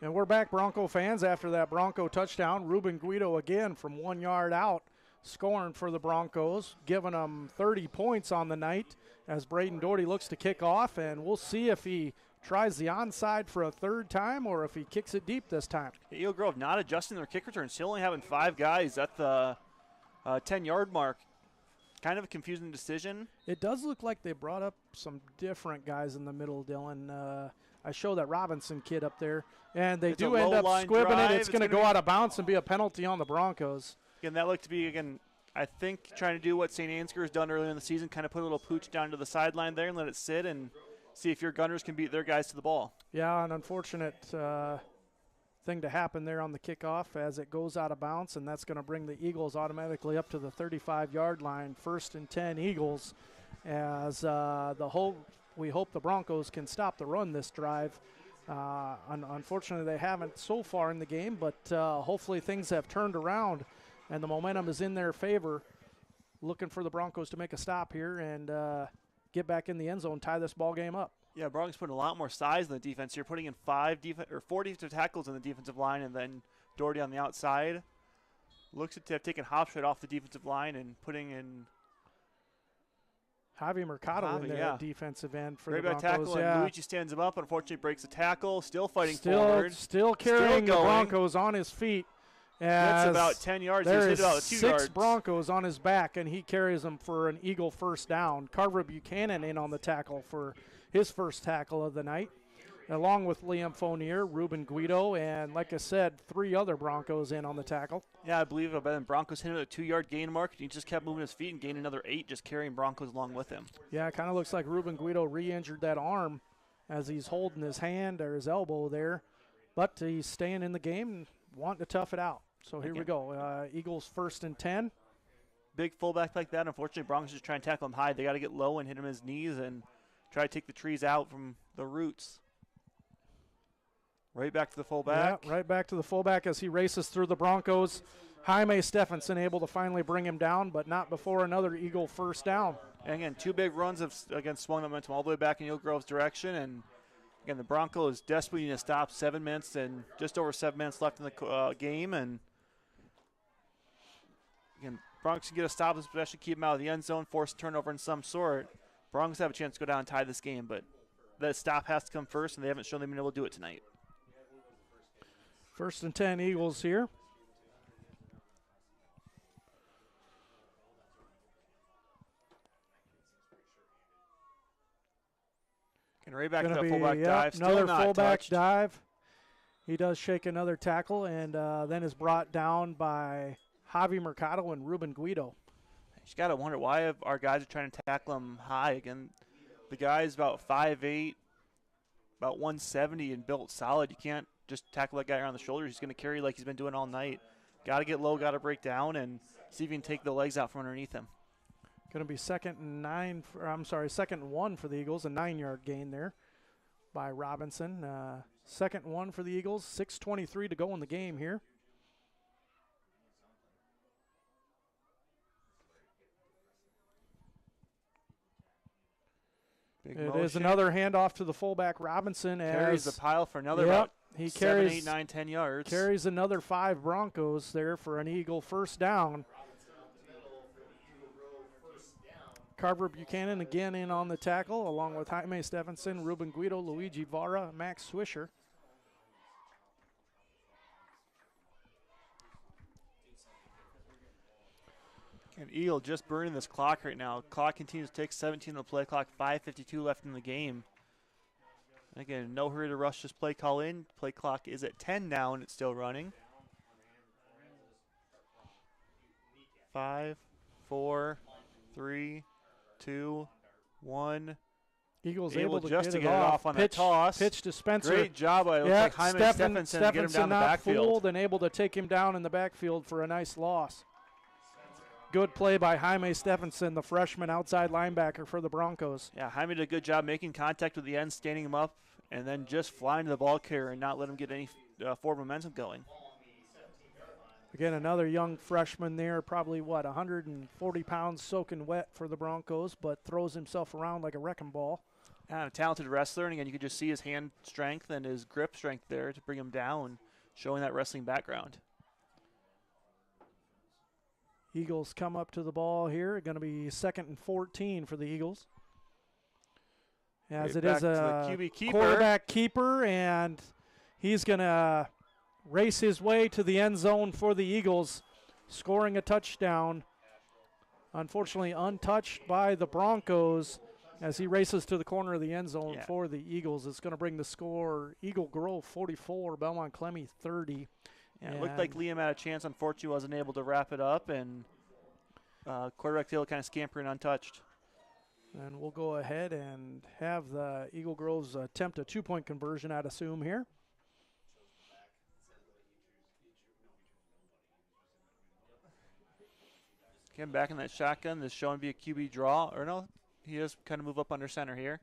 And we're back, Bronco fans, after that Bronco touchdown. Ruben Guido again from 1 yard out, scoring for the Broncos, giving them 30 points on the night as Braden Doherty looks to kick off, and we'll see if he tries the onside for a 3rd time or if he kicks it deep this time. Eagle Grove not adjusting their kick returns. Still only having 5 guys at the 10-yard mark. Kind of a confusing decision. It does look like they brought up some different guys in the middle, Dylan. I show that Robinson kid up there, and they do end up squibbing it. It's going to go out of bounds and be a penalty on the Broncos. Again, that looked to be, I think trying to do what St. Ansgar has done earlier in the season, kind of put a little pooch down to the sideline there and let it sit and see if your Gunners can beat their guys to the ball. Yeah, an unfortunate thing to happen there on the kickoff as it goes out of bounds, and that's going to bring the Eagles automatically up to the 35-yard line. 1st and 10 Eagles, as we hope the Broncos can stop the run this drive. Unfortunately, they haven't so far in the game, but hopefully things have turned around and the momentum is in their favor. Looking for the Broncos to make a stop here and get back in the end zone, tie this ball game up. Yeah, Broncos putting a lot more size in the defense here, putting in 4 defensive tackles on the defensive line, and then Doherty on the outside. Looks to have taken Hopshot off the defensive line and putting in Javi Mercado in there at defensive end for Great the back Broncos. tackle, and Luigi stands him up. Unfortunately, breaks the tackle. Still fighting forward. Still carrying the Broncos on his feet. That's about 10 yards. There's He's hit about 2 yards. 6 Broncos on his back, and he carries them for an Eagle first down. Carver Buchanan in on the tackle for his first tackle of the night, along with Liam Fournier, Ruben Guido, and like I said, 3 other Broncos in on the tackle. Yeah, I believe the Broncos hit him at a 2-yard gain mark, and he just kept moving his feet and gained another 8, just carrying Broncos along with him. Yeah, it kind of looks like Ruben Guido re-injured that arm as he's holding his hand or his elbow there, but he's staying in the game and wanting to tough it out. So here we go. Eagles 1st and 10. Big fullback like that. Unfortunately, Broncos just try and tackle him high. They got to get low and hit him in his knees and try to take the trees out from the roots. Right back to the fullback. Yeah, right back to the fullback as he races through the Broncos. Jaime Stephenson able to finally bring him down, but not before another Eagle first down. And again, 2 big runs have swung the momentum all the way back in Eagle Grove's direction. And again, the Broncos desperately need to stop. 7 minutes and just over 7 minutes left in the game. And again, Broncos can get a stop, especially keep them out of the end zone, force a turnover in some sort. Broncos have a chance to go down and tie this game, but that stop has to come first, and they haven't shown they've been able to do it tonight. 1st and 10 Eagles here. And right back to that fullback dive. Still another not fullback touched. dive. He does shake another tackle and then is brought down by Javi Mercado and Ruben Guido. You got to wonder why our guys are trying to tackle him high. Again, the guy's about 5'8", about 170 and built solid. You can't just tackle that guy around the shoulders. He's going to carry like he's been doing all night. Got to get low, got to break down, and see if you can take the legs out from underneath him. Going to be 2nd and 1 for the Eagles, a 9-yard gain there by Robinson. 2nd and 1 for the Eagles, 6:23 to go in the game here. It is another handoff to the fullback Robinson. Carries the pile for another about 7, 8, 9, 10 yards. Carries another 5 Broncos there for an Eagle first down. Carver Buchanan again in on the tackle, along with Jaime Stephenson, Ruben Guido, Luigi Vara, Max Swisher. And Eagle just burning this clock right now. Clock continues to tick, 17 on the play clock, 5:52 left in the game. Again, no hurry to rush this play call in. Play clock is at 10 now, and it's still running. 5, 4, 3, 2, 1. Eagles able to just get it off on that toss. Pitch to Spencer. Great job by Jaime Stephenson to get him down the backfield. Fooled and able to take him down in the backfield for a nice loss. Good play by Jaime Stephenson, the freshman outside linebacker for the Broncos. Yeah, Jaime did a good job making contact with the end, standing him up, and then just flying to the ball carrier and not let him get any forward momentum going. Again, another young freshman there, probably, 140 pounds soaking wet for the Broncos, but throws himself around like a wrecking ball. Yeah, a talented wrestler, and again, you could just see his hand strength and his grip strength there to bring him down, showing that wrestling background. Eagles come up to the ball here. Going to be 2nd and 14 for the Eagles. As right it is a quarterback keeper, and he's going to race his way to the end zone for the Eagles, scoring a touchdown. Unfortunately, untouched by the Broncos as he races to the corner of the end zone for the Eagles. It's going to bring the score Eagle Grove 44, Belmond-Klemme 30. Yeah, it looked like Liam had a chance. Unfortunately, wasn't able to wrap it up, and quarterback Taylor kind of scampering untouched. And we'll go ahead and have the Eagle Groves attempt a 2-point conversion, I'd assume, here. Again, back in that shotgun. This showing to be a QB draw. Or no, he does kind of move up under center here.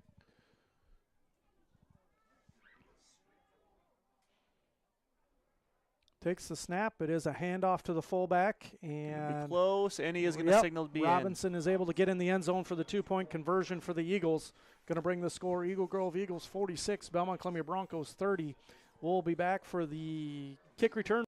Takes the snap. It is a handoff to the fullback. And be close, and he is going to signal to be Robinson is able to get in the end zone for the 2-point conversion for the Eagles. Going to bring the score, Eagle Grove Eagles 46, Belmond-Klemme Broncos 30. We'll be back for the kick return.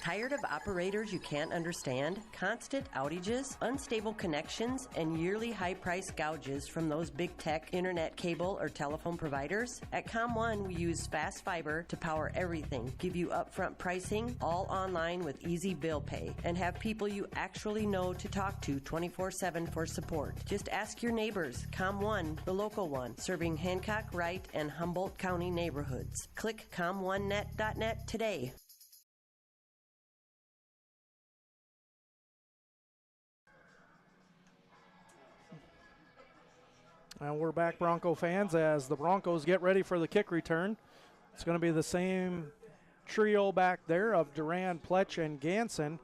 Tired of operators you can't understand? Constant outages, unstable connections, and yearly high-price gouges from those big tech internet cable or telephone providers? At ComOne, we use fast fiber to power everything, give you upfront pricing, all online with easy bill pay, and have people you actually know to talk to 24/7 for support. Just ask your neighbors. ComOne, the local one, serving Hancock, Wright, and Humboldt County neighborhoods. Click ComOneNet.net today. And we're back, Bronco fans, as the Broncos get ready for the kick return. It's going to be the same trio back there of Duran, Pletch, and Ganson.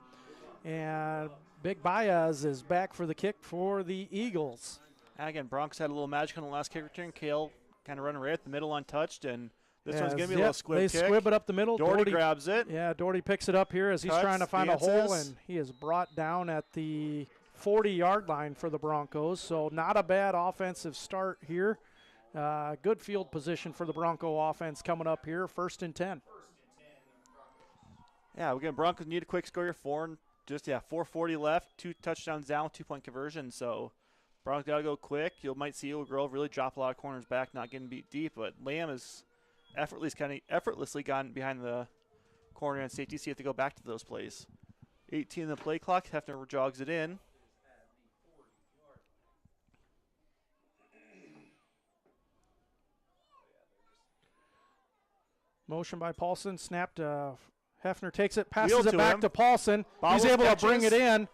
And Big Baez is back for the kick for the Eagles. Again, Broncos had a little magic on the last kick return. Kale kind of running right at the middle untouched, and this one's going to be a little squib kick. They squib it up the middle. Doherty grabs it. Yeah, Doherty picks it up here as he's trying to find a hole, and he is brought down at the 40-yard line for the Broncos. So not a bad offensive start here. Good field position for the Bronco offense coming up here. 1st and 10. Yeah, again, Broncos need a quick score here. 4:40 left. 2 touchdowns down, 2-point conversion. So Broncos got to go quick. You might see Eagle Grove really drop a lot of corners back, not getting beat deep. But Lamb has effortlessly gotten behind the corner and safety. See if they go back to those plays. 18 in the play clock. Hefner jogs it in. Motion by Paulson, snapped. Hefner takes it, passes it back him. to Paulson. Bobbles He's able catches. to bring it in.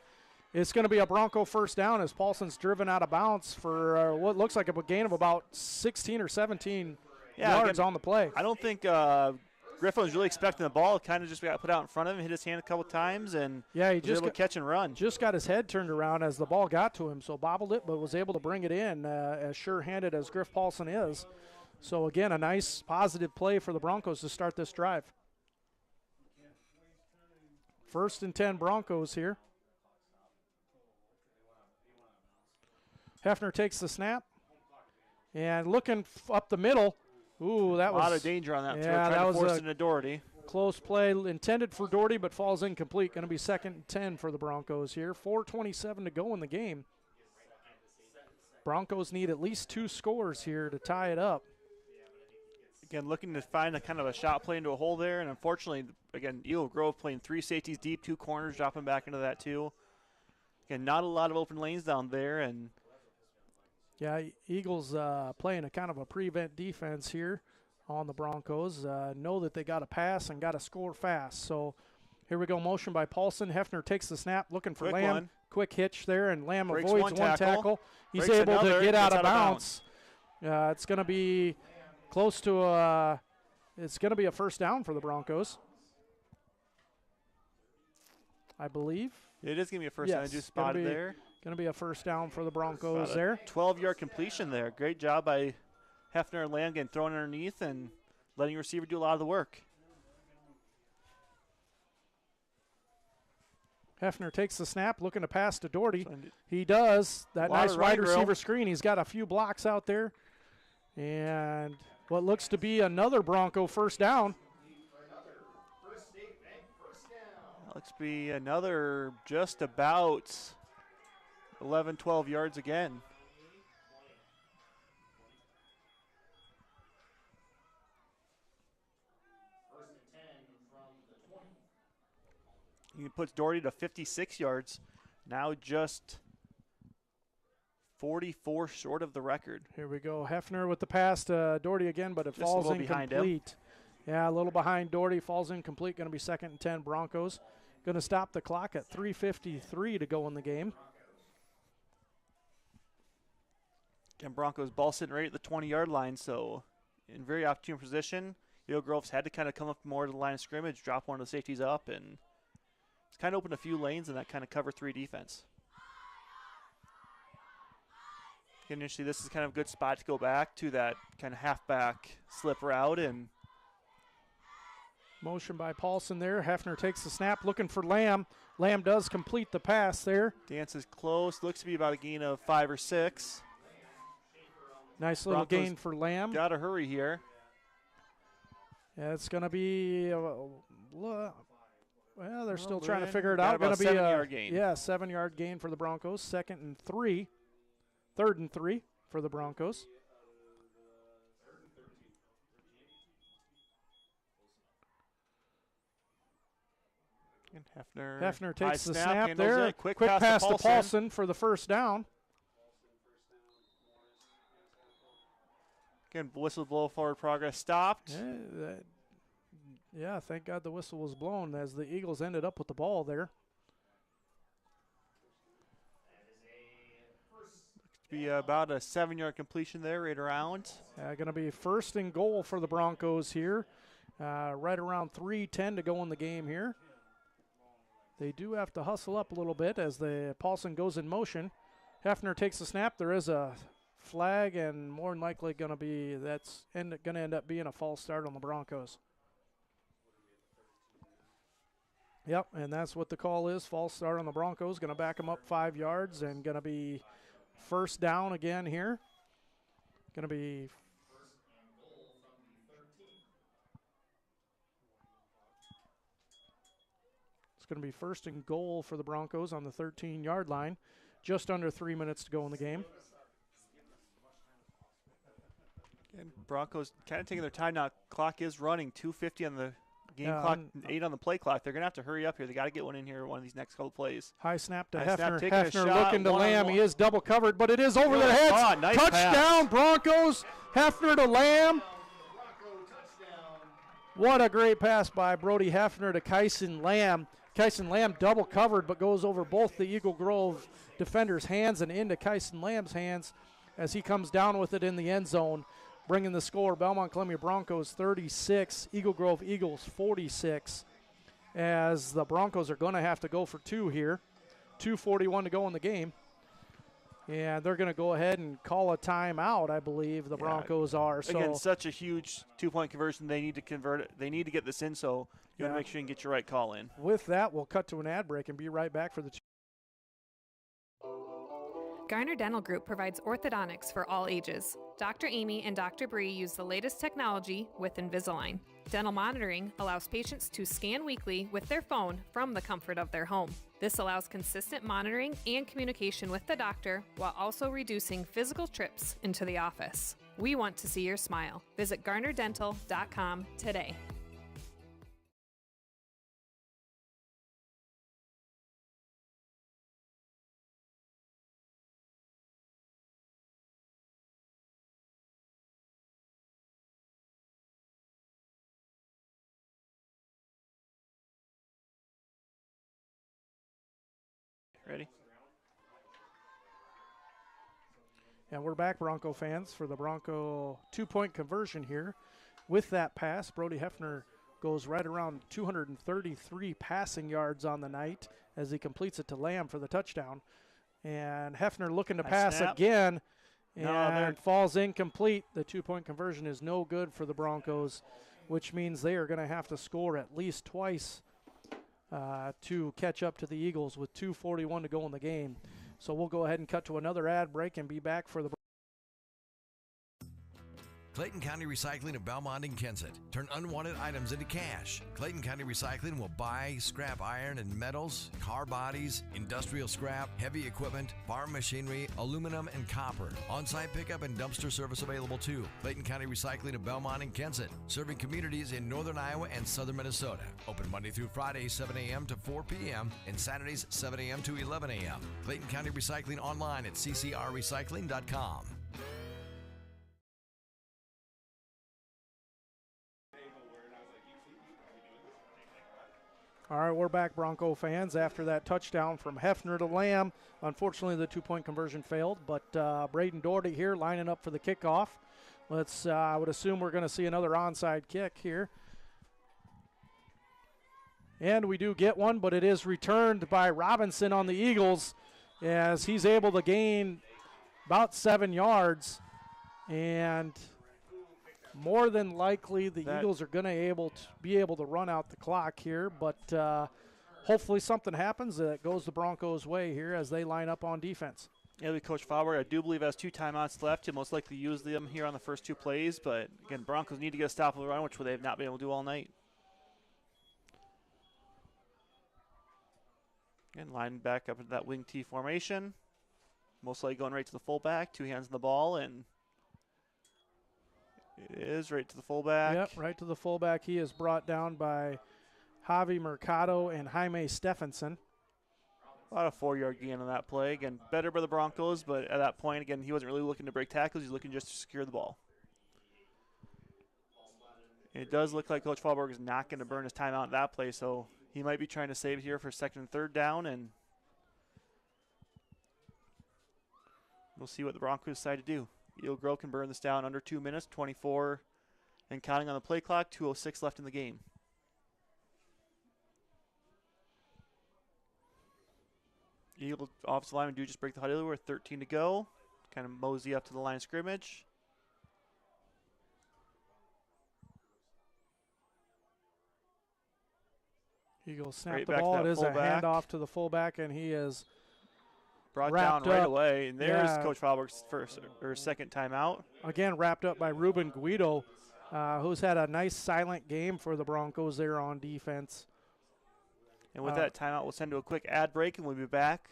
It's going to be a Bronco first down as Paulson's driven out of bounds for what looks like a gain of about 16 or 17 yards on the play. I don't think Griffin was really expecting the ball. Kind of just got put out in front of him, hit his hand a couple times, and he was just able to catch and run. Just got his head turned around as the ball got to him, so bobbled it, but was able to bring it in as sure-handed as Griff Paulson is. So, again, a nice positive play for the Broncos to start this drive. 1st and 10 Broncos here. Hefner takes the snap. And looking up the middle. Ooh, that was a lot of danger on that throw. Yeah, Trying that to was force it into Doherty. Close play intended for Doherty, but falls incomplete. Going to be 2nd and 10 for the Broncos here. 4:27 to go in the game. Broncos need at least 2 scores here to tie it up. Again, looking to find a kind of a shot play into a hole there, and unfortunately, again, Eagle Grove playing 3 safeties deep, 2 corners, dropping back into that too. Again, not a lot of open lanes down there, and yeah, Eagles playing a kind of a prevent defense here on the Broncos. Know that they got to pass and got to score fast. So here we go, motion by Paulson. Hefner takes the snap, looking for Lamb. One. Quick hitch there, and Lamb Breaks avoids one tackle. He's Breaks able another, to get out gets of bounds. It's going to be close to it's going to be a first down for the Broncos, I believe. It is going to be a first down. I just spotted there. Going to be a first down for the Broncos there. 12-yard completion there. Great job by Hefner and Lamb getting thrown underneath and letting your receiver do a lot of the work. Hefner takes the snap, looking to pass to Doherty. He does. That nice wide receiver screen. He's got a few blocks out there. And what looks to be another Bronco first down. Looks to be another just about 11, 12 yards again. He puts Doherty to 56 yards. Now just 44 short of the record. Here we go. Hefner with the pass to Doherty again, but it falls incomplete. Yeah, a little behind Doherty. Falls incomplete. Going to be 2nd and 10 Broncos. Going to stop the clock at 3:53 to go in the game. And Broncos ball sitting right at the 20-yard line, so in very opportune position. Eagle Grove's had to kind of come up more to the line of scrimmage, drop one of the safeties up, and It's kind of opened a few lanes in that kind of cover 3 defense. Initially, this is kind of a good spot to go back to that kind of halfback slip route. And motion by Paulson there. Hefner takes the snap, looking for Lamb. Lamb does complete the pass there. Dance is close. Looks to be about a gain of 5 or 6. Nice little Broncos gain for Lamb. Got to hurry here. Yeah, it's going to be, well, they're still trying to figure it got out. about Going to be a 7-yard gain. Yeah, 7-yard gain for the Broncos. 3rd and 3 for the Broncos. And Hefner. Hefner takes the snap snap there. It. Quick pass to Paulson for the first down. Again, whistle blow forward progress stopped. Yeah, thank God the whistle was blown as the Eagles ended up with the ball there. Be about a 7-yard completion there, right around. Going to be 1st and goal for the Broncos here. Right around 3:10 to go in the game here. They do have to hustle up a little bit as the Paulson goes in motion. Hefner takes the snap. There is a flag, and more than likely going to end up being a false start on the Broncos. Yep, and that's what the call is. False start on the Broncos. Going to back them up 5 yards and going to be 1st down again here. Going to be it's going to be 1st and goal for the Broncos on the 13-yard line. Just under 3 minutes to go in the game. And Broncos kind of taking their time now. Clock is running. 2:50 on the game clock, 8 on the play clock. They're going to have to hurry up here. They got to get one in here one of these next couple plays. High snap to High Hefner. snap, Hefner looking to Lamb. He is double covered, but it is over their heads. Oh, nice Touchdown, pass. Broncos. Hefner to Lamb. What a great pass by Brody Hefner to Kyson Lamb. Kyson Lamb double covered, but goes over both the Eagle Grove defenders' hands and into Kyson Lamb's hands as he comes down with it in the end zone, bringing the score Belmond-Klemme Broncos 36, Eagle Grove Eagles 46, as the Broncos are going to have to go for 2 here. 2:41 to go in the game. And they're going to go ahead and call a timeout, I believe the Broncos are. So again, such a huge 2-point conversion. They need to convert it. They need to get this in, so you want to make sure you can get your right call in. With that, we'll cut to an ad break and be right back for the Garner Dental Group provides orthodontics for all ages. Dr. Amy and Dr. Bree use the latest technology with Invisalign. Dental monitoring allows patients to scan weekly with their phone from the comfort of their home. This allows consistent monitoring and communication with the doctor while also reducing physical trips into the office. We want to see your smile. Visit GarnerDental.com today. Ready? And we're back, Bronco fans, for the Bronco 2-point conversion here. With that pass, Brody Hefner goes right around 233 passing yards on the night as he completes it to Lamb for the touchdown. And Hefner looking to pass again and falls incomplete. The 2-point conversion is no good for the Broncos, which means they are going to have to score at least twice to catch up to the Eagles with 2:41 to go in the game. So we'll go ahead and cut to another ad break and be back for the Clayton County Recycling of Belmond and Kensett. Turn unwanted items into cash. Clayton County Recycling will buy, scrap iron and metals, car bodies, industrial scrap, heavy equipment, farm machinery, aluminum, and copper. On-site pickup and dumpster service available too. Clayton County Recycling of Belmond and Kensett, serving communities in northern Iowa and southern Minnesota. Open Monday through Friday, 7 a.m. to 4 p.m. and Saturdays, 7 a.m. to 11 a.m. Clayton County Recycling online at ccrrecycling.com. All right, we're back, Bronco fans, after that touchdown from Hefner to Lamb. Unfortunately, the 2-point conversion failed, but Braden Doherty here lining up for the kickoff. I would assume we're going to see another onside kick here. And we do get one, but it is returned by Robinson on the Eagles as he's able to gain about 7 yards. And more than likely the Eagles are going to be able to run out the clock here, but hopefully something happens that goes the Broncos' way here as they line up on defense. Yeah, Coach Fauber, I do believe, has 2 timeouts left. He'll most likely use them here on the first 2 plays, but again, Broncos need to get a stop on the run, which they have not been able to do all night. And line back up into that wing T formation. Most likely going right to the fullback, 2 hands on the ball, and it is right to the fullback. Yep, right to the fullback. He is brought down by Javi Mercado and Jaime Stephenson. About a 4-yard gain on that play. Again, better by the Broncos, but at that point, again, he wasn't really looking to break tackles. He's looking just to secure the ball. And it does look like Coach Fallberg is not going to burn his time out in that play, so he might be trying to save it here for 2nd and 3rd down, and we'll see what the Broncos decide to do. Eagle Grove can burn this down under 2 minutes, 24 and counting on the play clock, 2:06 left in the game. Eagle offensive linemen do just break the huddle with 13 to go. Kind of mosey up to the line of scrimmage. Eagles snap the ball. It is a handoff to the fullback, and he is brought down right away. And there's Coach Fallberg's first or second timeout. Again, wrapped up by Ruben Guido, who's had a nice silent game for the Broncos there on defense. And with that timeout, we'll send to a quick ad break, and we'll be back.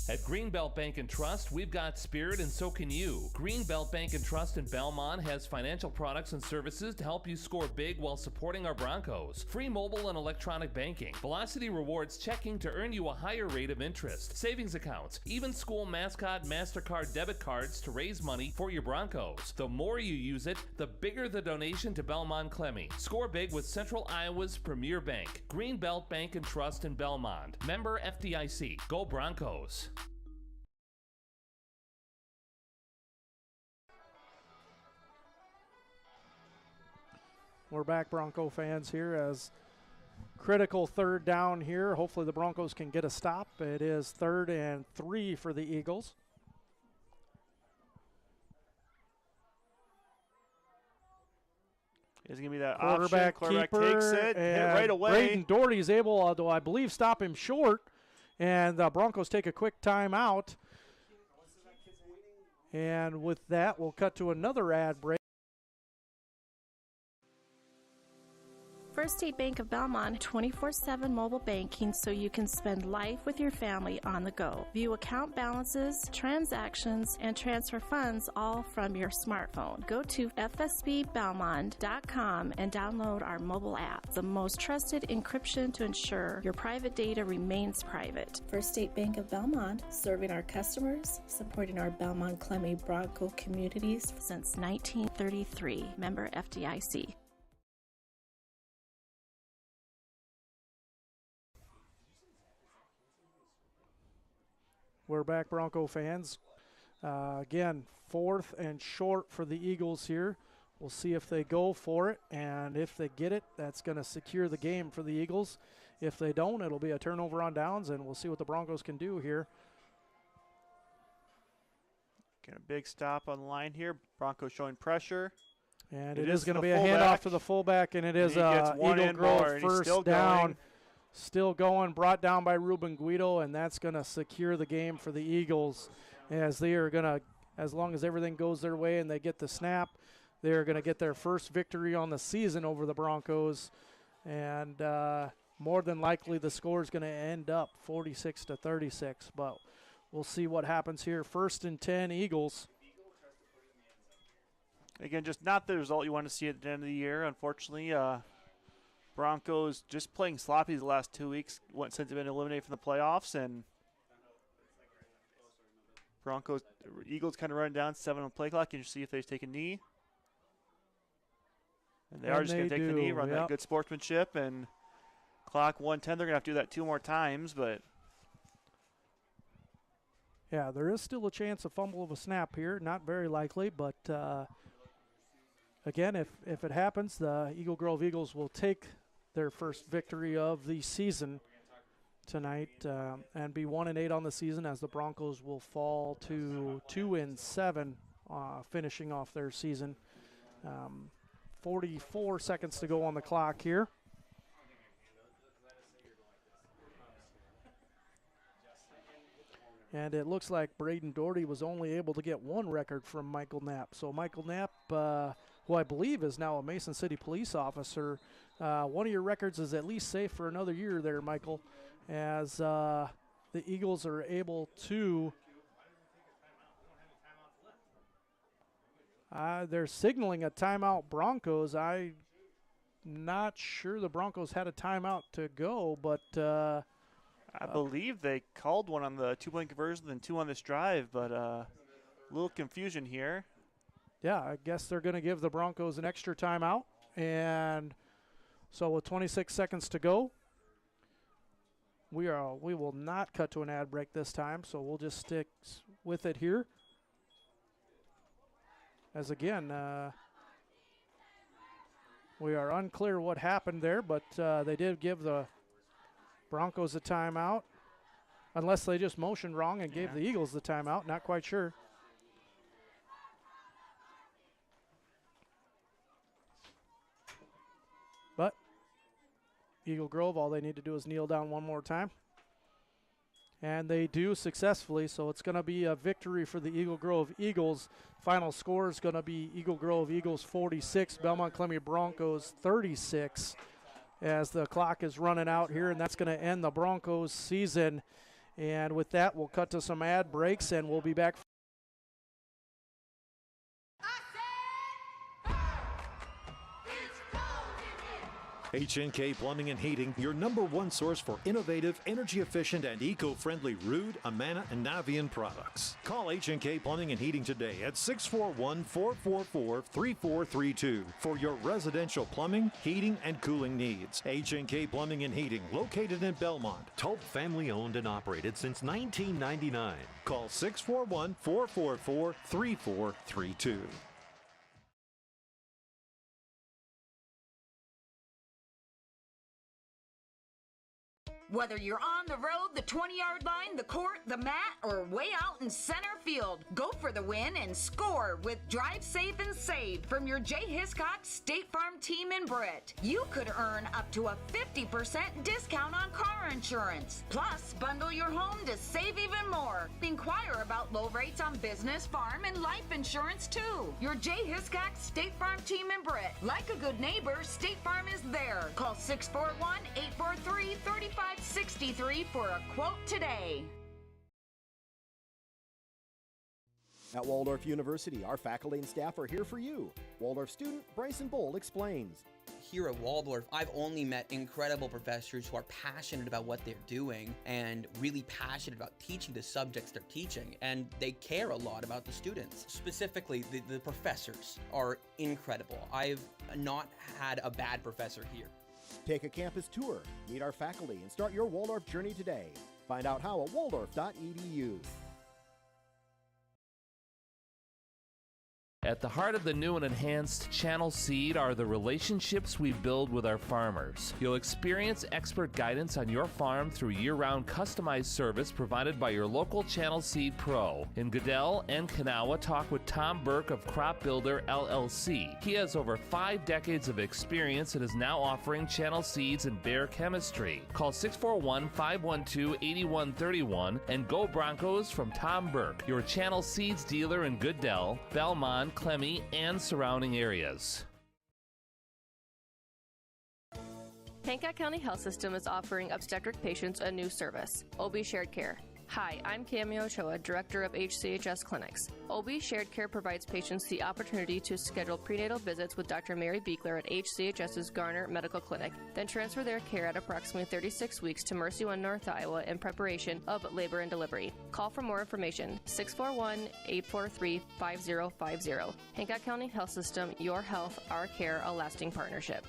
At Greenbelt Bank and Trust, we've got spirit and so can you. Greenbelt Bank and Trust in Belmont has financial products and services to help you score big while supporting our Broncos. Free mobile and electronic banking, Velocity Rewards checking to earn you a higher rate of interest, savings accounts, even school mascot MasterCard debit cards to raise money for your Broncos. The more you use it, the bigger the donation to Belmond-Klemme. Score big with Central Iowa's premier bank. Greenbelt Bank and Trust in Belmont. Member FDIC. Go Broncos. We're back, Bronco fans, here as critical 3rd down here. Hopefully the Broncos can get a stop. It is 3rd and 3 for the Eagles. Is going to be that quarterback takes it, hit right away. Braden Doherty is able to, I believe, stop him short. And the Broncos take a quick timeout. And with that, we'll cut to another ad break. First State Bank of Belmont, 24/7 mobile banking so you can spend life with your family on the go. View account balances, transactions, and transfer funds all from your smartphone. Go to fsbbelmont.com and download our mobile app, the most trusted encryption to ensure your private data remains private. First State Bank of Belmont, serving our customers, supporting our Belmond-Klemme Bronco communities since 1933. Member FDIC. We're back, Bronco fans. Again, 4th and short for the Eagles here. We'll see if they go for it, and if they get it, that's going to secure the game for the Eagles. If they don't, it'll be a turnover on downs, and we'll see what the Broncos can do here. Get a big stop on the line here. Broncos showing pressure. And it is going to be a handoff to the fullback, and it is Eagle Grove first down. Still going, brought down by Ruben Guido, and that's going to secure the game for the Eagles as they are going to, as long as everything goes their way and they get the snap, they're going to get their first victory on the season over the Broncos. And more than likely the score is going to end up 46-36, but we'll see what happens here. 1st and 10, Eagles. Again, just not the result you want to see at the end of the year, unfortunately. Broncos just playing sloppy the last 2 weeks since they've been eliminated from the playoffs, and Eagles kind of running down 7 on the play clock. You see if they take a knee. And they are just going to take the knee, run that good sportsmanship, and clock 1:10. They're going to have to do that 2 more times, but. Yeah, there is still a chance of fumble of a snap here. Not very likely, but again, if it happens, the Eagle Grove Eagles will take their first victory of the season tonight, and be 1-8 on the season, as the Broncos will fall to 2-7, finishing off their season. 44 seconds to go on the clock here. And it looks like Braden Doherty was only able to get one record from Michael Knapp. So Michael Knapp, who I believe is now a Mason City police officer, one of your records is at least safe for another year there, Michael, as the Eagles are able to... they're signaling a timeout, Broncos. I'm not sure the Broncos had a timeout to go, but... I believe they called one on the two-point conversion and two on this drive, but a little confusion here. Yeah, I guess they're going to give the Broncos an extra timeout. And so with 26 seconds to go, we will not cut to an ad break this time, so we'll just stick with it here. As again, we are unclear what happened there, but they did give the Broncos a timeout, unless they just motioned wrong and gave the Eagles the timeout. Not quite sure. But Eagle Grove, all they need to do is kneel down one more time. And they do successfully, so it's going to be a victory for the Eagle Grove Eagles. Final score is going to be Eagle Grove Eagles 46, Belmond-Klemme Broncos 36. As the clock is running out here, and that's going to end the Broncos season. And with that, we'll cut to some ad breaks, and we'll be back. H&K Plumbing and Heating, your #1 source for innovative, energy-efficient, and eco-friendly Ruud, Amana, and Navian products. Call H&K Plumbing and Heating today at 641-444-3432 for your residential plumbing, heating, and cooling needs. H&K Plumbing and Heating, located in Belmont. Tulp family owned and operated since 1999. Call 641-444-3432. Whether you're on the road, the 20-yard line, the court, the mat, or way out in center field, go for the win and score with Drive Safe and Save from your J. Hiscox State Farm team in Britt. You could earn up to a 50% discount on car insurance. Plus, bundle your home to save even more. Inquire about low rates on business, farm, and life insurance too. Your J. Hiscox State Farm team in Britt. Like a good neighbor, State Farm is there. Call 641-843-3563 for a quote today. At Waldorf University, our faculty and staff are here for you. Waldorf student Bryson Bold explains. Here at Waldorf, I've only met incredible professors who are passionate about what they're doing and really passionate about teaching the subjects they're teaching, and they care a lot about the students. Specifically, the professors are incredible. I've not had a bad professor here. Take a campus tour, meet our faculty, and start your Waldorf journey today. Find out how at waldorf.edu. At the heart of the new and enhanced Channel Seed are the relationships we build with our farmers. You'll experience expert guidance on your farm through year-round customized service provided by your local Channel Seed Pro. In Goodell and Kanawha, talk with Tom Burke of Crop Builder LLC. He has over 5 decades of experience and is now offering Channel Seeds and Bayer Chemistry. Call 641-512-8131 and go Broncos from Tom Burke, your Channel Seeds dealer in Goodell, Belmond, Klemme, and surrounding areas. Hancock County Health System is offering obstetric patients a new service, OB Shared Care. Hi, I'm Cammy Ochoa, Director of HCHS Clinics. OB Shared Care provides patients the opportunity to schedule prenatal visits with Dr. Mary Beekler at HCHS's Garner Medical Clinic, then transfer their care at approximately 36 weeks to Mercy One, North Iowa in preparation of labor and delivery. Call for more information, 641-843-5050. Hancock County Health System, your health, our care, a lasting partnership.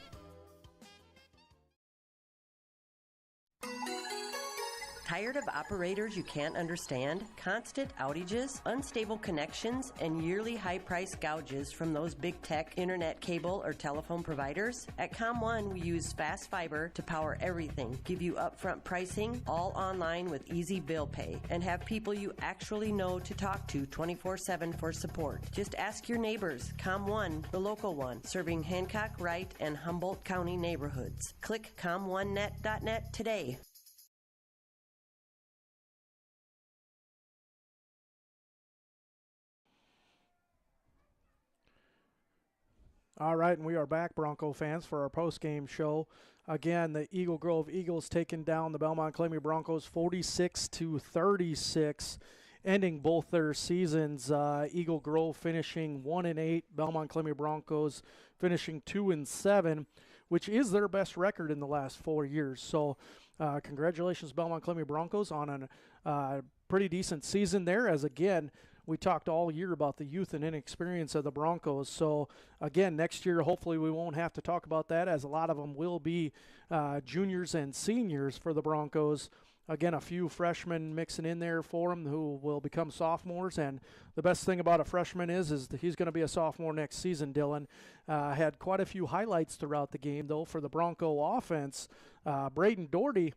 Tired of operators you can't understand? Constant outages, unstable connections, and yearly high-price gouges from those big tech internet cable or telephone providers? At ComOne, we use fast fiber to power everything, give you upfront pricing, all online with easy bill pay, and have people you actually know to talk to 24/7 for support. Just ask your neighbors. ComOne, the local one, serving Hancock, Wright, and Humboldt County neighborhoods. Click ComOneNet.net today. All right, and we are back, Bronco fans, for our post-game show. Again, the Eagle Grove Eagles taking down the Belmond-Klemme Broncos 46-36, ending both their seasons. Eagle Grove finishing 1-8, Belmond-Klemme Broncos finishing 2-7, which is their best record in the last 4 years. So, congratulations, Belmond-Klemme Broncos, on a pretty decent season there. As again, we talked all year about the youth and inexperience of the Broncos. So, again, next year, hopefully we won't have to talk about that, as a lot of them will be juniors and seniors for the Broncos. Again, a few freshmen mixing in there for them who will become sophomores. And the best thing about a freshman is that he's going to be a sophomore next season, Dylan. Had quite a few highlights throughout the game, though, for the Bronco offense. Braden Doherty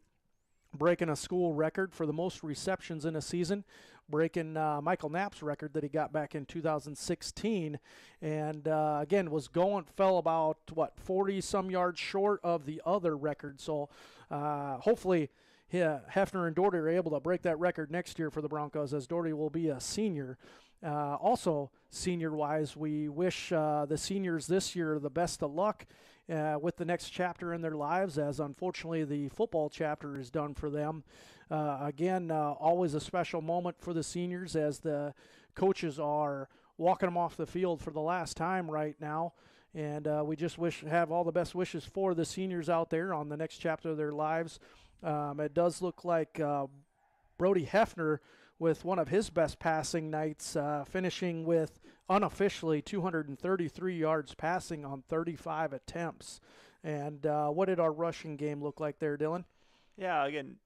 breaking a school record for the most receptions in a season, breaking Michael Knapp's record that he got back in 2016, and again fell about 40-some yards short of the other record. So hopefully Hefner and Doherty are able to break that record next year for the Broncos, as Doherty will be a senior. Also, senior-wise, we wish the seniors this year the best of luck with the next chapter in their lives, as unfortunately the football chapter is done for them. Again, always a special moment for the seniors, as the coaches are walking them off the field for the last time right now. And we just have all the best wishes for the seniors out there on the next chapter of their lives. It does look like Brody Hefner, with one of his best passing nights, finishing with unofficially 233 yards passing on 35 attempts. And what did our rushing game look like there, Dylan? Yeah, again,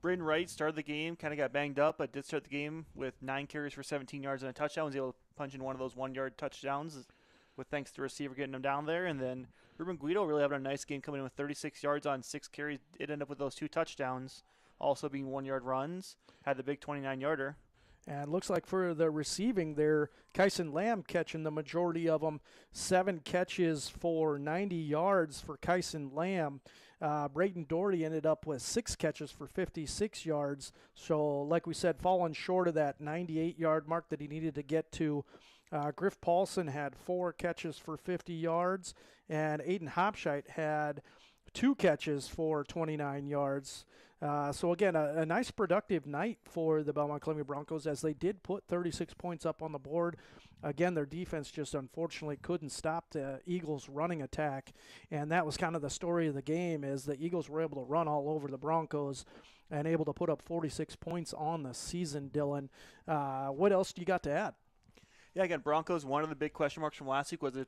Braden Wright started the game, kind of got banged up, but did start the game with 9 carries for 17 yards and a touchdown. Was able to punch in one of those 1-yard touchdowns, with thanks to the receiver getting him down there. And then Ruben Guido really having a nice game, coming in with 36 yards on 6 carries. It ended up with those 2 touchdowns, also being 1-yard runs. Had the big 29-yarder. And looks like for the receiving there, Kyson Lamb catching the majority of them. 7 catches for 90 yards for Kyson Lamb. Braden Doherty ended up with 6 catches for 56 yards. So, like we said, falling short of that 98-yard mark that he needed to get to. Griff Paulson had 4 catches for 50 yards. And Aiden Hopscheit had 2 catches for 29 yards. So, again, a nice productive night for the Belmond-Klemme Broncos, as they did put 36 points up on the board. Again, their defense just unfortunately couldn't stop the Eagles' running attack, and that was kind of the story of the game, is the Eagles were able to run all over the Broncos and able to put up 46 points on the season, Dylan. What else do you got to add? Yeah, again, Broncos, one of the big question marks from last week was the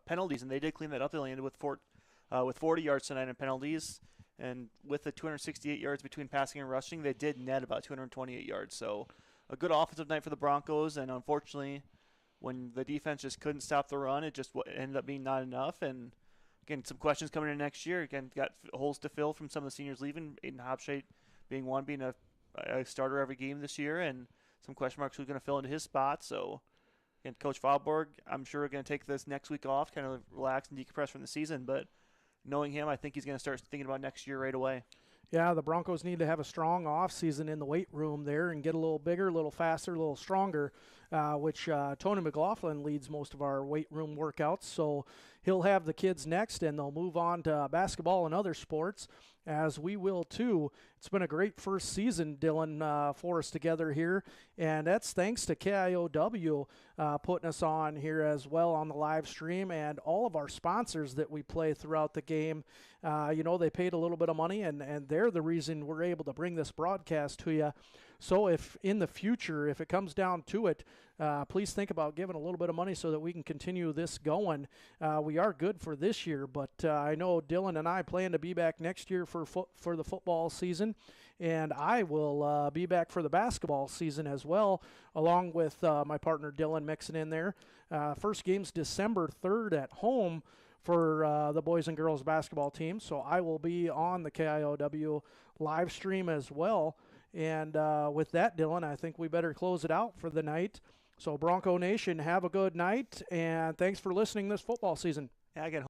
penalties, and they did clean that up. They only ended with 40 yards tonight in penalties. And with the 268 yards between passing and rushing, they did net about 228 yards. So a good offensive night for the Broncos. And unfortunately, when the defense just couldn't stop the run, it just ended up being not enough. And again, some questions coming in next year. Again, got holes to fill from some of the seniors leaving. Aiden Hopscheit being a starter every game this year. And some question marks who's going to fill into his spot. So again, Coach Valborg, I'm sure, going to take this next week off, kind of relax and decompress from the season. But knowing him, I think he's going to start thinking about next year right away. Yeah, the Broncos need to have a strong offseason in the weight room there and get a little bigger, a little faster, a little stronger, which Tony McLaughlin leads most of our weight room workouts. So he'll have the kids next, and they'll move on to basketball and other sports, as we will too. It's been a great first season, Dylan, for us together here, and that's thanks to KIOW putting us on here as well on the live stream, and all of our sponsors that we play throughout the game. They paid a little bit of money, and they're the reason we're able to bring this broadcast to you. So if in the future, if it comes down to it, please think about giving a little bit of money so that we can continue this going. We are good for this year, but I know Dylan and I plan to be back next year for the football season, and I will be back for the basketball season as well, along with my partner Dylan mixing in there. First game's December 3rd at home for the boys and girls basketball team, so I will be on the KIOW live stream as well. And with that, Dylan, I think we better close it out for the night. So Bronco Nation, have a good night, and thanks for listening this football season. Yeah, again.